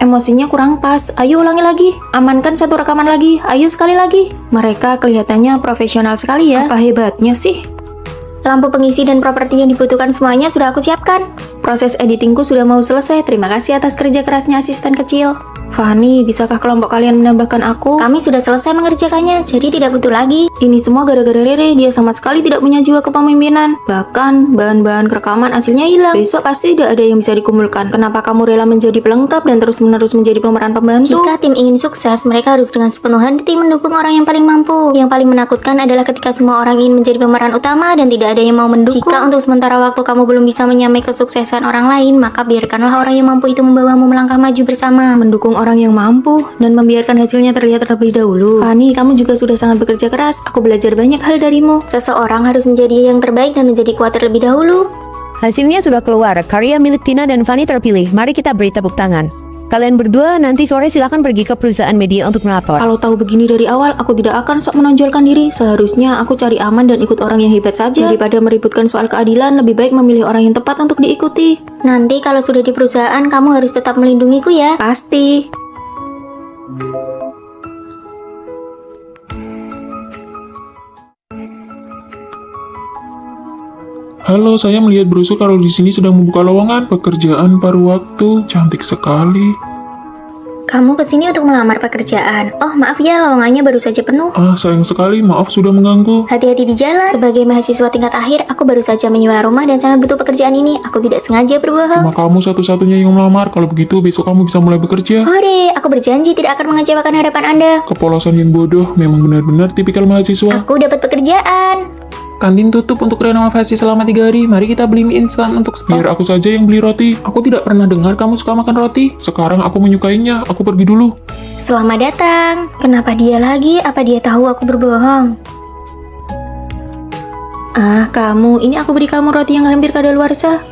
Emosinya kurang pas. Ayo ulangi lagi. Amankan satu rekaman lagi. Ayo sekali lagi. Mereka kelihatannya profesional sekali ya. Apa hebatnya sih? Lampu pengisi dan properti yang dibutuhkan semuanya sudah aku siapkan. Proses editingku sudah mau selesai. Terima kasih atas kerja kerasnya asisten kecil. Fani, bisakah kelompok kalian menambahkan aku? Kami sudah selesai mengerjakannya, jadi tidak butuh lagi. Ini semua gara-gara Rere, dia sama sekali tidak punya jiwa kepemimpinan. Bahkan, bahan-bahan rekaman hasilnya hilang. Besok pasti tidak ada yang bisa dikumpulkan. Kenapa kamu rela menjadi pelengkap dan terus-menerus menjadi pemeran pembantu? Jika tim ingin sukses, mereka harus dengan sepenuh hati mendukung orang yang paling mampu. Yang paling menakutkan adalah ketika semua orang ingin menjadi pemeran utama dan tidak ada yang mau mendukung. Jika untuk sementara waktu kamu belum bisa menyamai kesuksesan orang lain, maka biarkanlah orang yang mampu itu membawamu melangkah maju bersama. Mendukung orang yang mampu dan membiarkan hasilnya terlihat terlebih dahulu. Fani, kamu juga sudah sangat bekerja keras. Aku belajar banyak hal darimu. Seseorang harus menjadi yang terbaik dan menjadi kuat terlebih dahulu. Hasilnya sudah keluar, karya milik Tina dan Fani terpilih. Mari kita beri tepuk tangan. Kalian berdua nanti sore silakan pergi ke perusahaan media untuk melapor. Kalau tahu begini dari awal, aku tidak akan sok menonjolkan diri. Seharusnya aku cari aman dan ikut orang yang hebat saja. Daripada meributkan soal keadilan, lebih baik memilih orang yang tepat untuk diikuti. Nanti kalau sudah di perusahaan, kamu harus tetap melindungiku ya. Pasti. Halo, saya melihat brosur kalau di sini sedang membuka lowongan pekerjaan paruh waktu. Cantik sekali. Kamu kesini untuk melamar pekerjaan. Oh, maaf ya, lowongannya baru saja penuh. Ah, sayang sekali, maaf sudah mengganggu. Hati-hati di jalan. Sebagai mahasiswa tingkat akhir, aku baru saja menyewa rumah dan sangat butuh pekerjaan ini. Aku tidak sengaja berbohong. Cuma kamu satu-satunya yang melamar, kalau begitu besok kamu bisa mulai bekerja. Hore, aku berjanji tidak akan mengecewakan harapan Anda. Kepolosan yang bodoh, memang benar-benar tipikal mahasiswa. Aku dapat pekerjaan. Kantin tutup untuk renovasi selama 3 hari. Mari kita beli mie instan untuk stok. Biar aku saja yang beli roti. Aku tidak pernah dengar kamu suka makan roti. Sekarang aku menyukainya, aku pergi dulu. Selamat datang. Kenapa dia lagi? Apa dia tahu aku berbohong? Ah, kamu, ini aku beri kamu roti yang hampir kadaluarsa.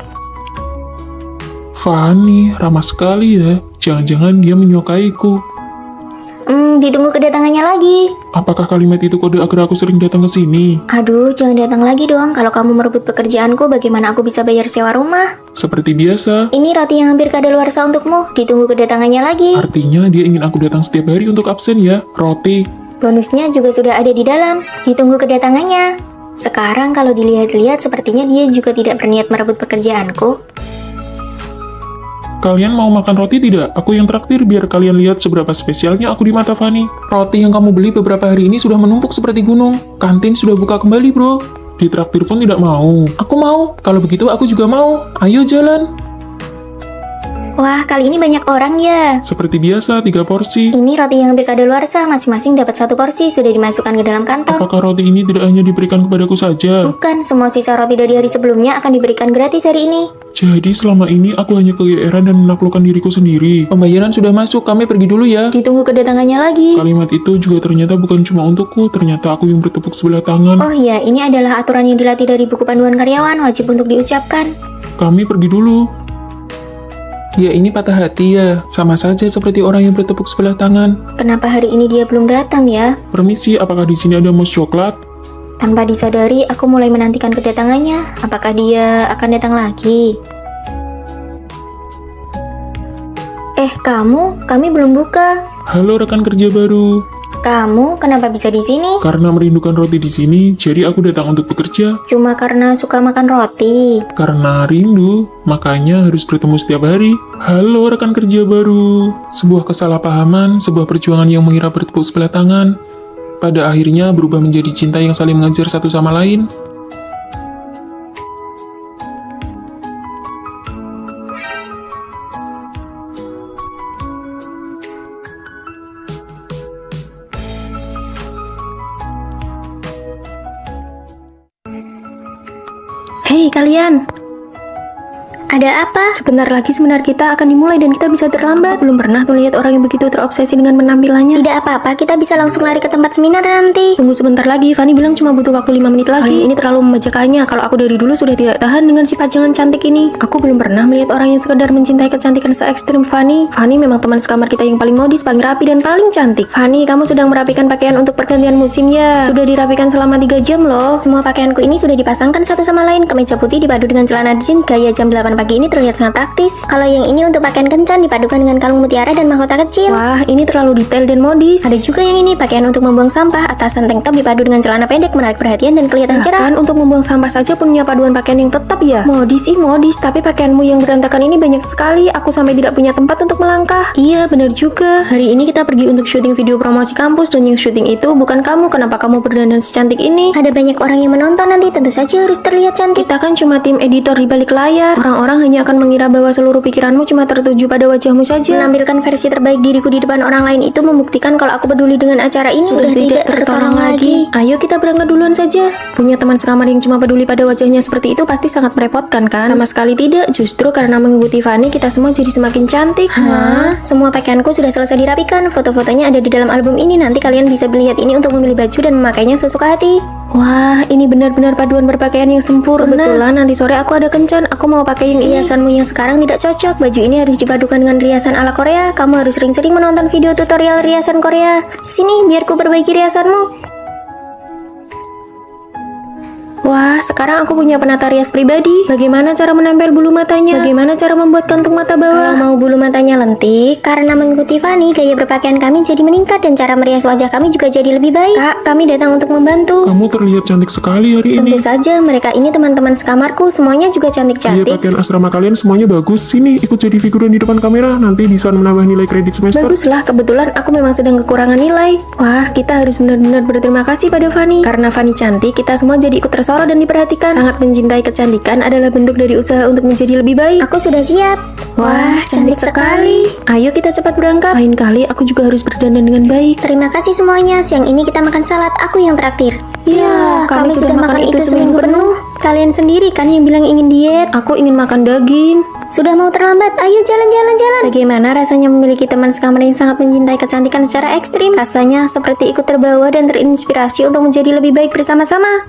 Fanny, ramah sekali ya. Jangan-jangan dia menyukaiku. Ditunggu kedatangannya lagi. Apakah kalimat itu kode agar aku sering datang ke sini? Aduh, jangan datang lagi dong. Kalau kamu merebut pekerjaanku, bagaimana aku bisa bayar sewa rumah? Seperti biasa. Ini roti yang hampir kadaluarsa untukmu. Ditunggu kedatangannya lagi. Artinya dia ingin aku datang setiap hari untuk absen ya. Roti. Bonusnya juga sudah ada di dalam. Ditunggu kedatangannya. Sekarang kalau dilihat-lihat, sepertinya dia juga tidak berniat merebut pekerjaanku. Kalian mau makan roti tidak? Aku yang traktir biar kalian lihat seberapa spesialnya aku di mata Fanny. Roti yang kamu beli beberapa hari ini sudah menumpuk seperti gunung. Kantin sudah buka kembali, bro. Ditraktir pun tidak mau. Aku mau. Kalau begitu aku juga mau. Ayo jalan. Wah, kali ini banyak orang ya. Seperti biasa, 3 porsi. Ini roti yang hampir kadaluarsa, masing-masing dapat 1 porsi, sudah dimasukkan ke dalam kantong. Apakah roti ini tidak hanya diberikan kepadaku saja? Bukan, semua sisa roti dari hari sebelumnya akan diberikan gratis hari ini. Jadi selama ini aku hanya kegeeran dan menaklukkan diriku sendiri. Pembayaran sudah masuk. Kami pergi dulu ya. Ditunggu kedatangannya lagi. Kalimat itu juga ternyata bukan cuma untukku, ternyata aku yang bertepuk sebelah tangan. Oh iya, ini adalah aturan yang dilatih dari buku panduan karyawan, wajib untuk diucapkan. Kami pergi dulu. Ya ini patah hati ya. Sama saja seperti orang yang bertepuk sebelah tangan. Kenapa hari ini dia belum datang ya? Permisi, apakah di sini ada mousse coklat? Tanpa disadari, aku mulai menantikan kedatangannya. Apakah dia akan datang lagi? Kami belum buka. Halo rekan kerja baru. Kamu kenapa bisa di sini? Karena merindukan roti di sini, jadi aku datang untuk bekerja. Cuma karena suka makan roti. Karena rindu, makanya harus bertemu setiap hari. Halo rekan kerja baru. Sebuah kesalahpahaman, sebuah perjuangan yang mengira bertepuk sebelah tangan, pada akhirnya berubah menjadi cinta yang saling mengejar satu sama lain. Hei kalian, Ada apa? sebentar lagi seminar kita akan dimulai dan kita bisa terlambat. Belum pernah tuh lihat orang yang begitu terobsesi dengan penampilannya. Tidak apa-apa, kita bisa langsung lari ke tempat seminar nanti. Tunggu sebentar lagi, Fanny bilang cuma butuh waktu 5 menit lagi. Kali ini terlalu membajakannya. Kalau aku dari dulu sudah tidak tahan dengan sifat jangan cantik ini. Aku belum pernah melihat orang yang sekedar mencintai kecantikan se-ekstrim Fanny. Fanny memang teman sekamar kita yang paling modis, paling rapi, dan paling cantik. Fanny, kamu sedang merapikan pakaian untuk pergantian musim ya? Sudah dirapikan selama 3 jam loh. Semua pakaianku ini sudah dipasangkan satu sama lain. Kemeja putih dipadu dengan celana jeans gaya jam 8 pagi ini terlihat sangat praktis. Kalau yang ini untuk pakaian kencan dipadukan dengan kalung mutiara dan mahkota kecil. Wah, ini terlalu detail dan modis. Ada juga yang ini, pakaian untuk membuang sampah. Atasan tank top dipadu dengan celana pendek, menarik perhatian dan kelihatan cerah. Kan untuk membuang sampah saja punya paduan pakaian yang tetap ya. Modis sih modis, tapi pakaianmu yang berantakan ini banyak sekali. Aku sampai tidak punya tempat untuk melangkah. Iya, benar juga. Hari ini kita pergi untuk syuting video promosi kampus dan yang syuting itu bukan kamu. Kenapa kamu berdandan secantik ini? Ada banyak orang yang menonton nanti, tentu saja harus terlihat cantik. Kita kan cuma tim editor di balik layar. Orang-orang hanya akan mengira bahwa seluruh pikiranmu cuma tertuju pada wajahmu saja. Menampilkan versi terbaik diriku di depan orang lain itu membuktikan kalau aku peduli dengan acara ini. Sudah tidak tertolong lagi. Ayo kita berangkat duluan saja. Punya teman sekamar yang cuma peduli pada wajahnya seperti itu pasti sangat merepotkan kan? Sama sekali tidak. Justru karena mengikuti Fanny kita semua jadi semakin cantik. Hah? Semua pakaianku sudah selesai dirapikan. Foto-fotonya ada di dalam album ini. Nanti kalian bisa melihat ini untuk memilih baju dan memakainya sesuka hati. Wah, ini benar-benar paduan berpakaian yang sempurna. Kebetulan nanti sore aku ada kencan. Aku mau pakai yang ini. Hiasanmu yang sekarang tidak cocok. Baju ini harus dipadukan dengan riasan ala Korea. Kamu harus sering-sering menonton video tutorial riasan Korea. Sini, biar ku perbaiki riasanmu. Wah, Sekarang aku punya penata rias pribadi. Bagaimana cara menempel bulu matanya? Bagaimana cara membuat kantung mata Kalau bawah? mau bulu matanya lentik, karena mengikuti Fanny, gaya berpakaian kami jadi meningkat dan cara merias wajah kami juga jadi lebih baik. Kak, kami datang untuk membantu. Kamu terlihat cantik sekali hari ini. Tentu saja, mereka ini teman-teman sekamarku, semuanya juga Iya, cantik-cantik. pakaian asrama kalian semuanya bagus. Sini, ikut jadi figuran di depan kamera. Nanti bisa menambah nilai kredit semester. Baguslah, kebetulan aku memang sedang kekurangan nilai. Wah, kita harus benar-benar berterima kasih pada Fanny. Karena Fanny cantik, kita semua jadi ikut tersorot dan diperhatikan. Sangat mencintai kecantikan adalah bentuk dari usaha untuk menjadi lebih baik. Aku sudah siap. Wah, cantik sekali. Ayo kita cepat berangkat. Lain kali aku juga harus berdandan dengan baik. Terima kasih semuanya. Siang ini kita makan salad. Aku yang traktir. Ya, kami sudah makan itu seminggu penuh. Kalian sendiri kan yang bilang ingin diet. Aku ingin makan daging. Sudah mau terlambat. Ayo jalan-jalan. Bagaimana rasanya memiliki teman sekamar yang sangat mencintai kecantikan secara ekstrim? Rasanya seperti ikut terbawa dan terinspirasi untuk menjadi lebih baik bersama-sama.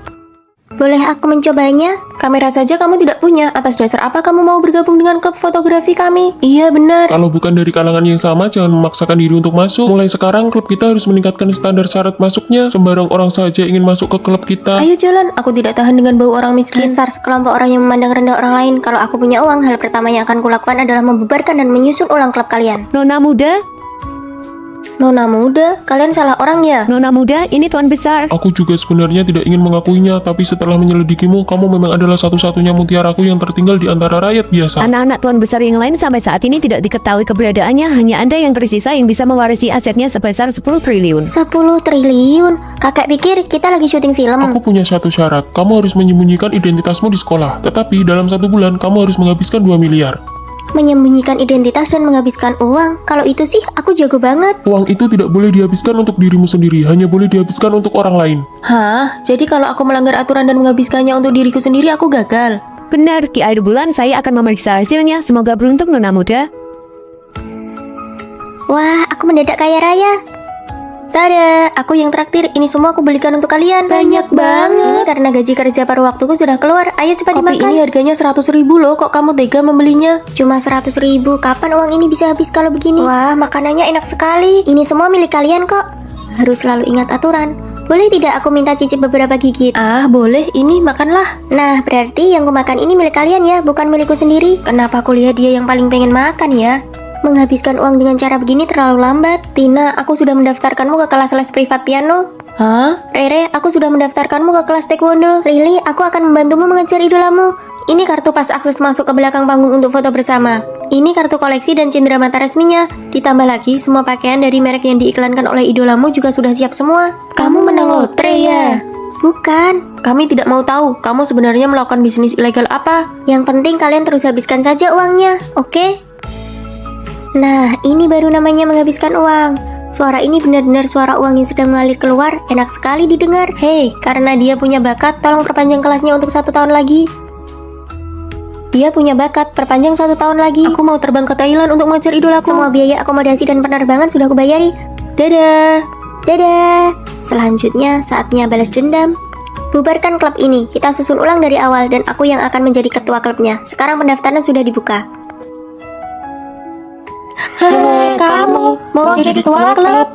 Boleh aku mencobanya? Kamera saja kamu tidak punya. Atas dasar apa kamu mau bergabung dengan klub fotografi kami? Iya benar. Kalau bukan dari kalangan yang sama, jangan memaksakan diri untuk masuk. Mulai sekarang, klub kita harus meningkatkan standar syarat masuknya. Sembarang orang saja ingin masuk ke klub kita. Ayo jalan, aku tidak tahan dengan bau orang miskin. Dasar sekelompok orang yang memandang rendah orang lain. Kalau aku punya uang, hal pertama yang akan kulakukan adalah membubarkan dan menyusun ulang klub kalian. Nona muda, Nona muda, kalian salah orang ya? Nona muda, ini tuan besar. Aku juga sebenarnya tidak ingin mengakuinya, tapi setelah menyelidikimu, kamu memang adalah satu-satunya mutiaraku yang tertinggal di antara rakyat biasa. Anak-anak tuan besar yang lain sampai saat ini tidak diketahui keberadaannya. Hanya Anda yang tersisa yang bisa mewarisi asetnya sebesar 10 triliun. 10 triliun? Kakek pikir kita lagi syuting film. Aku punya satu syarat, kamu harus menyembunyikan identitasmu di sekolah. Tetapi dalam 1 bulan, kamu harus menghabiskan 2 miliar. Menyembunyikan identitas dan menghabiskan uang. Kalau itu sih, aku jago banget. Uang itu tidak boleh dihabiskan untuk dirimu sendiri, hanya boleh dihabiskan untuk orang lain. Hah? Jadi kalau aku melanggar aturan dan menghabiskannya untuk diriku sendiri, aku gagal? Benar, di akhir bulan saya akan memeriksa hasilnya. Semoga beruntung Nona muda. Wah, aku mendadak kaya raya. Tada, aku yang traktir. Ini semua aku belikan untuk kalian. Banyak banget. Ini karena gaji kerja paruh waktuku sudah keluar. Ayo cepat Kopi dimakan. Ini harganya 100.000 loh. Kok kamu tega membelinya? Cuma 100.000. Kapan uang ini bisa habis kalau begini? Wah, makanannya enak sekali. Ini semua milik kalian kok. Harus selalu ingat aturan. Boleh tidak aku minta cicip beberapa gigit? Ah, boleh. Ini makanlah. Nah, berarti yang kumakan ini milik kalian ya, bukan milikku sendiri. Kenapa aku lihat dia yang paling pengen makan ya? Menghabiskan uang dengan cara begini terlalu lambat. Tina, aku sudah mendaftarkanmu ke kelas les privat piano. Hah? Rere, aku sudah mendaftarkanmu ke kelas taekwondo. Lily, aku akan membantumu mengejar idolamu. Ini kartu pas akses masuk ke belakang panggung untuk foto bersama. Ini kartu koleksi dan cindera mata resminya. Ditambah lagi, semua pakaian dari merek yang diiklankan oleh idolamu juga sudah siap semua. Kamu menang lotre ya? Bukan. Kami tidak mau tahu, kamu sebenarnya melakukan bisnis ilegal apa? Yang penting kalian terus habiskan saja uangnya, oke? Nah, ini baru namanya menghabiskan uang. Suara ini benar-benar suara uang yang sedang mengalir keluar. Enak sekali didengar. Hei, karena dia punya bakat, tolong perpanjang kelasnya untuk 1 tahun lagi. Dia punya bakat, perpanjang 1 tahun lagi. Aku mau terbang ke Thailand untuk mengejar idolaku. Semua biaya akomodasi dan penerbangan sudah kubayari. Dadah. Dadah. Selanjutnya, saatnya balas dendam. Bubarkan klub ini. Kita susun ulang dari awal dan aku yang akan menjadi ketua klubnya. Sekarang pendaftaran sudah dibuka. Hei, kamu mau jadi ketua klub?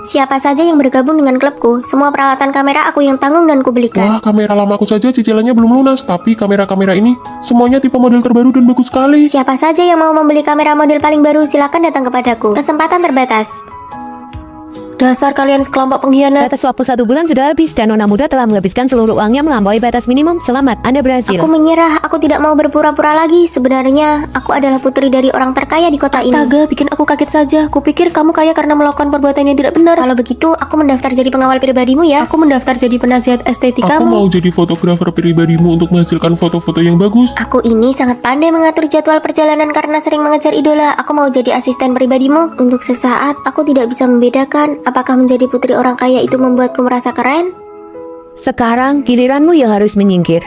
Siapa saja yang bergabung dengan klubku, semua peralatan kamera aku yang tanggung dan kubelikan. Wah, kamera lamaku saja cicilannya belum lunas, tapi kamera-kamera ini semuanya tipe model terbaru dan bagus sekali. Siapa saja yang mau membeli kamera model paling baru, silakan datang kepadaku. Kesempatan terbatas. Dasar kalian sekelompok pengkhianat. Batas waktu 1 bulan sudah habis dan Nona muda telah menghabiskan seluruh uangnya melampaui batas minimum. Selamat, Anda berhasil. Aku menyerah, aku tidak mau berpura-pura lagi. Sebenarnya, aku adalah putri dari orang terkaya di kota ini. Astaga, bikin aku kaget saja. Kupikir kamu kaya karena melakukan perbuatan yang tidak benar. Kalau begitu, aku mendaftar jadi pengawal pribadimu ya. Aku mendaftar jadi penasihat estetik Aku kamu. mau jadi fotografer pribadimu untuk menghasilkan foto-foto yang bagus. Aku ini sangat pandai mengatur jadwal perjalanan karena sering mengejar idola. Aku mau jadi asisten pribadimu. Untuk sesaat, aku tidak bisa membedakan apakah menjadi putri orang kaya itu membuatku merasa keren. Sekarang giliranmu yang harus menyingkir.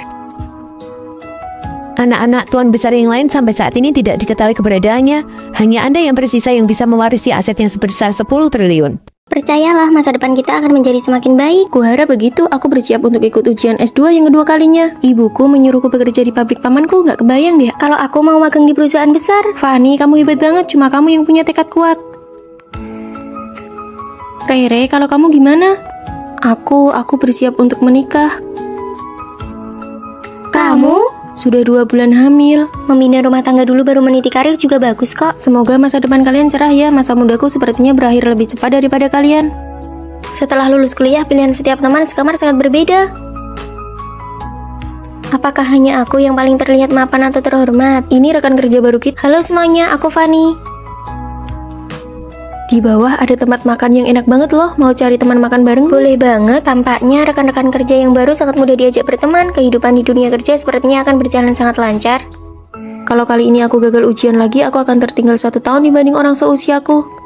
Anak-anak tuan besar yang lain sampai saat ini tidak diketahui keberadaannya. Hanya Anda yang tersisa yang bisa mewarisi aset yang sebesar 10 triliun. Percayalah, masa depan kita akan menjadi semakin baik. Kuharap begitu, aku bersiap untuk ikut ujian S2 yang kedua kalinya. Ibuku menyuruhku bekerja di pabrik pamanku, nggak kebayang deh. Kalau aku mau magang di perusahaan besar. Fanny, kamu hebat banget, cuma kamu yang punya tekad kuat. Rere, kalau kamu gimana? Aku bersiap untuk menikah. Sudah 2 bulan hamil. Membina rumah tangga dulu baru meniti karir juga bagus kok. Semoga masa depan kalian cerah ya. Masa mudaku sepertinya berakhir lebih cepat daripada kalian. Setelah lulus kuliah, pilihan setiap teman sekamar sangat berbeda. Apakah hanya aku yang paling terlihat mapan atau terhormat? Ini rekan kerja baru kita. Halo semuanya, aku Fanny. Di bawah ada tempat makan yang enak banget loh. Mau cari teman makan bareng? Boleh banget, tampaknya rekan-rekan kerja yang baru sangat mudah diajak berteman. Kehidupan di dunia kerja sepertinya akan berjalan sangat lancar. Kalau kali ini aku gagal ujian lagi, aku akan tertinggal 1 tahun dibanding orang seusiaku.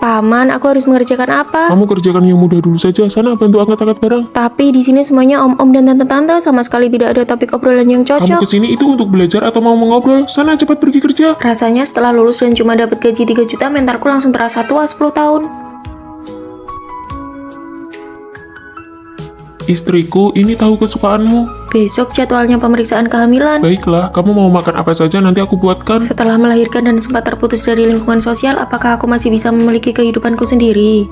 Paman, aku harus mengerjakan apa? Kamu kerjakan yang mudah dulu saja. Sana bantu angkat-angkat barang. Tapi di sini semuanya om-om dan tante-tante, sama sekali tidak ada topik obrolan yang Kamu cocok. kesini itu untuk belajar atau mau mengobrol? Sana cepat pergi kerja. Rasanya setelah lulus dan cuma dapat gaji 3 juta, mentalku langsung terasa tua 10 tahun. Istriku, ini tahu kesukaanmu. Besok jadwalnya pemeriksaan kehamilan. Baiklah, kamu mau makan apa saja nanti aku buatkan. Setelah melahirkan dan sempat terputus dari lingkungan sosial, apakah aku masih bisa memiliki kehidupanku sendiri?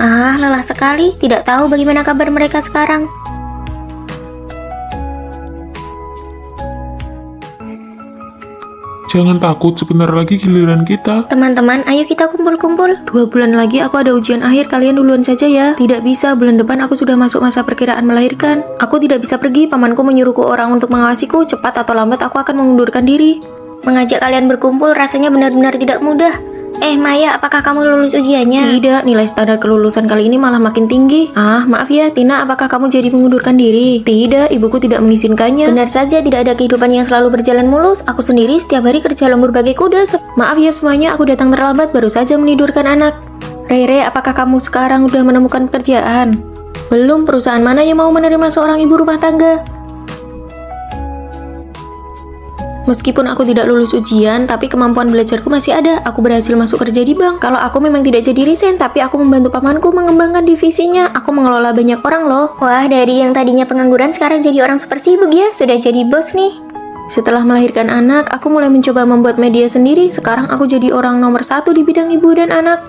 Ah, lelah sekali. Tidak tahu bagaimana kabar mereka sekarang. Jangan takut, sebentar lagi giliran kita. Teman-teman, ayo kita kumpul-kumpul. 2 bulan lagi aku ada ujian akhir, kalian duluan saja ya. Tidak bisa, bulan depan aku sudah masuk masa perkiraan melahirkan. Aku tidak bisa pergi, pamanku menyuruhku orang untuk mengawasiku. Cepat atau lambat aku akan mengundurkan diri. Mengajak kalian berkumpul rasanya benar-benar tidak mudah. Maya, apakah kamu lulus ujiannya? Tidak, nilai standar kelulusan kali ini malah makin tinggi. Ah, maaf ya, Tina, apakah kamu jadi mengundurkan diri? Tidak, ibuku tidak mengizinkannya. Benar saja, tidak ada kehidupan yang selalu berjalan mulus. Aku sendiri setiap hari kerja lembur bagai kuda. Maaf ya semuanya, aku datang terlambat, baru saja menidurkan anak. Rere, apakah kamu sekarang udah menemukan pekerjaan? Belum, perusahaan mana yang mau menerima seorang ibu rumah tangga? Meskipun aku tidak lulus ujian, tapi kemampuan belajarku masih ada. Aku berhasil masuk kerja di bank. Kalau aku memang tidak jadi resign, tapi aku membantu pamanku mengembangkan divisinya. Aku mengelola banyak orang loh. Wah, dari yang tadinya pengangguran sekarang jadi orang super sibuk ya. Sudah jadi bos nih. Setelah melahirkan anak, aku mulai mencoba membuat media sendiri. Sekarang aku jadi orang nomor 1 di bidang ibu dan anak.